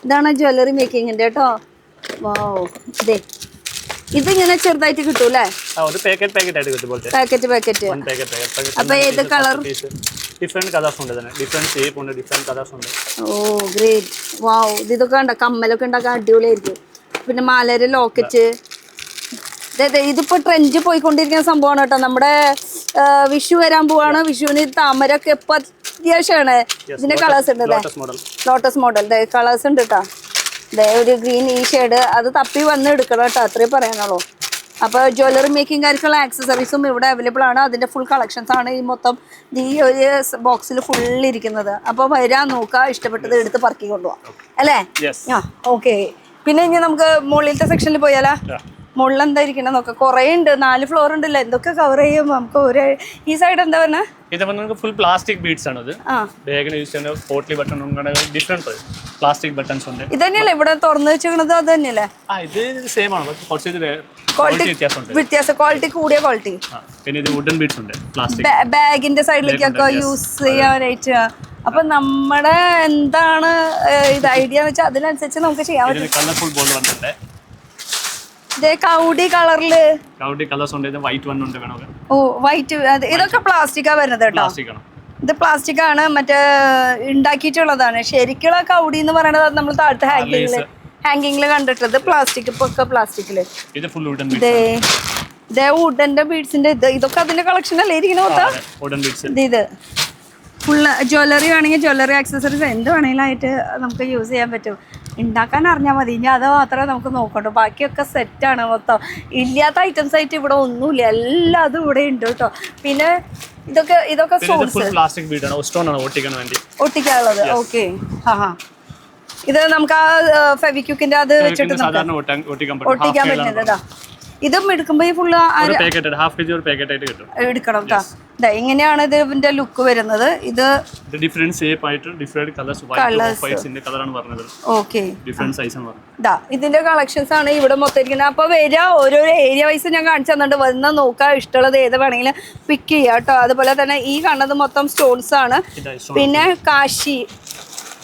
ഇതാണ് ജ്വല്ലറി മേക്കിങ്ങിന്റെ കേട്ടോ. വാവ്, ഇതിങ്ങനെ ചെറുതായിട്ട് കിട്ടൂല്ലേ? പാക്കറ്റ്. അപ്പൊ ഏത് കളർ? ഡിഫറെന്റ് കളേഴ്സ് ഉണ്ട്, ഡിഫറെന്റ് ഷേപ്പ് ഉണ്ട്, ഡിഫറെന്റ് കളേഴ്സ് ഉണ്ട്. ഓ ഗ്രേറ്റ്. വാവ്, ഇതൊക്കെ കണ്ട കമ്മലൊക്കെ ഉണ്ടാക്കാൻ അടിപൊളിയായിരിക്കും. പിന്നെ മാലര്, ലോക്കറ്റ്. ഇതിപ്പോ ട്രെൻഡ് പോയിക്കൊണ്ടിരിക്കുന്ന സംഭവമാണ് കേട്ടോ. നമ്മുടെ വിഷു വരാൻ പോവാണ്. വിഷുവിന് താമരൊക്കെ ഇപ്പൊ അത്യാവശ്യമാണ്. ഇതിന്റെ കളേഴ്സ് ഉണ്ട്. ലോട്ടസ് മോഡൽ കളേഴ്സ് ഉണ്ട് കേട്ടോ. ഒരു ഗ്രീൻ, ഈ ഷെയ്ഡ്. അത് തപ്പി വന്ന് എടുക്കണം കേട്ടോ, അത്രേ പറയാനുള്ളൂ. അപ്പോൾ ജ്വല്ലറി മേക്കിംഗുകാർക്കുള്ള ആക്സസറീസും ഇവിടെ അവൈലബിൾ ആണ്. അതിൻ്റെ ഫുൾ കളക്ഷൻസ് ആണ് ഈ മൊത്തം ഈ ഒരു ബോക്സിൽ ഫുൾ ഇരിക്കുന്നത്. അപ്പോൾ വരാൻ നോക്കുക, ഇഷ്ടപ്പെട്ടത് എടുത്ത് പറക്കി കൊണ്ടുപോകാം അല്ലേ? ഓക്കെ. പിന്നെ ഇനി നമുക്ക് മുകളിലത്തെ സെക്ഷനിൽ പോയാലോ? മുകളിൽ എന്താ ഇരിക്കണം നോക്കാം. കുറേ ഉണ്ട്, 4 ഫ്ലോർ ഉണ്ടല്ലോ. എന്തൊക്കെ കവർ ചെയ്യും നമുക്ക്? ഒരു ഈ സൈഡ് എന്താ പറഞ്ഞ ഫുൾ പ്ലാസ്റ്റിക് ബീഡ്സ് ആണ്. ബാഗിന് യൂസ് ചെയ്യുന്ന potli button, different plastic buttons ഉണ്ട്. ഇത് തന്നെയല്ലേ ഇവിടെ തുറന്നു വെച്ചിരിക്കുന്നത്? അത് തന്നെയല്ലേ? ഇത് സെയിം ആണ്, വ്യത്യാസം. ക്വാളിറ്റി കൂടിയ ക്വാളിറ്റി. പിന്നെ ഇത് വുഡൻ ബീഡ്സ് ഉണ്ട്, പ്ലാസ്റ്റിക് ബാഗിന്റെ സൈഡിലേക്കൊക്കെ യൂസ് ചെയ്യാനായിട്ട്. അപ്പൊ നമ്മുടെ എന്താണ് ഇത് ഐഡിയ എന്ന് വെച്ചാൽ അതിനനുസരിച്ച് നമുക്ക് ചെയ്യാൻ പറ്റും. കളർഫുൾ ബോൾ വന്നിട്ടുണ്ട്. കൗഡി കളറില് കളേഴ്സ് ഉണ്ട്. വൈറ്റ് വൺ ഉണ്ട്. ഓ വൈറ്റ്. ഇതൊക്കെ പ്ലാസ്റ്റിക്കാ വരുന്നത് കേട്ടോ. ഇത് പ്ലാസ്റ്റിക് ആണ്, മറ്റേ ഉണ്ടാക്കിയിട്ടുള്ളതാണ്. ശരിക്കുള്ള കൗഡി എന്ന് പറയുന്നത് നമ്മൾ താഴത്തെ ഹാങ്കിങ്ങില് കണ്ടിട്ടുള്ളത്. പ്ലാസ്റ്റിക് ഇപ്പൊ ഒക്കെ പ്ലാസ്റ്റിക്കില്. വുഡന്റെ ബീഡ്സിന്റെ ഇതൊക്കെ അതിന്റെ കളക്ഷൻ അല്ലേ ഇരിക്കുന്ന? ഇത് ഫുള്ള് ജ്വല്ലറി വേണമെങ്കിൽ ജ്വല്ലറി ആക്സസറീസ് എന്ത് വേണമെങ്കിലായിട്ട് നമുക്ക് യൂസ് ചെയ്യാൻ പറ്റും. ഉണ്ടാക്കാൻ അറിഞ്ഞാൽ മതി. ഇനി അത് മാത്രമേ നമുക്ക് നോക്കണ്ടോ. ബാക്കിയൊക്കെ സെറ്റാണ് മൊത്തം. ഇല്ലാത്ത ഐറ്റംസ് ആയിട്ട് ഇവിടെ ഒന്നുമില്ല, എല്ലാതും ഇവിടെ ഉണ്ട് കേട്ടോ. പിന്നെ ഇതൊക്കെ ഒട്ടിക്കാനുള്ളത്. ഓക്കെ. ഇത് നമുക്ക് ആ ഫെവിക്വിക്കിന്റെ അത് വെച്ചിട്ട് ഒട്ടിക്കാൻ പറ്റുന്നത്. ഇതും എടുക്കുമ്പോ ഈ ഫുള്ള് എടുക്കണം കേട്ടോ. ഇങ്ങനെയാണ് ഇതിന്റെ ലുക്ക് വരുന്നത്. ഇത് ഡിഫറെന്റ് ഷേപ്പ് ആയിട്ട് ഡിഫറെന്റ് കളേഴ്സ്. കളറാണ് പറഞ്ഞത്. ഓക്കെ. ഡിഫറെന്റ് സൈസ് ആണ്. ഇതിന്റെ കളക്ഷൻസ് ആണ് ഇവിടെ മൊത്തം ഇരിക്കുന്നത്. അപ്പൊ വരിക, ഓരോരോ ഏരിയ വൈസ് ഞാൻ കാണിച്ചു തന്നിട്ട് വന്ന് നോക്കുക. ഇഷ്ടമുള്ളത് ഏത് വേണമെങ്കിലും പിക്ക് ചെയ്യാം കേട്ടോ. അതുപോലെ തന്നെ ഈ കാണുന്നത് മൊത്തം സ്റ്റോൺസ് ആണ്. പിന്നെ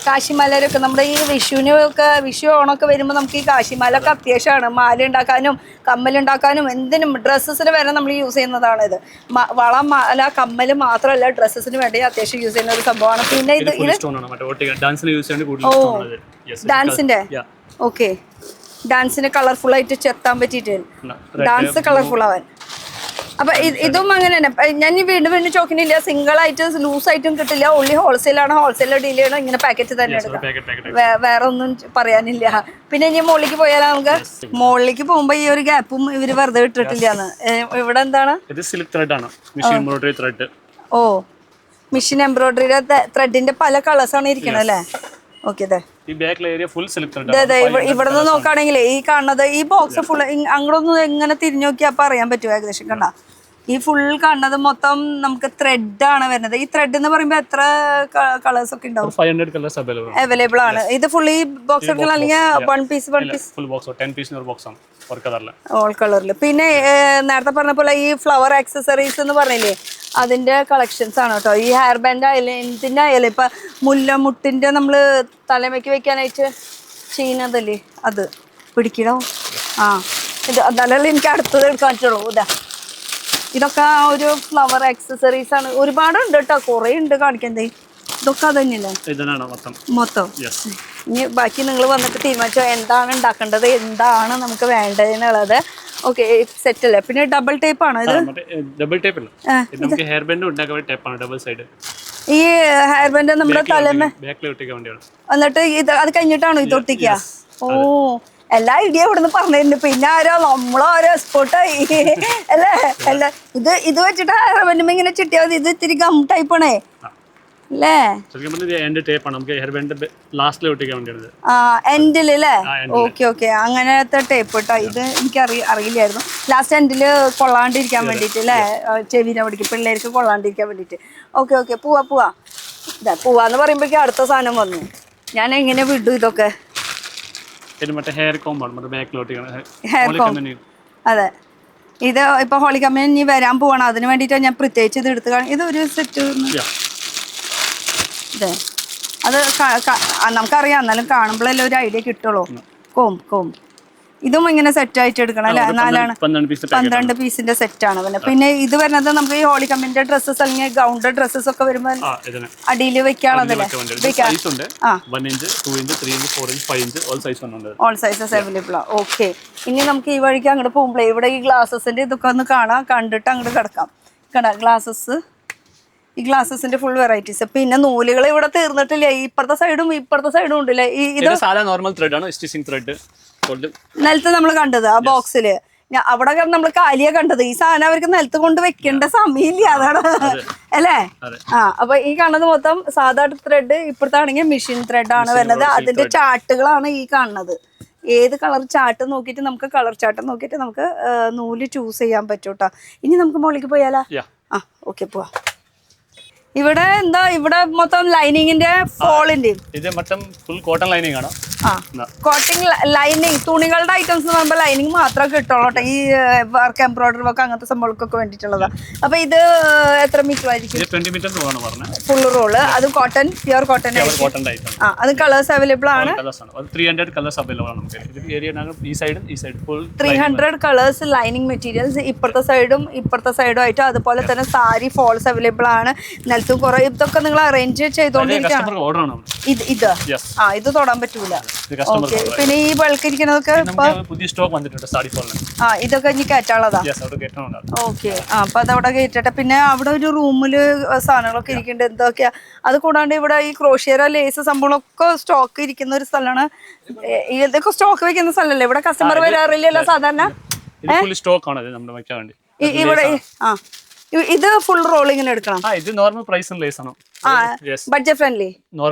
കാശിമാലരൊക്കെ നമ്മുടെ ഈ വിഷു ഓണമൊക്കെ വരുമ്പോൾ നമുക്ക് ഈ കാശിമാലൊക്കെ അത്യാവശ്യമാണ്. മാല ഉണ്ടാക്കാനും കമ്മലുണ്ടാക്കാനും എന്തിനും ഡ്രസ്സസിന് വരെ നമ്മൾ യൂസ് ചെയ്യുന്നതാണ്. ഇത് വളം, മാല, കമ്മല് മാത്രമല്ല ഡ്രസ്സസിന് വേണ്ടി അത്യാവശ്യം യൂസ് ചെയ്യുന്ന ഒരു സംഭവമാണ്. പിന്നെ ഇത് ഡാൻസിന്റെ ഓക്കെ. ഡാൻസിന് കളർഫുൾ ആയിട്ട് ചെത്താൻ പറ്റിയിട്ട് ഡാൻസ് കളർഫുൾ ആവാൻ. അപ്പൊ ഇതും അങ്ങനെ തന്നെ. ഞാൻ വീണ്ടും ചോക്കിനില്ല, സിംഗിൾ ആയിട്ട് ലൂസ് ആയിട്ടും കിട്ടില്ല. ഓൺലി ഹോൾസെയിലാണ്, ഹോൾസെയിലർ ഡീൽ ചെയ്യണം. ഇങ്ങനെ പാക്കറ്റ് തന്നെ എടുക്കാം, വേറെ ഒന്നും പറയാനില്ല. പിന്നെ ഇനി മുകളിലേക്ക് പോയാലോ നമുക്ക്? മുകളിലേക്ക് പോകുമ്പോ ഈ ഒരു ഗ്യാപ്പും ഇവര് വെറുതെ ഇട്ടിട്ടില്ലാന്ന്. ഇവിടെ എന്താണ്? ഓ, മെഷീൻ എംബ്രോയിഡറിയുടെ ത്രെഡിന്റെ പല കളേഴ്സാണ് ഇരിക്കണം അല്ലേ? ഓക്കെ. ഈ ബാക്കിലെ ഏരിയ ഫുൾ സിൽക്ക് ഇവിടെ നിന്ന് നോക്കുകയാണെങ്കിലേ ഈ കാണുന്നത് ഈ ബോക്സ് ഫുൾ അങ്ങോട്ടൊന്ന് എങ്ങനെ തിരിഞ്ഞു നോക്കിയാൽ അപ്പൊ അറിയാൻ പറ്റുമോ ഏകദേശം കണ്ട ഈ ഫുൾ കാണുന്നത് മൊത്തം നമുക്ക് ത്രെഡ് ആണ് വരുന്നത് ഈ ത്രെഡ് എന്ന് പറയുമ്പോൾ എത്ര കളേഴ്സ് ഒക്കെ ഉണ്ടാവും 500 കളേഴ്സ് അവൈലബിൾ ആണ് ഇത് ഫുൾ ഈ ബോക്സ് എടുക്കണം അല്ലെങ്കിൽ one piece full box 10 piece ഒരു ബോക്സ് ആണ് ഓൾ കളറിൽ പിന്നെ നേരത്തെ പറഞ്ഞ പോലെ ഈ ഫ്ലവർ ആക്സസറീസ് എന്ന് പറഞ്ഞില്ലേ അതിന്റെ കളക്ഷൻസ് ആണ് കേട്ടോ ഈ ഹെയർ ബാൻഡ് ആയാലും എന്തിന്റെ ആയാലും ഇപ്പൊ മുല്ലമുട്ടിന്റെ നമ്മള് തലമയ്ക്ക് വെക്കാനായിട്ട് ചെയ്യുന്നതല്ലേ അത് പിടിക്കണോ ആ ഇത് അതല്ലേ എനിക്ക് അടുത്തത് എടുക്കാൻ പറ്റുള്ളൂ ഇതാ ഇതൊക്കെ ഒരു ഫ്ലവർ ആക്സസറീസ് ആണ് ഒരുപാടുണ്ട് കേട്ടോ കുറെ ഉണ്ട് കാണിക്കണ്ടേ ഇതൊക്കെ അത് തന്നെയല്ലേ മൊത്തം ഇനി ബാക്കി നിങ്ങൾ വന്നിട്ട് തീരുമാനിച്ചോ എന്താണ് ഉണ്ടാക്കേണ്ടത് എന്താണ് നമുക്ക് വേണ്ടത് എന്നുള്ളത് ഓക്കെ സെറ്റ് അല്ലേ പിന്നെ ഡബിൾ ടേപ്പ് ആണോ ഇത് ഡബിൾ ടേപ്പ് നമുക്ക് ഹെയർ ബാൻഡ് ഉണ്ടാക്കാൻ ടേപ്പ് ആണ് ഡബിൾ സൈഡ് ഈ ഹെയർ ബാൻഡ് നമ്മുടെ തലമേ എന്നിട്ട് ഇത് അത് കഴിഞ്ഞിട്ടാണോ ഇത് ഒട്ടിക്കുക ഓ എല്ലാ ഐഡിയ ഇവിടുന്ന് പറഞ്ഞിട്ടുണ്ട് പിന്നെ ആരോ നമ്മളോരോ എക്സ്പോർട്ടായി അല്ലേ അല്ല ഇത് വെച്ചിട്ട് ഹെയർ ബാൻഡ് ഇങ്ങനെ ചിട്ടിയാൽ മതി ഇത് ഇത്തിരി ഗം ടൈപ്പ് ആണേ അല്ലേ എൻഡില് ഓക്കെ അങ്ങനത്തെ ടേപ്പ് കേട്ടോ ഇത് എനിക്ക് അറിയില്ലായിരുന്നു ലാസ്റ്റ് എൻഡില് കൊള്ളാണ്ടിരിക്കാൻ വേണ്ടിട്ട് അല്ലേ ചെവിനെ പഠിക്കും പിള്ളേർക്ക് കൊള്ളാണ്ടിരിക്കാൻ വേണ്ടിട്ട് ഓക്കെ പോവാന്ന് പറയുമ്പോഴേക്കും അടുത്ത സാധനം വന്നു ഞാൻ എങ്ങനെ വിടും ഇതൊക്കെ ഹെയർ കോം അതെ ഇത് ഇപ്പൊ ഹോളി കമ്മിന് ഇനി വരാൻ പോവാണ് അതിന് വേണ്ടിട്ട് ഞാൻ പ്രത്യേകിച്ച് ഇത് എടുത്ത് ഇതൊരു സെറ്റ് അതെ അത് നമുക്കറിയാം എന്നാലും കാണുമ്പോഴല്ലേ ഒരു ഐഡിയ കിട്ടുള്ളൂ കോം ഇതും ഇങ്ങനെ സെറ്റ് ആയിട്ട് എടുക്കണം അല്ലെ 12 പീസിന്റെ സെറ്റ് ആണ് പിന്നെ ഇത് വരുന്നത് നമുക്ക് ഈ ഹോളി കമ്മിന്റെ ഡ്രസ്സസ് അല്ലെങ്കിൽ ഗൗണ്ട് ഡ്രസ്സസ് ഒക്കെ വരുമ്പോ അടിയിൽ വെക്കാണതല്ലേ ഓൾ സൈസസ് അവൈലബിൾ ആ ഓക്കെ ഇനി നമുക്ക് ഈ വഴിക്ക് അങ്ങോട്ട് പോകുമ്പോഴേ ഇവിടെ ഈ ഗ്ലാസസിന്റെ ഇതൊക്കെ ഒന്ന് കാണാം കണ്ടിട്ട് അങ്ങോട്ട് കിടക്കാം ഗ്ലാസസ് ഈ ഗ്ലാസസിന്റെ ഫുൾ വെറൈറ്റീസ് പിന്നെ നൂലുകൾ ഇവിടെ തീർന്നിട്ടില്ല ഇപ്പുറത്തെ സൈഡും ഉണ്ടല്ലേ ഇത് നോർമൽ ത്രെഡ് ആണ് സ്റ്റിച്ചിങ് ത്രെഡ് നിലത്ത് നമ്മൾ കണ്ടത് ആ ബോക്സില് അവിടെ നമ്മൾ കാലിയ കണ്ടത് ഈ സാധനം അവർക്ക് നിലത്ത് കൊണ്ട് വെക്കേണ്ട സമയമില്ല അതാണ് അല്ലേ അപ്പൊ ഈ കാണുന്നത് മൊത്തം സാധാ ത്രെഡ് ഇപ്പുറത്താണെങ്കിൽ മെഷീൻ ത്രെഡ് ആണ് വരുന്നത് അതിന്റെ ചാർട്ടുകളാണ് ഈ കാണുന്നത് ഏത് കളർ ചാർട്ട് നോക്കിയിട്ട് നമുക്ക് കളർ ചാർട്ട് നോക്കിയിട്ട് നമുക്ക് നൂല് ചൂസ് ചെയ്യാൻ പറ്റും കേട്ടോ ഇനി നമുക്ക് മുകളിലേക്ക് പോയാലോ ഓക്കെ പോവാ ഇവിടെ മൊത്തം ലൈനിങ്ങിന്റെ ഫോളിന്റെ ഇത് മൊത്തം ഫുൾ കോട്ടൺ ലൈനിങ് ആണ് കോട്ടിങ് ലൈനിങ് തുണികളുടെ ഐറ്റംസ് എന്ന് പറയുമ്പോൾ ലൈനിങ് മാത്രമേ കിട്ടുള്ളൂ കേട്ടോ ഈ വർക്ക് എംബ്രോയിഡറി വർക്ക് അങ്ങനത്തെ സംഭവങ്ങൾക്കൊക്കെ വേണ്ടിയിട്ടുള്ളതാ അപ്പൊ ഇത് എത്ര മീറ്റർ ആയിരിക്കും ഫുൾ റോള് അത് കോട്ടൺ പ്യുർ കോട്ടൺ അത് കളേഴ്സ് അവൈലബിൾ ആണ് 300 കളേഴ്സ് ലൈനിങ് മെറ്റീരിയൽസ് ഇപ്പുറത്തെ സൈഡും ആയിട്ട് അതുപോലെ തന്നെ സാരി ഫോൾസ് അവൈലബിൾ ആണ് നിലത്തും കുറെ ഇതൊക്കെ നിങ്ങൾ അറേഞ്ച് ചെയ്തോണ്ടിരിക്കുകയാണ് ഇത് തൊടാൻ പറ്റൂല പിന്നെ ഈ ബൾക്ക് ഇരിക്കുന്നതൊക്കെ ഇതൊക്കെ ഇനി കയറ്റാനുള്ളതാ ഓക്കെ അപ്പൊ അതവിടെ കയറ്റട്ടെ പിന്നെ അവിടെ ഒരു റൂമില് സാധനങ്ങളൊക്കെ ഇരിക്കുന്നുണ്ട് എന്തൊക്കെയാ അത് കൂടാണ്ട് ഇവിടെ ഈ ക്രോഷിയറ ലേസ് സംഭവങ്ങളൊക്കെ സ്റ്റോക്ക് ഇരിക്കുന്ന ഒരു സ്ഥലമാണ് ഇതൊക്കെ സ്റ്റോക്ക് വെക്കുന്ന സ്ഥലമല്ലേ ഇവിടെ കസ്റ്റമർ വരാറില്ലല്ലോ സാധാരണ ഇവിടെ ഇത് ഫുൾ റോളിങ്ങിന് എടുക്കണം ഇത് നോർമൽ പ്രൈസ് ലേസ് ആണ് budget friendly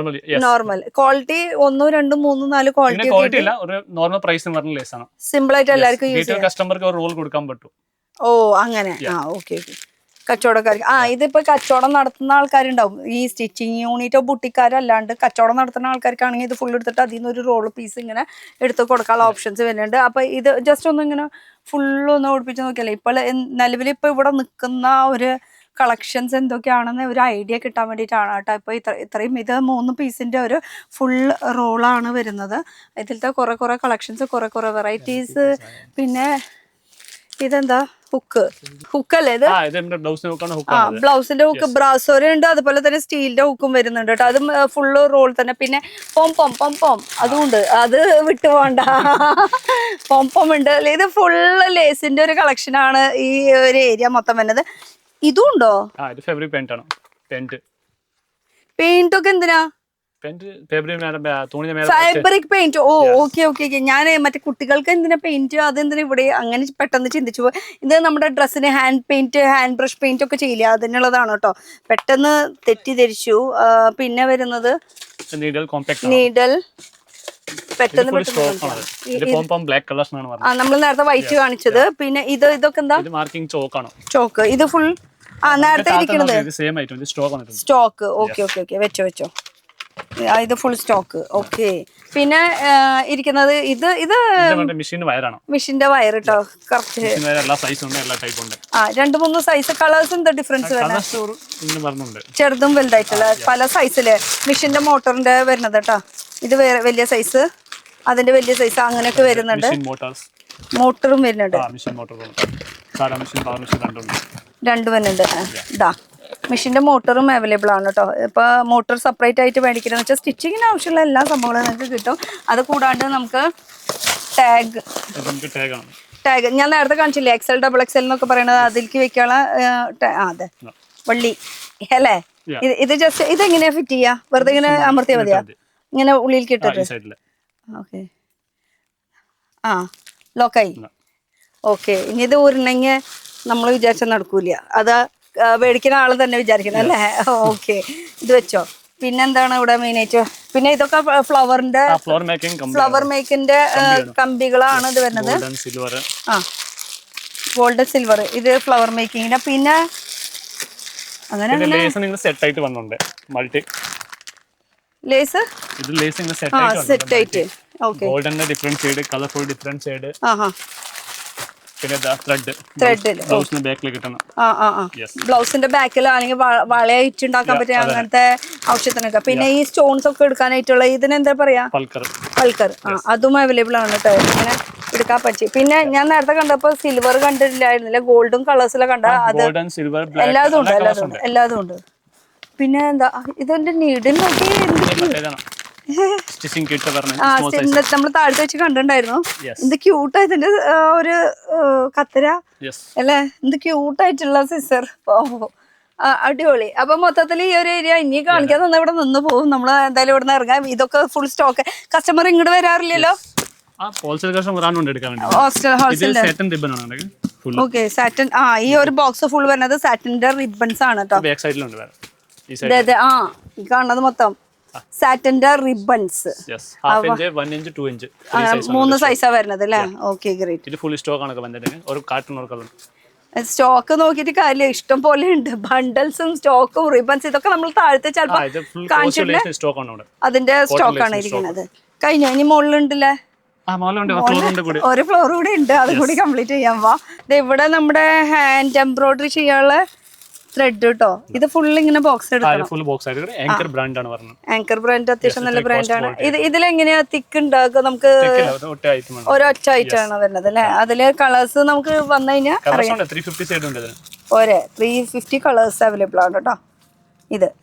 normal quality 1 2 3 4 quality ഇല്ല ഒരു നോർമൽ പ്രൈസ് എന്ന് പറഞ്ഞ ലേസ് ആണ് സിമ്പിൾ ആയിട്ട് എല്ലാവർക്കും യൂസ് ചെയ്യാം കസ്റ്റമർക്ക് ഒരു റോൾ കൊടുക്കാൻ പറ്റും അങ്ങനെ ഓക്കെ കച്ചവടക്കാർക്ക് ഇതിപ്പോ കച്ചവടം നടത്തുന്ന ആൾക്കാരുണ്ടാവും ഈ സ്റ്റിച്ചിങ് യൂണിറ്റോ ബുട്ടിക്കാരല്ലാണ്ട് കച്ചവടം നടത്തുന്ന ആൾക്കാർക്കാണെങ്കിൽ ഇത് ഫുൾ എടുത്തിട്ട് അതിൽ നിന്ന് ഒരു റോൾ പീസ് ഇങ്ങനെ എടുത്ത് കൊടുക്കാനുള്ള ഓപ്ഷൻസ് വരുന്നുണ്ട് അപ്പൊ ഇത് ജസ്റ്റ് ഒന്ന് ഇങ്ങനെ ഫുള്ളൊന്ന് ഓടിപ്പിച്ച് നോക്കിയല്ലേ ഇപ്പോൾ നിലവിൽ ഇപ്പൊ ഇവിടെ നിൽക്കുന്ന ഒരു കളക്ഷൻസ് എന്തൊക്കെയാണെന്ന് ഒരു ഐഡിയ കിട്ടാൻ വേണ്ടിയിട്ടാണ് കേട്ടോ ഇപ്പോൾ ഇത്രയും ഇത് 3 പീസിന്റെ ഒരു ഫുൾ റോളാണ് വരുന്നത് ഇതിലത്തെ കുറെ കളക്ഷൻസ് കുറെ വെറൈറ്റീസ് പിന്നെ ഇതെന്താ ഹുക്കല്ലേ ഇത് ബ്ലൗസിന്റെ ഹുക്ക് ബ്രാസോര ഉണ്ട് അതുപോലെ തന്നെ സ്റ്റീലിന്റെ ഹുക്കും വരുന്നുണ്ട് കേട്ടോ അതും ഫുള്ള് റോൾ തന്നെ പിന്നെ പോം അതും ഉണ്ട് അത് വിട്ടു പോണ്ട പോം ഉണ്ട് ഇത് ഫുള്ള് ലേസിന്റെ ഒരു കളക്ഷൻ ആണ് ഈ ഒരു ഏരിയ മൊത്തം വരുന്നത് ഇതും ഉണ്ടോ പെയിന്റ് ഒക്കെ എന്തിനാ ഫാബ്രിക് പെയിന്റ് ഓക്കെ ഞാൻ മറ്റേ കുട്ടികൾക്ക് എന്തിനാ പെയിന്റ് അതെന്തിനാ ഇവിടെ അങ്ങനെ പെട്ടെന്ന് ചിന്തിച്ചു പോയി ഇത് നമ്മുടെ ഡ്രസ്സിന് hand paint hand brush paint ഒക്കെ ചെയ്യില്ല അതിനുള്ളതാണ് കേട്ടോ പെട്ടെന്ന് തെറ്റിദ്ധരിച്ചു പിന്നെ വരുന്നത് നീഡൽ പെട്ടെന്ന് സ്റ്റോക്ക് ആണ്. ഇത് പോം ബ്ലാക്ക് കളേഴ്സ് ആണ് പറഞ്ഞത്. നമ്മൾ നേരത്തെ വൈറ്റ് കാണിച്ചത്. പിന്നെ ഇതൊക്കെ എന്താ? ഇത് മാർക്കിംഗ് ചോക്ക് ആണ്. ചോക്ക്. ഇത് ഫുൾ നേരത്തെ ഇരിക്കുന്നത് സെയിം ഐറ്റം. ഇത് സ്റ്റോക്ക് ആണ്. സ്റ്റോക്ക്. ഓക്കെ വെച്ചോ. ഇത് ഫുൾ സ്റ്റോക്ക്. ഓക്കെ. പിന്നെ ഇരിക്കുന്നത് ഇത് മെഷീന്റെ വയറാണ്. മെഷീന്റെ വയർ കേട്ടോ. കറക്റ്റ്. എല്ലാ സൈസും ഉണ്ട്, എല്ലാ ടൈപ്പും ഉണ്ട്. 2-3 സൈസ്. കളേഴ്സ് എന്താ ഡിഫറൻസ് വരുന്നത്? ചെറുതും വലുതായിട്ടുള്ള പല സൈസില്. മെഷീന്റെ മോട്ടറിന്റെ വരുന്നത് കേട്ടോ. ഇത് വലിയ സൈസ്, അതിന്റെ വലിയ സൈസ്, അങ്ങനെയൊക്കെ വരുന്നുണ്ട്. മോട്ടറും വരുന്നുണ്ട്. രണ്ടും വരുന്നുണ്ട്. ഇതാ മെഷീന്റെ മോട്ടറും അവൈലബിൾ ആണ് കേട്ടോ. ഇപ്പൊ മോട്ടർ സെപ്പറേറ്റ് ആയിട്ട് മേടിക്കണമെന്ന് വെച്ചാൽ സ്റ്റിച്ചിങ്ങിന് ആവശ്യമുള്ള എല്ലാ സംഭവങ്ങളും നിങ്ങൾക്ക് കിട്ടും. അത് കൂടാണ്ട് നമുക്ക് ടാഗ് ഞാൻ നേരത്തെ കാണിച്ചില്ലേ, XL XXL എന്നൊക്കെ പറയുന്നത്, അതിലേക്ക് വെക്കാനുള്ള അതെ വള്ളി അല്ലേ. ഇത് ജസ്റ്റ് ഇതെങ്ങനെയാ ഫിറ്റ് ചെയ്യാ? വെറുതെ ഇങ്ങനെ അമർത്തിയാ മതിയാ? ഇങ്ങനെ ഉള്ളിൽ കിട്ടിട്ട്. ഓക്കെ. ലോക്കായി. ഓക്കെ. ഇനി ഇത് ഊരണമെങ്കിൽ നമ്മൾ വിചാരിച്ചാൽ നടക്കൂല. അത് മേടിക്കുന്ന ആള് തന്നെ വിചാരിക്കണം അല്ലേ. ഓക്കെ. ഇത് വെച്ചോ. പിന്നെന്താണ് ഇവിടെ മെയിൻ ആയിട്ട്? പിന്നെ ഇതൊക്കെ ഫ്ലവർ മേക്കിന്റെ കമ്പികളാണ് ഇത് വരുന്നത്. Gold silver. ഇത് ഫ്ലവർ മേക്കിങ്ങിന്റെ. പിന്നെ അങ്ങനെ സെറ്റ് ആയിട്ട് വന്നുണ്ട്. Multi lace. ഇത് ലേസ് ഇങ്ങനെ സെറ്റ് ആയിട്ട്. ഓക്കെ. ഗോൾഡന്റെ different shade, colourful different shade. പിന്നെ ബ്ലൗസിന്റെ ബാക്കിൽ കിട്ടുന്ന ബ്ലൗസിന്റെ ബാക്കിൽ അല്ലെങ്കിൽ വളയായിട്ട് ഉണ്ടാക്കാൻ പറ്റിയ അങ്ങനത്തെ ആവശ്യത്തിനൊക്കെ. പിന്നെ ഈ സ്റ്റോൺസ് ഒക്കെ എടുക്കാനായിട്ടുള്ള ഇതിനെന്താ പറയാ? പൾക്കർ. അതും അവൈലബിൾ ആണ് കേട്ടോ. ഇങ്ങനെ എടുക്കാൻ പറ്റി. പിന്നെ ഞാൻ നേരത്തെ കണ്ടപ്പോ സിൽവർ കണ്ടിട്ടില്ലായിരുന്നില്ല, ഗോൾഡും കളേഴ്സിലെ കണ്ട. അത് എല്ലാതും ഉണ്ട്. പിന്നെ എന്താ ഇതിന്റെ നീഡിൽ നോക്കി നമ്മൾ താഴത്തെ വെച്ച് കണ്ടിട്ടുണ്ടായിരുന്നു. എന്ത് ക്യൂട്ടായി ഇതിന്റെ ഒരു കത്തര അല്ലേ, എന്ത് ക്യൂട്ടായിട്ടുള്ള സിസർ. അടിപൊളി. അപ്പൊ മൊത്തത്തിൽ ഈ ഒരു ഏരിയ ഇനി കാണിക്കാൻ തന്നെ ഇവിടെ നിന്ന് പോകും. നമ്മൾ എന്തായാലും ഇവിടെ നിന്ന് ഇറങ്ങാം. ഇതൊക്കെ ഫുൾ സ്റ്റോക്ക്. കസ്റ്റമർ ഇങ്ങോട്ട് വരാറില്ലല്ലോ? ഓക്കെ. സാറ്റൻ. ഈ ഒരു ബോക്സ് ഫുൾ വരുന്നത് സാറ്റിന്റെ റിബൺസ് ആണ് കേട്ടോ. ഈ കാണുന്നത് മൊത്തം സാറ്റിന്റെ റിബൺസ്. 3 സൈസാ വരുന്നത് അല്ലേ. Okay great. സ്റ്റോക്ക് നോക്കിയിട്ട് കാര്യമില്ല, ഇഷ്ടം പോലെ ഉണ്ട്. ബണ്ടൽസും സ്റ്റോക്കും റിബൺസ് ഇതൊക്കെ നമ്മൾ താഴത്തെ ചിലപ്പോൾ കാണിച്ചിട്ടുണ്ട്. അതിന്റെ സ്റ്റോക്കാണ് ഇരിക്കുന്നത്. കഴിഞ്ഞു. ഇനി മുകളിലുണ്ടല്ലേ ഒരു ഫ്ലോർ കൂടി ഉണ്ട്, അതും കൂടി കംപ്ലീറ്റ് ചെയ്യാൻ വാ. ഇവിടെ നമ്മുടെ ഹാൻഡ് എംബ്രോയിഡറി ചെയ്യാനുള്ള ത്രെഡ് കേട്ടോ. ഇത് ഫുൾ ഇങ്ങനെ ബോക്സ് എടുക്കണം. ആങ്കർ ബ്രാൻഡ് അത്യാവശ്യം നല്ല ബ്രാൻഡാണ്. ഇതിലെങ്ങനെയാ തിക്ക് ഉണ്ടാക്കുക? നമുക്ക് ഒരൊറ്റ ഐറ്റാണ് വരുന്നത് അല്ലെ. അതില് കളേഴ്സ് നമുക്ക് വന്നു കഴിഞ്ഞാൽ അറിയാം. 350 കളേഴ്സ് അവൈലബിൾ ആണ് കേട്ടോ.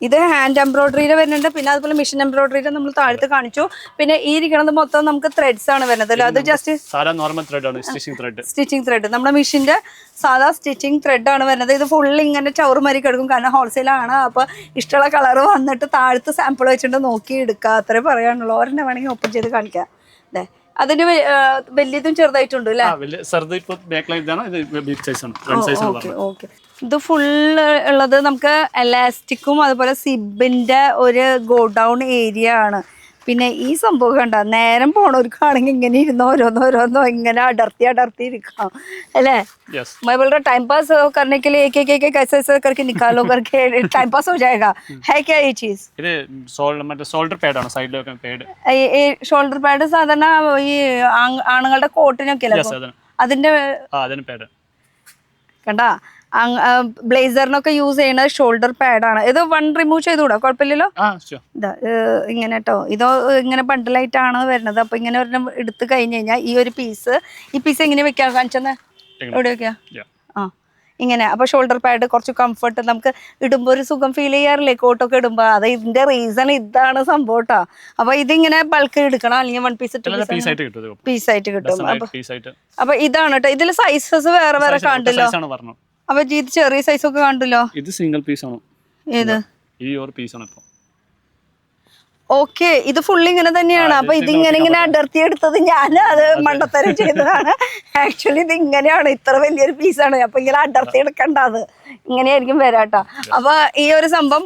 ഇത് ഹാൻഡ് എംബ്രോയിഡറിയുടെ വരുന്നുണ്ട്. പിന്നെ അതുപോലെ മെഷീൻ എംബ്രോയിഡറിയുടെ നമ്മൾ താഴത്ത് കാണിച്ചു. പിന്നെ ഈ ഇരിക്കണത് മൊത്തം നമുക്ക് ത്രെഡ്സ് ആണ് വരുന്നത്. അത് ജസ്റ്റ് സ്റ്റിച്ചിങ് ത്രെഡ്. നമ്മുടെ മെഷീന്റെ സാധാ സ്റ്റിച്ചിങ് ത്രെഡ് ആണ് വരുന്നത്. ഇത് ഫുൾ ഇങ്ങനെ ചൗറുമാരി കിടക്കും, കാരണം ഹോൾസെയിലാണ്. അപ്പൊ ഇഷ്ടമുള്ള കളർ വന്നിട്ട് താഴത്ത് സാമ്പിൾ വെച്ചിട്ട് നോക്കി എടുക്കുക, അത്രേ പറയാനുള്ളൂ. ഒരെണ്ണം വേണമെങ്കിൽ ഓപ്പൺ ചെയ്ത് കാണിക്കാം. അതെ, അതിന് വലിയതും ചെറുതായിട്ടുണ്ട് അല്ലേ. ഓക്കെ. ഇത് ഫുള്ള് ഉള്ളത് നമുക്ക് എലാസ്റ്റിക്കും അതുപോലെ സിബിന്റെ ഒരു ഗോഡൗൺ ഏരിയ ആണ്. പിന്നെ ഈ സംഭവം കണ്ട, നേരം പോണവർക്കാണെങ്കിൽ ഇങ്ങനെ ഇരുന്ന് ഓരോന്നോ ഇങ്ങനെ അടർത്തി ഇരിക്കാം അല്ലേ. मैं बोल रहा टाइम पास करने के लिए एक ऐसे करके निकालो करके टाइम पास हो जाएगा. है क्या ये चीज? ഷോൾഡർ പാഡ് ആണ്, സൈഡിലൊക്കെ പാഡ്. ഈ ഷോൾഡർ പാഡ് സാധാരണ ഈ ആണുങ്ങളുടെ കോട്ടിനൊക്കെ അതിന്റെ പാഡ് കണ്ടാ. ബ്ലേസറിനൊക്കെ യൂസ് ചെയ്യുന്നത് ഷോൾഡർ പാഡാണ്. ഇത് റിമൂവ് ചെയ്തുകൂടാ? കുഴപ്പമില്ലല്ലോ. ഇങ്ങനെ കേട്ടോ, ഇതോ ഇങ്ങനെ ബണ്ടിലായിട്ടാണ് വരുന്നത്. അപ്പൊ ഇങ്ങനെ ഒരെണ്ണം എടുത്തു കഴിഞ്ഞ് കഴിഞ്ഞാൽ ഈ പീസ് എങ്ങനെ വെക്കാൻ കാണിച്ചെന്ന് എവിടെ വെക്കാ? ഇങ്ങനെ. അപ്പൊ ഷോൾഡർ പാഡ് കുറച്ച് കംഫർട്ട്, നമുക്ക് ഇടുമ്പോൾ ഒരു സുഖം ഫീൽ ചെയ്യാറില്ലേ കോട്ടൊക്കെ ഇടുമ്പോ. അത് ഇതിന്റെ റീസൺ ഇതാണ് സംഭവം കേട്ടോ. അപ്പൊ ഇതിങ്ങനെ ബൾക്ക് എടുക്കണം, അല്ലെങ്കിൽ 1 പീസ് ആയിട്ട് കിട്ടും. അപ്പൊ ഇതാണ് കേട്ടോ. ഇതില് സൈസസ് വേറെ കണ്ടല്ലോ. അപ്പൊ ഇത് ചെറിയ സൈസ് ഒക്കെ കണ്ടല്ലോ. ഇത് സിംഗിൾ പീസ് ആണ്. ഏത്? ഈ ഒരു പീസ് ആണ് ഇപ്പൊ. ഓക്കെ, ഇത് ഫുൾ ഇങ്ങനെ തന്നെയാണ്. അപ്പൊ ഇതിങ്ങനെ അടർത്തി എടുത്തത് ഞാൻ അത് മണ്ടത്തരം ചെയ്തതാണ്. ആക്ച്വലി ഇത് ഇങ്ങനെയാണ്, ഇത്ര വലിയൊരു പീസാണ്. അപ്പൊ ഇങ്ങനെ അടർത്തി എടുക്കണ്ട, അത് ഇങ്ങനെയായിരിക്കും വരാട്ടോ. അപ്പൊ ഈ ഒരു സംഭവം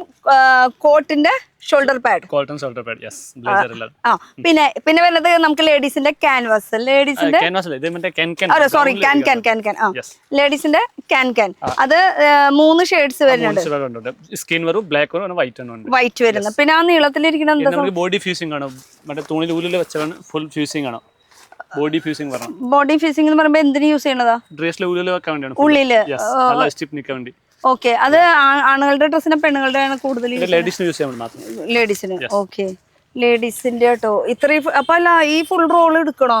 കോട്ടിന്റെ shoulder pad. Cotton shoulder pad, yes, blazer എല്ലാം. ആ പിന്നെ വരുന്നത് നമുക്ക് ലേഡീസിന്റെ ക്യാൻവാസ്. ലേഡീസിന്റെ ക്യാൻവാസ് അല്ല, ഇത് മറ്റേ സോറി ക്യാൻ. ആ ലേഡീസിന്റെ ക്യാൻ അത് 3 ഷെയ്ഡ്സ് വരുന്നുണ്ട്. സ്കിൻ വരും, ബ്ലാക്ക് വരും, വൈറ്റ് വരുന്നത്. പിന്നെ ആ നീളത്തിലിരിക്കുന്ന എന്താ ബോഡി ഫ്യൂസിംഗ് ആണ്, മറ്റേ തുണിയിൽ ഊലിൽ വെച്ചാണ് ഫുൾ ഫ്യൂസിംഗ് ആണ്. ബോഡി ഫ്യൂസിംഗ് പറഞ്ഞു. ബോഡി ഫ്യൂസിംഗ് എന്ന് പറയുമ്പോൾ എന്തിനു യൂസ് ചെയ്യണതാ? ഡ്രസ്സിൽ ഊലിൽ വെക്കാൻ വേണ്ടിയാണ്. ഉള്ളില് നല്ല സ്റ്റിപ്പ് നിൽക്കാൻ വേണ്ടി. ഓക്കെ. അത് ആണുങ്ങളുടെ ഡ്രസ്സിനെ പെണ്ണുങ്ങളുടെ ആണ് കൂടുതൽ ലേഡീസിന് യൂസ് ചെയ്യാൻ മാത്രം. ലേഡീസിന്. ഓക്കെ, ലേഡീസിന്റെ കേട്ടോ. ഇത്രയും അപ്പൊ അല്ല ഈ ഫുൾ റോൾ എടുക്കണോ?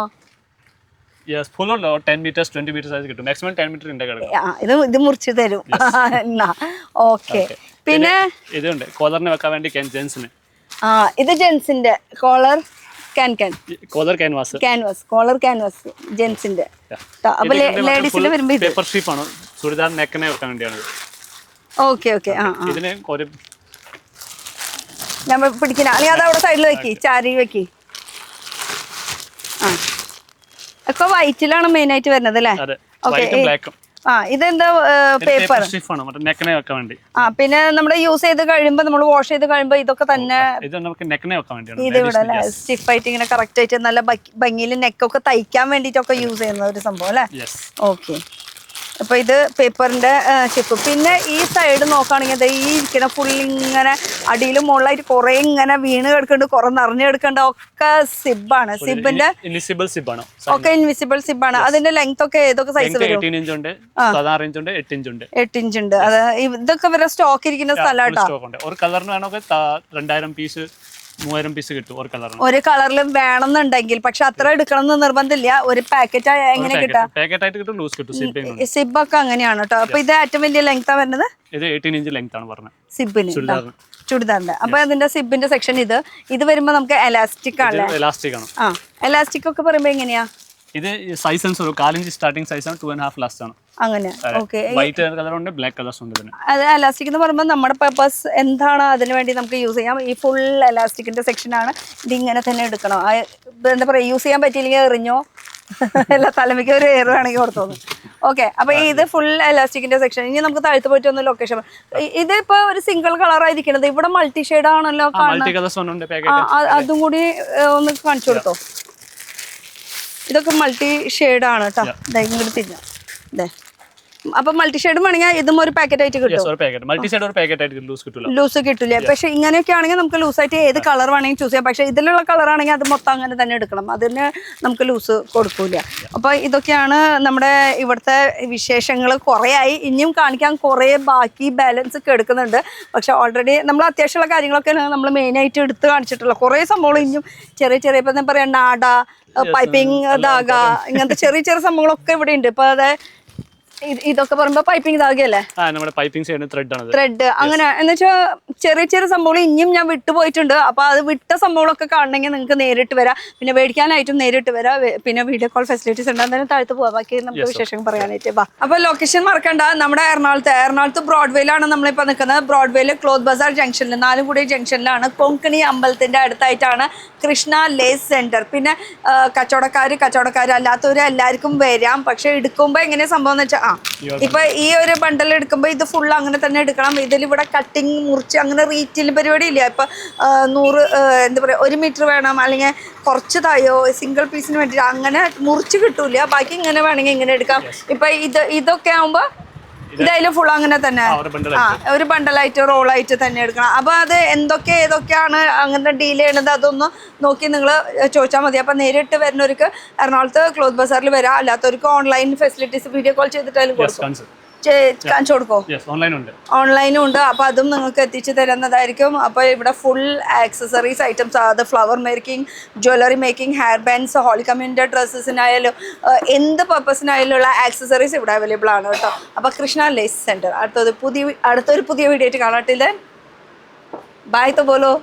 യെസ്, ഫുൾ ഉണ്ടോ 10 meters 20 meters സൈസ് കിട്ടും. മാക്സിമം 10 meter ഉണ്ട് കിടക്കും. ഇത് മുറിച്ച് തരും. ഓക്കെ. പിന്നെ ഇതുണ്ട് കോളറിന് വെക്കാൻ വേണ്ടി ജെൻസിന്. ഇത് ജെൻസിന്റെ collar collar canvas collar canvas ജെൻസിന്റെ. അപ്പൊ ലേഡീസിന്റെ വരുമ്പോ പേപ്പർ സ്ട്രിപ്പ് ആണ്, ചുരിദാർ നെക്കിനെ വെക്കാൻ വേണ്ടിയാണ്. ഓക്കെ. ഇതിന് ഒരു ഞാൻ പിടിക്കുന്ന അല്ലെങ്കിൽ അത് അവിടെ സൈഡിൽ വെക്കി, ചാരി വെക്കി. ഒക്കെ വൈറ്റിലാണ് മെയിൻ ആയിട്ട് വരുന്നത് അല്ലേ? ഇതെന്താ പേപ്പർ നെക്കിനെ വെക്കാൻ വേണ്ടി. പിന്നെ നമ്മൾ യൂസ് ചെയ്ത് കഴിയുമ്പോ നമ്മൾ വാഷ് ചെയ്ത് കഴിയുമ്പോ ഇതൊക്കെ തന്നെ ഇത് ഇവിടെ അല്ലെ സ്റ്റിഫ് ആയിട്ട് ഇങ്ങനെ കറക്റ്റ് ആയിട്ട് നല്ല ഭംഗിയിൽ നെക്കൊക്കെ തയ്ക്കാൻ വേണ്ടിട്ടൊക്കെ യൂസ് ചെയ്യുന്ന ഒരു സംഭവം അല്ലെ? ഓക്കെ. അപ്പൊ ഇത് പേപ്പറിന്റെ ചിപ്പ്. പിന്നെ ഈ സൈഡ് നോക്കുകയാണെങ്കിൽ ഈ ഇരിക്കുന്ന ഫുൾ ഇങ്ങനെ അടിയിലും മുകളിലായിട്ട് കുറെ ഇങ്ങനെ വീണ് കിടക്കുന്നുണ്ട്, കുറെ നിറഞ്ഞു കിടക്കേണ്ട ഒക്കെ സിബാണ്. സിബിന്റെ ഒക്കെ ഇൻവിസിബിൾ സിബാണ്. അതിന്റെ ലെങ്ത് ഒക്കെ ഏതൊക്കെ സൈസ് വരും? 8 inch ഉണ്ട്, 8 inch ഉണ്ട്. അത് ഇതൊക്കെ വരെ സ്റ്റോക്ക് ഇരിക്കുന്ന സ്ഥലമാട്ടോ. ഒരു കളറിന് വേണമെങ്കിൽ 2000 പീസ് 3000 പീസ് കിട്ടും ഒരു കളറിന്. ഒരു കളറിലും വേണമെന്നുണ്ടെങ്കിൽ, പക്ഷെ അത്ര എടുക്കണം എന്ന് നിർബന്ധമില്ല. ഒരു പാക്കറ്റ് എങ്ങനെ കിട്ടാം? പാക്കറ്റായിട്ട് കിട്ടും, ലൂസ് കിട്ടും. സിബ് ഒക്കെ അങ്ങനെയാണ് കേട്ടോ. അപ്പൊ ഇത് ഏറ്റവും വലിയ ലെങ്ത് ആ വരുന്നത്? ഇത് 18 inch ലെങ്ത് ആണ് പറഞ്ഞത് സിബിന്, ചുടിദാറിന്റെ. അപ്പൊ അതിന്റെ സിബിന്റെ സെക്ഷൻ ഇത് വരുമ്പോ നമുക്ക് എലാസ്റ്റിക് ആണ്. എലാസ്റ്റിക് ആണ്. എലാസ്റ്റിക് ഒക്കെ പറയുമ്പോ എങ്ങനെയാ? ഇത് സൈസ് അനുസരിച്ച് 4 inch സ്റ്റാർട്ടിംഗ് സൈസ് ആണ്, 2.5 ലാസ്റ്റ് ആണ്. അങ്ങനെ. ഓക്കെ. വൈറ്റ് കളർ ഉണ്ട്, ബ്ലാക്ക് കളേഴ്സ് ഉണ്ട്. അത് എലാസ്റ്റിക് എന്ന് പറയുമ്പോൾ നമ്മുടെ പർപ്പസ് എന്താണ് അതിന് വേണ്ടി നമുക്ക് യൂസ് ചെയ്യാം. ഈ ഫുൾ എലാസ്റ്റിക്കിന്റെ സെക്ഷനാണ്. ഇത് ഇങ്ങനെ തന്നെ എടുക്കണം. എന്താ പറയാ, യൂസ് ചെയ്യാൻ പറ്റിയില്ലെങ്കിൽ എറിഞ്ഞോ, എല്ലാ തലമിക്ക് ഒരു എയർ വേണമെങ്കിൽ കൊടുത്തോന്നു. ഓക്കെ. അപ്പൊ ഇത് ഫുൾ എലാസ്റ്റിക്കിന്റെ സെക്ഷൻ. ഇനി നമുക്ക് താഴ്ത്തു പോയിട്ട് ഒന്ന് ലൊക്കേഷൻ. ഇതിപ്പോ ഒരു സിംഗിൾ കളർ ആയിരിക്കണത്, ഇവിടെ മൾട്ടി ഷെയ്ഡ് ആണല്ലോ കാണുന്നത്. അതും കൂടി ഒന്ന് കാണിച്ചു കൊടുത്തോ. ഇതൊക്കെ മൾട്ടി ഷെയ്ഡ് ആണ് കേട്ടോ. ഇങ്ങോട്ട് തിരിഞ്ഞ ഇതേ. അപ്പൊ മൾട്ടി ഷെയ്ഡ് വേണമെങ്കിൽ ഇതും ഒരു പാക്കറ്റ് ആയിട്ട് കിട്ടും. ലൂസ് കിട്ടില്ല. പക്ഷെ ഇങ്ങനെയൊക്കെ ആണെങ്കിൽ നമുക്ക് ലൂസായിട്ട് ഏത് കളർ വേണമെങ്കിൽ ചൂസ് ചെയ്യാം. പക്ഷെ ഇതിലുള്ള കളർ ആണെങ്കിൽ അത് മൊത്തം അങ്ങനെ തന്നെ എടുക്കണം, അതിന് നമുക്ക് ലൂസ് കൊടുക്കൂല. അപ്പൊ ഇതൊക്കെയാണ് നമ്മുടെ ഇവിടുത്തെ വിശേഷങ്ങൾ. കുറേ ആയി, ഇനിയും കാണിക്കാൻ കുറേ ബാക്കി ബാലൻസ് ഒക്കെ എടുക്കുന്നുണ്ട്. പക്ഷെ ഓൾറെഡി നമ്മൾ അത്യാവശ്യമുള്ള കാര്യങ്ങളൊക്കെ നമ്മൾ മെയിനായിട്ട് എടുത്ത് കാണിച്ചിട്ടുള്ള കുറേ സംഭവങ്ങൾ ഇനിയും ചെറിയ ഇപ്പൊ എന്താ പറയാ, നാട, പൈപ്പിംഗ്, ധാഗ, ഇങ്ങനത്തെ ചെറിയ സംഭവങ്ങളൊക്കെ ഇവിടെ ഉണ്ട്. ഇപ്പൊ അതായത് ഇതൊക്കെ പറയുമ്പോ പൈപ്പിംഗ് ധാഗയല്ലേ? ത്രെഡ് അങ്ങനെ എന്ന് വെച്ചാൽ ചെറിയ സംഭവങ്ങൾ ഇനിയും ഞാൻ വിട്ടുപോയിട്ടുണ്ട്. അപ്പൊ അത് വിട്ട സംഭവങ്ങളൊക്കെ കാണണമെങ്കിൽ നിങ്ങൾക്ക് നേരിട്ട് വരാം. പിന്നെ മേടിക്കാനായിട്ടും നേരിട്ട് വരാം. പിന്നെ വീഡിയോ കോൾ ഫെസിലിറ്റീസ് ഉണ്ട്. എന്തായാലും താഴത്ത് പോവാം, ബാക്കി നമുക്ക് വിശേഷം പറയാനായിട്ട്. വാ. അപ്പൊ ലൊക്കേഷൻ മറക്കണ്ട, നമ്മുടെ എറണാകുളത്ത് ബ്രോഡ്വേയിലാണ് നമ്മളിപ്പോ നിൽക്കുന്നത്. ബ്രോഡ്വേയില് ക്ലോത്ത് ബസാർ ജംഗ്ഷനിൽ, നാലുകുടി ജംഗ്ഷനിലാണ്. കൊങ്കണി അമ്പലത്തിന്റെ അടുത്തായിട്ടാണ് കൃഷ്ണ ലേസ് സെന്റർ. പിന്നെ കച്ചവടക്കാർ അല്ലാത്തവര് എല്ലാവർക്കും വരാം. പക്ഷെ എടുക്കുമ്പോ എങ്ങനെയാ സംഭവം എന്ന് വെച്ചാൽ, ഇപ്പൊ ഈ ഒരു ബണ്ടൽ എടുക്കുമ്പോ ഇത് ഫുൾ അങ്ങനെ തന്നെ എടുക്കണം. ഇതിലിവിടെ കട്ടിങ് മുറിച്ച് അങ്ങനെ റീറ്റെയിൽ പരിപാടി ഇല്ല. ഇപ്പൊ 100 എന്താ പറയാ 1 മീറ്റർ വേണം, അല്ലെങ്കിൽ കുറച്ച് തായോ സിംഗിൾ പീസിന് വേണ്ടി അങ്ങനെ മുറിച്ച് കിട്ടൂല. ബാക്കി ഇങ്ങനെ വേണമെങ്കിൽ ഇങ്ങനെ എടുക്കാം. ഇപ്പൊ ഇതൊക്കെ ആവുമ്പോ ഇതായാലും ഫുൾ അങ്ങനെ തന്നെ ഒരു ബണ്ടലായിട്ട് റോളായിട്ട് തന്നെ എടുക്കണം. അപ്പൊ അത് ഏതൊക്കെയാണ് അങ്ങനെ ഡീൽ ചെയ്യണത് അതൊന്ന് നോക്കി നിങ്ങൾ ചോദിച്ചാൽ മതി. അപ്പൊ നേരിട്ട് വരുന്നവർക്ക് എറണാകുളത്ത് ക്ലോത്ത് ബസാറിൽ വരാം. അല്ലാത്തവർക്ക് ഓൺലൈൻ ഫെസിലിറ്റീസ് വീഡിയോ കോൾ ചെയ്തിട്ടായാലും കാണിച്ചു കൊടുക്കോ? ഓൺലൈനും ഉണ്ട്. അപ്പൊ അതും നിങ്ങൾക്ക് എത്തിച്ചു തരുന്നതായിരിക്കും. അപ്പൊ ഇവിടെ ഫുൾ ആക്സസറീസ് ഐറ്റംസ്, അത് flower making, jewellery making, hair bands, holy community ഡ്രസ്സസിനായാലും എന്ത് പർപ്പസിനായാലും ഉള്ള ആക്സസറീസ് ഇവിടെ അവൈലബിൾ ആണ് കേട്ടോ. അപ്പൊ കൃഷ്ണ ലേസ് സെന്റർ. അടുത്തൊരു പുതിയ വീഡിയോ ആയിട്ട് കാണാട്ടില്ല. ബൈ. तो बोलो.